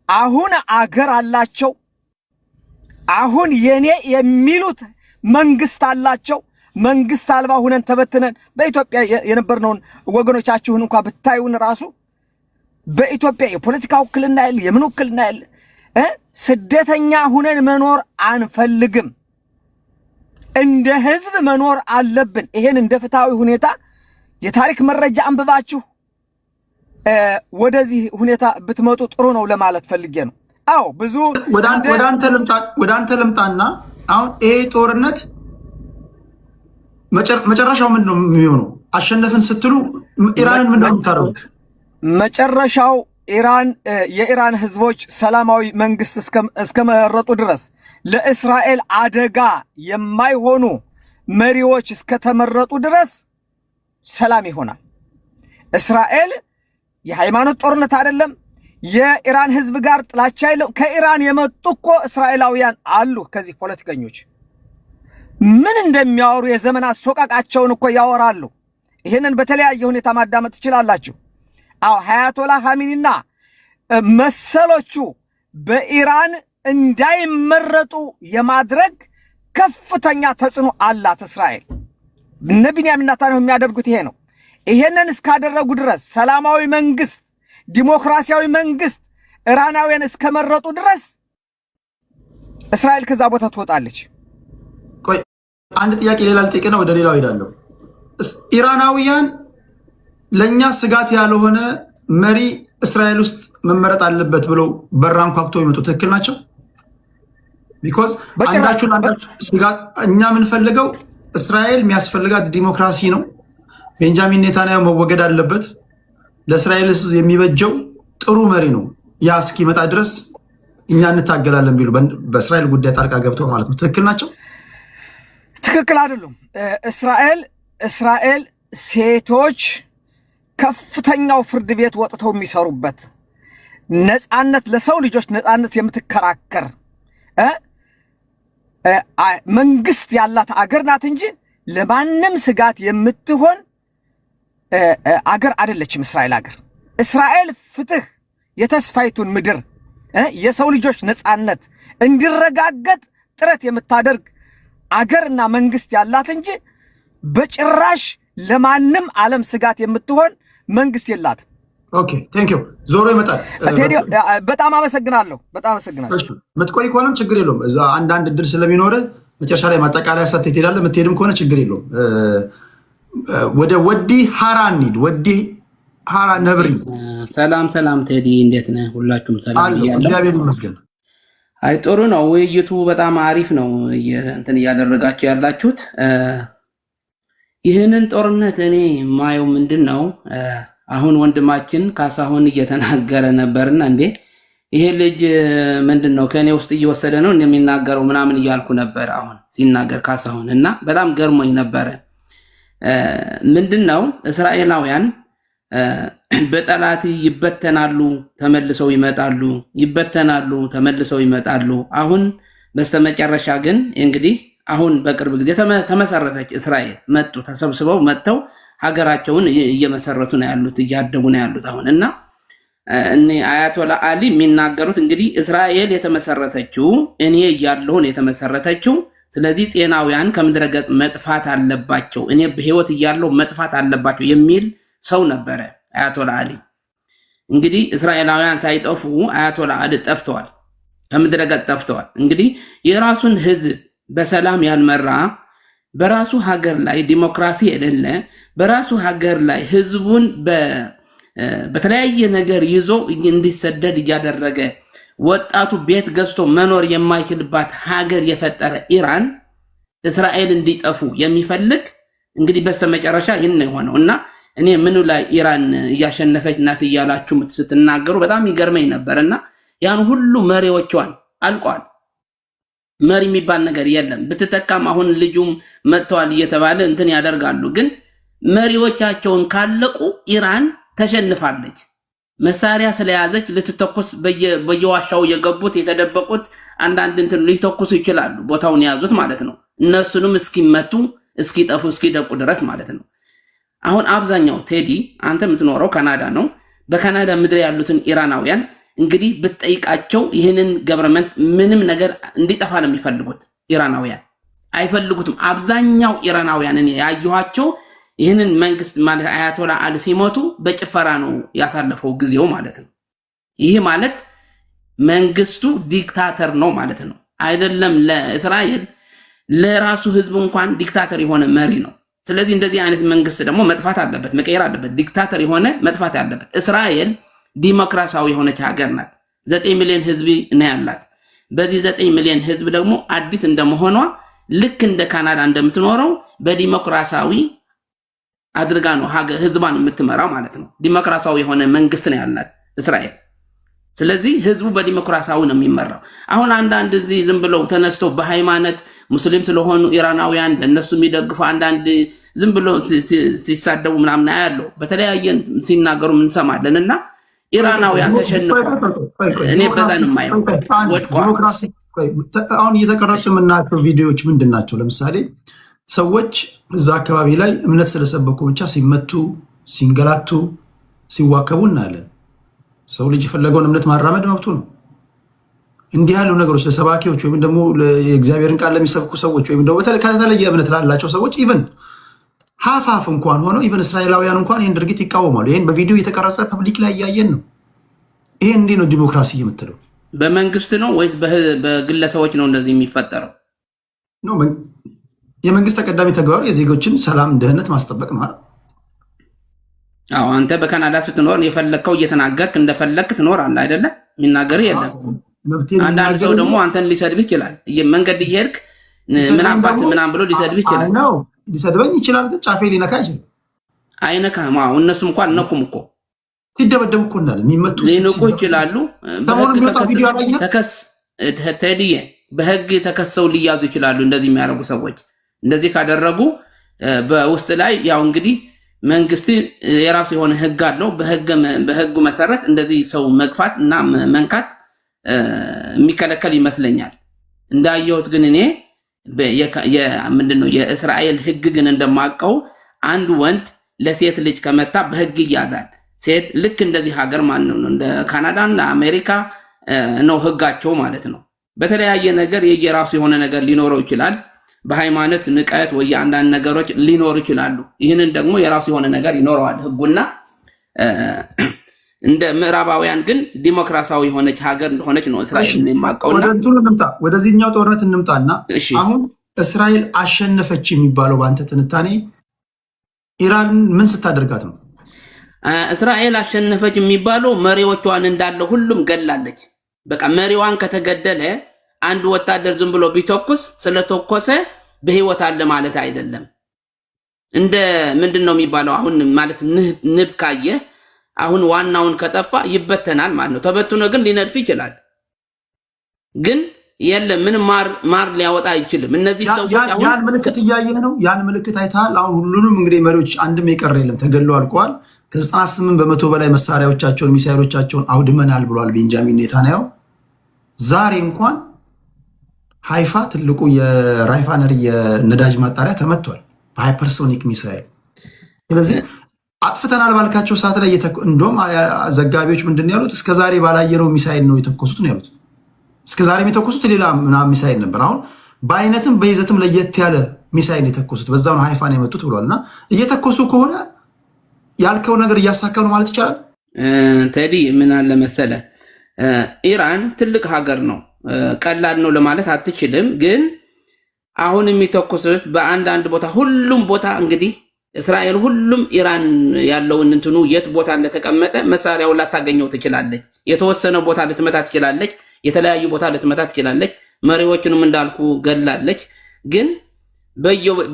አሁን አገር አላቸው። አሁን የኔ የሚሉት መንግስት አላቸው። መንግስት አልባ ሁነን ተበትነን በኢትዮጵያ የነበርነውን ወገኖቻችሁን እንኳን ብታዩን ራሱ በኢትዮጵያ የፖለቲካ ውክልና ያለ የምን ውክልና ያለ ስደተኛ ሁነን መኖር አንፈልግም። እንደ ህዝብ መኖር አለብን። ይሄን እንደ ፍትሃዊ ሁኔታ የታሪክ መረጃ አንብባችሁ ወደዚህ ሁኔታ ብትመጡ ጥሩ ነው ለማለት ፈልጌ ነው። አዎ ብዙ ወደ አንተ ልምጣና አሁን ይሄ ጦርነት መጨረሻው ምንድን ነው የሚሆነው? አሸነፍን ስትሉ ኢራንን ምንድን ነው የምታደርጉት? መጨረሻው የኢራን ህዝቦች ሰላማዊ መንግስት እስከመረጡ ድረስ ለእስራኤል አደጋ የማይሆኑ መሪዎች እስከተመረጡ ድረስ ሰላም ይሆናል። እስራኤል የሃይማኖት ጦርነት አይደለም። የኢራን ህዝብ ጋር ጥላቻ የለው። ከኢራን የመጡ እኮ እስራኤላውያን አሉ። ከዚህ ፖለቲከኞች ምን እንደሚያወሩ የዘመናት ሶቃቃቸውን እኮ ያወራሉ። ይህንን በተለያየ ሁኔታ ማዳመጥ ትችላላችሁ። አዎ ሀያቶላ ኻሜኒና መሰሎቹ በኢራን እንዳይመረጡ የማድረግ ከፍተኛ ተጽዕኖ አላት እስራኤል። እነ ቢንያሚን ኔታንያሁ የሚያደርጉት ይሄ ነው። ይሄንን እስካደረጉ ድረስ ሰላማዊ መንግስት፣ ዲሞክራሲያዊ መንግስት ኢራናውያን እስከመረጡ ድረስ እስራኤል ከዛ ቦታ ትወጣለች። ቆይ አንድ ጥያቄ ሌላ ልጠይቅና ወደ ሌላው ሄዳለሁ። ኢራናውያን ለኛ ስጋት ያልሆነ መሪ እስራኤል ውስጥ መመረጥ አለበት ብለው በራን ኳክቶ ይመጡ ትክክል ናቸው? ቢኮዝ አንዳችሁ ስጋት እኛ የምንፈልገው እስራኤል የሚያስፈልጋት ዲሞክራሲ ነው። ቤንጃሚን ኔታንያሁ መወገድ አለበት። ለእስራኤል የሚበጀው ጥሩ መሪ ነው። ያ እስኪመጣ ድረስ እኛ እንታገላለን ቢሉ በእስራኤል ጉዳይ ጣልቃ ገብተው ማለት ነው። ትክክል ናቸው? ትክክል አይደሉም። እስራኤል ሴቶች ከፍተኛው ፍርድ ቤት ወጥተው የሚሰሩበት ነፃነት፣ ለሰው ልጆች ነፃነት የምትከራከር መንግስት ያላት አገር ናት እንጂ ለማንም ስጋት የምትሆን አገር አይደለችም እስራኤል አገር። እስራኤል ፍትህ፣ የተስፋይቱን ምድር የሰው ልጆች ነፃነት እንዲረጋገጥ ጥረት የምታደርግ አገርና መንግስት ያላት እንጂ በጭራሽ ለማንም ዓለም ስጋት የምትሆን መንግስት የላት። ኦኬ ቴንክ ዩ። ዞሮ ይመጣል። በጣም አመሰግናለሁ። በጣም አመሰግናለሁ። የምትቆይ ከሆነም ችግር የለውም። እዛ አንዳንድ እድል ስለሚኖር መጨረሻ ላይ ማጠቃለያ ሰጥተህ ትሄዳለህ። የምትሄድም ከሆነ ችግር የለውም። ወደ ወዲ ሃራ እንሂድ። ወዲ ሃራ ነብሪ ሰላም ቴዲ እንዴት ነህ? ሁላችሁም ሰላም እያለሁ እግዚአብሔር ይመስገን። አይ ጥሩ ነው። ውይይቱ በጣም አሪፍ ነው እንትን እያደረጋችሁ ያላችሁት። ይህንን ጦርነት እኔ ማየው ምንድነው አሁን ወንድማችን ካሳሁን እየተናገረ ነበርና እንዴ ይሄ ልጅ ምንድነው ከኔ ውስጥ እየወሰደ ነው እንደሚናገረው ምናምን እያልኩ ነበር አሁን ሲናገር ካሳሁን እና በጣም ገርሞኝ ነበረ። ምንድነው እስራኤላውያን በጠላት ይበተናሉ ተመልሰው ይመጣሉ፣ ይበተናሉ ተመልሰው ይመጣሉ። አሁን በስተመጨረሻ ግን እንግዲህ አሁን በቅርብ ጊዜ ተመሰረተች እስራኤል። መጡ ተሰብስበው መጥተው ሀገራቸውን እየመሰረቱ ነው ያሉት፣ እያደጉ ነው ያሉት አሁን እና እኔ አያቶላ አሊ የሚናገሩት እንግዲህ እስራኤል የተመሰረተችው እኔ እያለሁ ነው የተመሰረተችው። ስለዚህ ጤናውያን ከምድረ ገጽ መጥፋት አለባቸው፣ እኔ በህይወት እያለሁ መጥፋት አለባቸው የሚል ሰው ነበረ አያቶላ አሊ። እንግዲህ እስራኤላውያን ሳይጠፉ አያቶላ አሊ ጠፍተዋል፣ ከምድረ ገጽ ጠፍተዋል። እንግዲህ የራሱን ህዝብ በሰላም ያልመራ፣ በራሱ ሀገር ላይ ዲሞክራሲ የሌለ፣ በራሱ ሀገር ላይ ህዝቡን በተለያየ ነገር ይዞ እንዲሰደድ እያደረገ ወጣቱ ቤት ገዝቶ መኖር የማይችልባት ሀገር የፈጠረ ኢራን እስራኤል እንዲጠፉ የሚፈልግ እንግዲህ በስተመጨረሻ ይህን ነው የሆነው እና እኔ ምኑ ላይ ኢራን እያሸነፈች ናት እያላችሁ ስትናገሩ በጣም ይገርመኝ ነበርና ያን ሁሉ መሪዎቿን አልቋል። መሪ የሚባል ነገር የለም። ብትተካም አሁን ልጁም መጥተዋል እየተባለ እንትን ያደርጋሉ። ግን መሪዎቻቸውን ካለቁ ኢራን ተሸንፋለች። መሳሪያ ስለያዘች ልትተኩስ በየዋሻው የገቡት የተደበቁት አንዳንድ እንትን ሊተኩሱ ይችላሉ፣ ቦታውን የያዙት ማለት ነው። እነሱንም እስኪመቱ እስኪጠፉ እስኪደቁ ድረስ ማለት ነው። አሁን አብዛኛው ቴዲ አንተ የምትኖረው ካናዳ ነው። በካናዳ ምድር ያሉትን ኢራናውያን እንግዲህ ብትጠይቃቸው ይህንን ገቨርንመንት ምንም ነገር እንዲጠፋ ነው የሚፈልጉት። ኢራናውያን አይፈልጉትም። አብዛኛው ኢራናውያን እኔ ያየኋቸው ይህንን መንግስት ማለት አያቶላ አሊ ሲሞቱ በጭፈራ ነው ያሳለፈው ጊዜው ማለት ነው። ይህ ማለት መንግስቱ ዲክታተር ነው ማለት ነው። አይደለም ለእስራኤል ለራሱ ህዝብ እንኳን ዲክታተር የሆነ መሪ ነው። ስለዚህ እንደዚህ አይነት መንግስት ደግሞ መጥፋት አለበት፣ መቀየር አለበት። ዲክታተር የሆነ መጥፋት አለበት። እስራኤል ዲሞክራሲያዊ የሆነች ሀገር ናት። 9 ሚሊዮን ህዝብ ነው ያላት። በዚህ 9 ሚሊዮን ህዝብ ደግሞ አዲስ እንደመሆኗ ልክ እንደ ካናዳ እንደምትኖረው በዲሞክራሲያዊ አድርጋ ነው ህዝባን የምትመራው ማለት ነው። ዲሞክራሲያዊ የሆነ መንግስት ነው ያላት እስራኤል። ስለዚህ ህዝቡ በዲሞክራሲያዊ ነው የሚመራው። አሁን አንዳንድ እዚህ ዝም ብለው ተነስቶ በሃይማኖት ሙስሊም ስለሆኑ ኢራናውያን ለነሱ የሚደግፉ አንዳንድ ዝም ብለው ሲሳደቡ ምናምን ያለው በተለያየ ሲናገሩ እንሰማለን እና ኢራናውያን ተሸንፈው እኔ በዛን የማየው ዲሞክራሲ አሁን እየተቀረጹ የምናያቸው ቪዲዮዎች ምንድን ናቸው? ለምሳሌ ሰዎች እዛ አካባቢ ላይ እምነት ስለሰበኩ ብቻ ሲመቱ፣ ሲንገላቱ፣ ሲዋከቡ እናያለን። ሰው ልጅ የፈለገውን እምነት ማራመድ መብቱ ነው። እንዲህ ያሉ ነገሮች ለሰባኪዎች ወይም ደግሞ የእግዚአብሔርን ቃል ለሚሰብኩ ሰዎች ወይም ደግሞ ከተለየ እምነት ላላቸው ሰዎች ኢቨን ሀፍ እንኳን ሆነው ኢቨን እስራኤላውያን እንኳን ይህን ድርጊት ይቃወማሉ። ይህን በቪዲዮ የተቀረጸ ፐብሊክ ላይ እያየን ነው። ይሄን እንዲህ ነው ዲሞክራሲ የምትለው? በመንግስት ነው ወይስ በግለሰቦች ነው እንደዚህ የሚፈጠረው? የመንግስት ተቀዳሚ ተግባሩ የዜጎችን ሰላም፣ ደህንነት ማስጠበቅ ነው። አዎ አንተ በካናዳ ስትኖር የፈለግከው እየተናገርክ እንደፈለግክ ትኖራለህ አይደለ? የሚናገር የለም። አንዳንድ ሰው ደግሞ አንተን ሊሰድብ ይችላል። መንገድ እየሄድክ ምን አባት ምናምን ብሎ ሊሰድብ ይችላል። ሊሰድበኝ ይችላል፣ ግን ጫፌ ሊነካ አይችልም። አይነካም። አዎ እነሱም እንኳን አልነኩም እኮ ሲደበደቡ እኮ እንዳለ የሚመቱ ሊነኩ ይችላሉ። ቴዲዬ በህግ ተከሰው ሊያዙ ይችላሉ። እንደዚህ የሚያደርጉ ሰዎች እንደዚህ ካደረጉ በውስጥ ላይ ያው እንግዲህ መንግስት የራሱ የሆነ ህግ አለው። በህጉ መሰረት እንደዚህ ሰው መግፋት እና መንካት የሚከለከል ይመስለኛል። እንዳየሁት ግን እኔ ምንድነው የእስራኤል ህግ ግን እንደማውቀው አንድ ወንድ ለሴት ልጅ ከመታ በህግ ይያዛል። ሴት ልክ እንደዚህ ሀገር ማለት ነው እንደ ካናዳና አሜሪካ ነው ህጋቸው ማለት ነው። በተለያየ ነገር የየራሱ የሆነ ነገር ሊኖረው ይችላል። በሃይማኖት ንቀት ወይ አንዳንድ ነገሮች ሊኖሩ ይችላሉ። ይህንን ደግሞ የራሱ የሆነ ነገር ይኖረዋል ህጉና እንደ ምዕራባውያን ግን ዲሞክራሲያዊ የሆነች ሀገር እንደሆነች ነው እስራኤል የማውቀውና ወደዚህኛው ጦርነት እንምጣና አሁን እስራኤል አሸነፈች የሚባለው በአንተ ትንታኔ ኢራን ምን ስታደርጋት ነው? እስራኤል አሸነፈች የሚባለው መሪዎቿን እንዳለ ሁሉም ገላለች። በቃ መሪዋን ከተገደለ አንድ ወታደር ዝም ብሎ ቢተኩስ ስለተኮሰ በህይወት አለ ማለት አይደለም። እንደ ምንድነው የሚባለው አሁን ማለት ንብ ካየ አሁን ዋናውን ከጠፋ ይበተናል ማለት ነው። ተበትኖ ግን ሊነድፍ ይችላል። ግን የለም ምን ማር ሊያወጣ አይችልም። እነዚህ ሰዎች ያን ምልክት እያየህ ነው። ያን ምልክት አይተሃል። አሁን ሁሉንም እንግዲህ መሪዎች አንድም የቀረ የለም፣ ተገድለው አልቀዋል። ከ98% በላይ መሳሪያዎቻቸውን ሚሳኤሎቻቸውን አውድመናል ብሏል ቤንጃሚን ኔታንያሁ። ዛሬ እንኳን ሃይፋ ትልቁ የራይፋነሪ የነዳጅ ማጣሪያ ተመቷል በሃይፐርሶኒክ ሚሳኤል። ስለዚህ አጥፍተናል ባልካቸው ሰዓት ላይ እንደውም ዘጋቢዎች ምንድን ያሉት እስከዛሬ ባላየነው ሚሳኤል ነው የተኮሱት ነው ያሉት። እስከዛሬም የተኮሱት ሌላ ምናምን ሚሳኤል ነበር። አሁን በአይነትም በይዘትም ለየት ያለ ሚሳኤል የተኮሱት በዛ ነው ሃይፋን የመጡት ብሏል። እና እየተኮሱ ከሆነ ያልከው ነገር እያሳካ ነው ማለት ይቻላል። ቴዲ ምን አለ መሰለ ኢራን ትልቅ ሀገር ነው፣ ቀላል ነው ለማለት አትችልም። ግን አሁን የሚተኮሱት በአንዳንድ ቦታ ሁሉም ቦታ እንግዲህ እስራኤል ሁሉም ኢራን ያለውን እንትኑ የት ቦታ እንደተቀመጠ መሳሪያው ላታገኘው ትችላለች። የተወሰነ ቦታ ልትመታ ትችላለች፣ የተለያዩ ቦታ ልትመታ ትችላለች። መሪዎቹንም እንዳልኩ ገላለች። ግን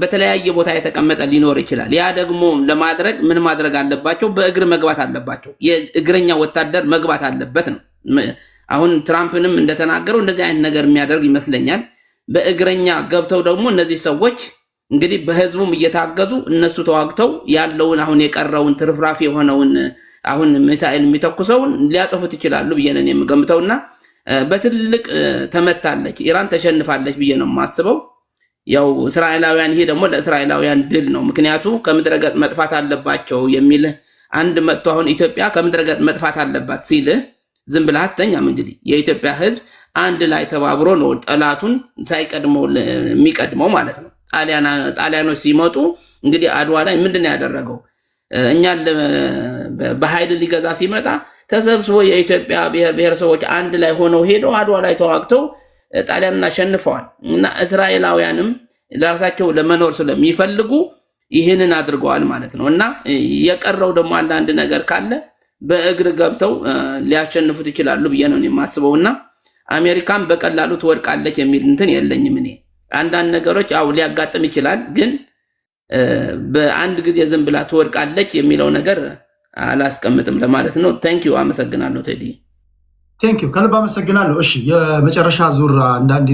በተለያየ ቦታ የተቀመጠ ሊኖር ይችላል። ያ ደግሞ ለማድረግ ምን ማድረግ አለባቸው? በእግር መግባት አለባቸው። የእግረኛ ወታደር መግባት አለበት ነው። አሁን ትራምፕንም እንደተናገረው እንደዚህ አይነት ነገር የሚያደርግ ይመስለኛል። በእግረኛ ገብተው ደግሞ እነዚህ ሰዎች እንግዲህ በህዝቡም እየታገዙ እነሱ ተዋግተው ያለውን አሁን የቀረውን ትርፍራፊ የሆነውን አሁን ሚሳኤል የሚተኩሰውን ሊያጠፉት ይችላሉ ብዬ ነው የምገምተውና በትልቅ ተመታለች፣ ኢራን ተሸንፋለች ብዬ ነው የማስበው። ያው እስራኤላውያን ይሄ ደግሞ ለእስራኤላውያን ድል ነው። ምክንያቱ ከምድረገጽ መጥፋት አለባቸው የሚል አንድ መጥቶ አሁን ኢትዮጵያ ከምድረገጽ መጥፋት አለባት ሲል ዝም ብለህ አትተኛም። እንግዲህ የኢትዮጵያ ህዝብ አንድ ላይ ተባብሮ ነው ጠላቱን ሳይቀድመው የሚቀድመው ማለት ነው። ጣሊያኖች ሲመጡ እንግዲህ አድዋ ላይ ምንድን ነው ያደረገው? እኛን በኃይል ሊገዛ ሲመጣ ተሰብስቦ የኢትዮጵያ ብሔረሰቦች አንድ ላይ ሆነው ሄደው አድዋ ላይ ተዋግተው ጣሊያንን አሸንፈዋል። እና እስራኤላውያንም ለራሳቸው ለመኖር ስለሚፈልጉ ይህንን አድርገዋል ማለት ነው። እና የቀረው ደግሞ አንዳንድ ነገር ካለ በእግር ገብተው ሊያሸንፉት ይችላሉ ብዬ ነው የማስበው። እና አሜሪካን በቀላሉ ትወድቃለች የሚል እንትን የለኝም እኔ። አንዳንድ ነገሮች አው ሊያጋጥም ይችላል፣ ግን በአንድ ጊዜ ዝም ብላ ትወድቃለች የሚለው ነገር አላስቀምጥም ለማለት ነው። ቴንኪዩ፣ አመሰግናለሁ ቴዲ። ቴንኪዩ፣ ከልብ አመሰግናለሁ። እሺ የመጨረሻ ዙር አንዳንድ